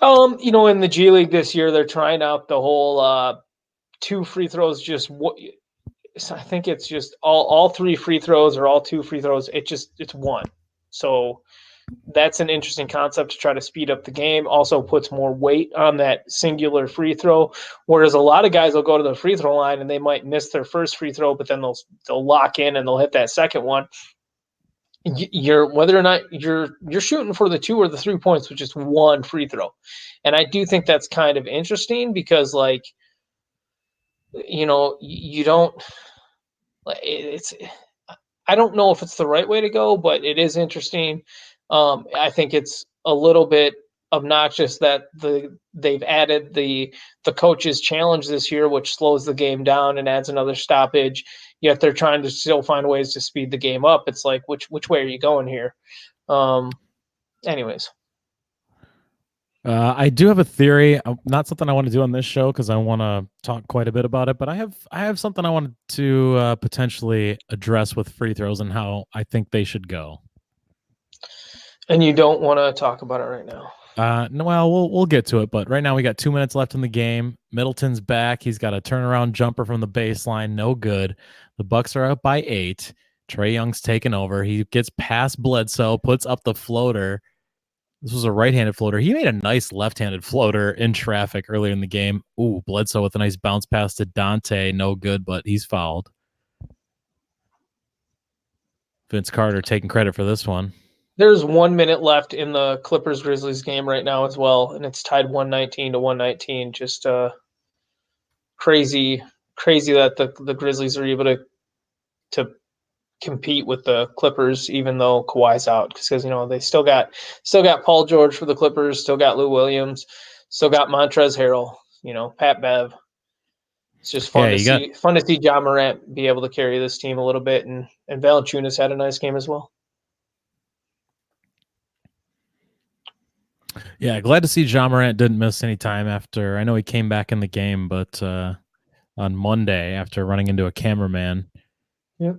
In the G League this year, they're trying out the whole 2 free throws. I think it's just all 3 free throws or all 2 free throws. It's 1. So that's an interesting concept to try to speed up the game. Also puts more weight on that singular free throw. Whereas a lot of guys will go to the free throw line and they might miss their first free throw, but then they'll lock in and they'll hit that second one. Whether or not you're shooting for the 2 or the 3 points with just 1 free throw. And I do think that's kind of interesting because you don't I don't know if it's the right way to go, but it is interesting. I think it's a little bit obnoxious that they've added the coaches challenge this year, which slows the game down and adds another stoppage. Yet they're trying to still find ways to speed the game up. It's like, which way are you going here? Anyways. I do have a theory, not something I want to do on this show because I want to talk quite a bit about it, but I have something I wanted to potentially address with free throws and how I think they should go. And you don't want to talk about it right now? No, well, we'll get to it, but right now we got 2 minutes left in the game. Middleton's back. He's got a turnaround jumper from the baseline. No good. The Bucks are up by 8. Trae Young's taken over. He gets past Bledsoe, puts up the floater. This was a right-handed floater. He made a nice left-handed floater in traffic earlier in the game. Ooh, Bledsoe with a nice bounce pass to Dante. No good, but he's fouled. Vince Carter taking credit for this one. There's 1 minute left in the Clippers-Grizzlies game right now as well, and it's tied 119 to 119. Just crazy that the Grizzlies are able to compete with the Clippers, even though Kawhi's out, because they still got Paul George for the Clippers, still got Lou Williams, still got Montrezl Harrell, Pat Bev. It's just fun to see Ja Morant be able to carry this team a little bit, and Valanciunas had a nice game as well. Yeah, glad to see Ja Morant didn't miss any time after. I know he came back in the game, but on Monday after running into a cameraman. Yep.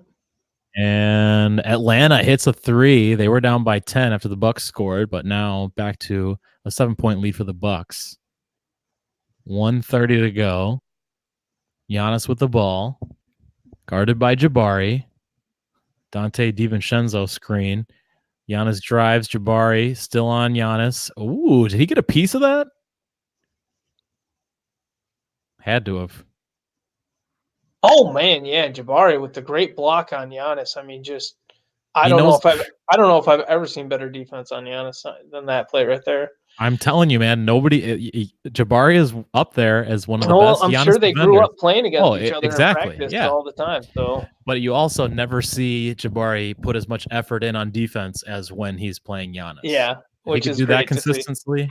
And Atlanta hits a 3. They were down by 10 after the Bucks scored, but now back to a 7-point lead for the Bucks. 1:30 to go. Giannis with the ball, guarded by Jabari. Dante DiVincenzo screen. Giannis drives. Jabari still on Giannis. Ooh, did he get a piece of that? Had to have. Oh man, yeah, Jabari with the great block on Giannis. I mean, I don't know if I've ever seen better defense on Giannis than that play right there. I'm telling you, man, Jabari is up there as one of the best. I'm Giannis sure they defenders. grew up playing against each other in Exactly. practice Yeah. all the time. So, but you also never see Jabari put as much effort in on defense as when he's playing Giannis. Yeah, which is do that consistently.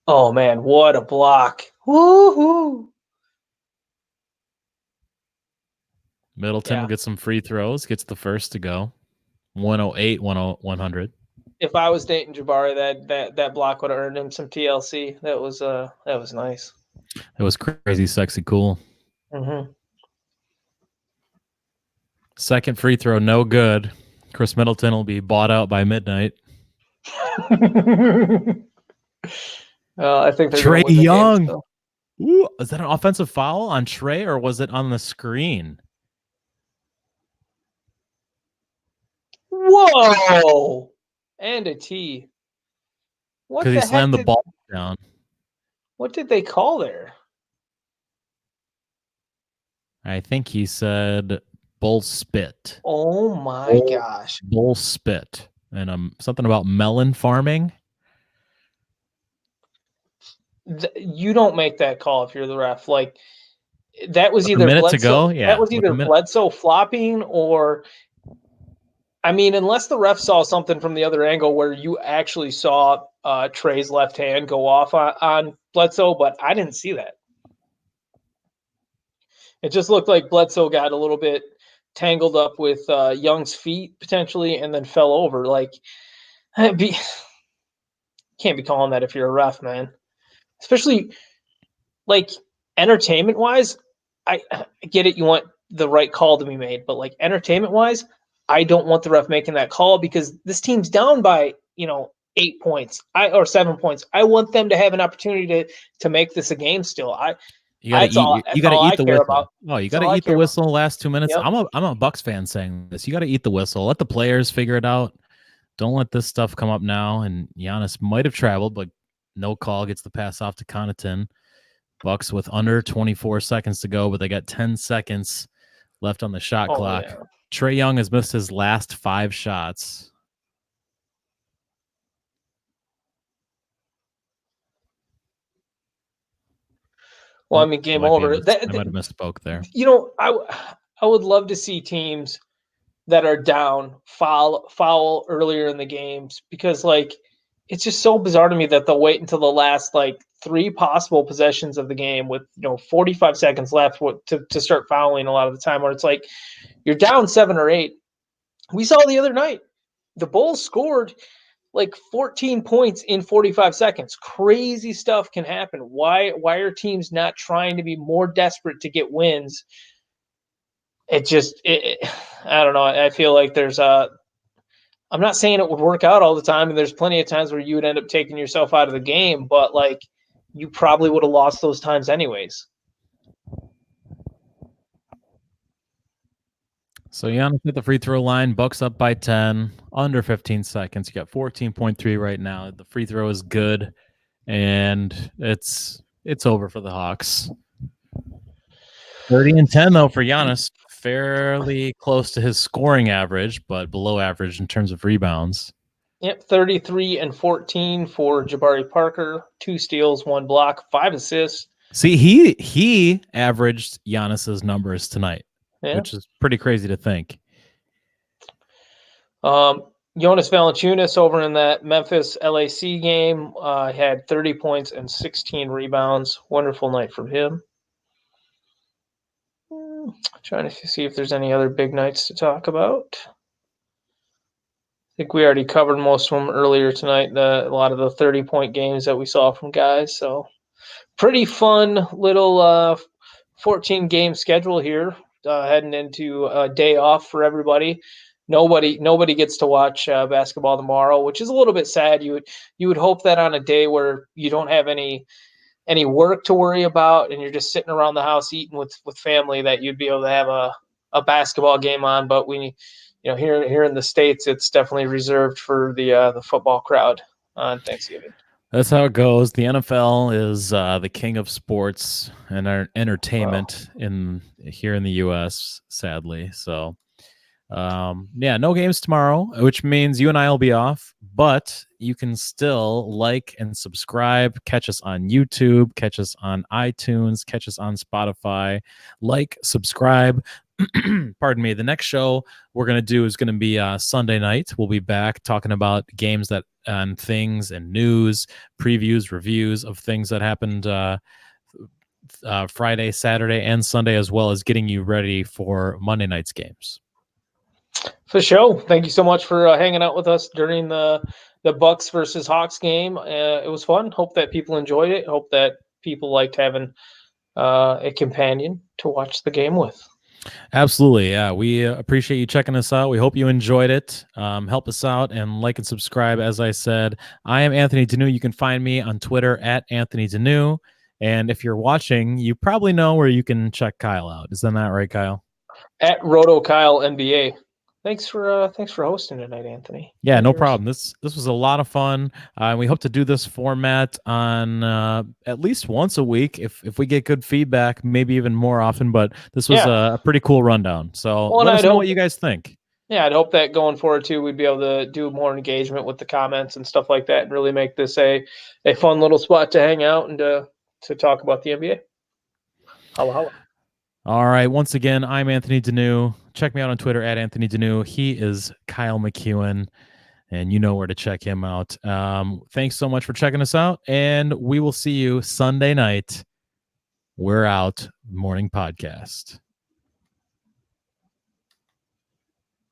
Oh man, what a block! Woohoo! Middleton will get some free throws. Gets the first to go. 108, 100. If I was dating Jabari, that block would have earned him some TLC. That was nice. It was crazy, sexy, cool. Mm-hmm. Second free throw, no good. Chris Middleton will be bought out by midnight. I think they're Trae going to win the Young. game, Ooh, is that an offensive foul on Trae, or was it on the screen? Whoa! And a T. Because he slammed the ball down. What did they call there? I think he said bull spit. Oh my gosh. Bull spit. And something about melon farming. You don't make that call if you're the ref. Like, that was either a minute Bledsoe, to go. Yeah, that was either Bledsoe flopping, or I mean, unless the ref saw something from the other angle where you actually saw Trae's left hand go off on Bledsoe, but I didn't see that. It just looked like Bledsoe got a little bit tangled up with Young's feet potentially, and then fell over. Like, can't be calling that if you're a ref, man. Especially like entertainment wise, I get it. You want the right call to be made, but like entertainment wise, I don't want the ref making that call because this team's down by 8 points, or 7 points. I want them to have an opportunity to make this a game still. You gotta eat the whistle. Oh, you gotta eat the whistle the last 2 minutes. Yep. I'm a Bucks fan saying this. You gotta eat the whistle. Let the players figure it out. Don't let this stuff come up now. And Giannis might have traveled, but no call. Gets the pass off to Connaughton. Bucks with under 24 seconds to go, but they got 10 seconds left on the shot clock. Yeah. Trae Young has missed his last 5 shots. Well, I mean, game over. I might have misspoke there. I would love to see teams that are down foul earlier in the games, because like it's just so bizarre to me that they'll wait until the last like 3 possible possessions of the game with 45 seconds left to start fouling a lot of the time, where it's like you're down 7 or 8. We saw the other night the Bulls scored like 14 points in 45 seconds. Crazy stuff can happen. Why are teams not trying to be more desperate to get wins? I don't know. I feel like I'm not saying it would work out all the time, and there's plenty of times where you would end up taking yourself out of the game, but like you probably would have lost those times anyways. So Giannis hit the free throw line. Bucks up by 10, under 15 seconds. You got 14.3 right now. The free throw is good, and it's over for the Hawks. 30-10 though for Giannis, fairly close to his scoring average, but below average in terms of rebounds. Yep, 33 and 14 for Jabari Parker, 2 steals, 1 block, 5 assists. See, he averaged Giannis's numbers tonight, which is pretty crazy to think. Jonas Valanciunas over in that Memphis LAC game had 30 points and 16 rebounds. Wonderful night from him. Trying to see if there's any other big nights to talk about. I think we already covered most of them earlier tonight. A lot of the 30-point games that we saw from guys. So pretty fun little 14-game schedule here, heading into a day off for everybody. Nobody gets to watch basketball tomorrow, which is a little bit sad. You would hope that on a day where you don't have any work to worry about and you're just sitting around the house eating with family, that you'd be able to have a basketball game on. But here in the States, it's definitely reserved for the football crowd on Thanksgiving. That's how it goes. The NFL is the king of sports and our entertainment here in the U.S., sadly. So, no games tomorrow, which means you and I will be off, but you can still like and subscribe. Catch us on YouTube, catch us on iTunes, catch us on Spotify. Like, subscribe. Pardon me. The next show we're going to do is going to be Sunday night. We'll be back talking about games and things and news, previews, reviews of things that happened Friday, Saturday, and Sunday, as well as getting you ready for Monday night's games. For sure. Thank you so much for hanging out with us during the Bucks versus Hawks game. It was fun. Hope that people enjoyed it. Hope that people liked having a companion to watch the game with. Absolutely. Yeah. We appreciate you checking us out. We hope you enjoyed it. Help us out and like and subscribe. As I said, I am Anthony Deneau. You can find me on Twitter at Anthony Deneau. And if you're watching, you probably know where you can check Kyle out. Isn't that right, Kyle? At Roto Kyle NBA. Thanks for hosting tonight, Anthony. Yeah, no problem. This was a lot of fun. We hope to do this format on at least once a week if we get good feedback, maybe even more often. But this was a pretty cool rundown. So let us know what you guys think. Yeah, I'd hope that going forward too, we'd be able to do more engagement with the comments and stuff like that, and really make this a fun little spot to hang out and to talk about the NBA. Holla holla. All right. Once again, I'm Anthony Deneau. Check me out on Twitter at Anthony Deneau. He is Kyle McEwen, and you know where to check him out. Thanks so much for checking us out, and we will see you Sunday night. We're out. Morning podcast.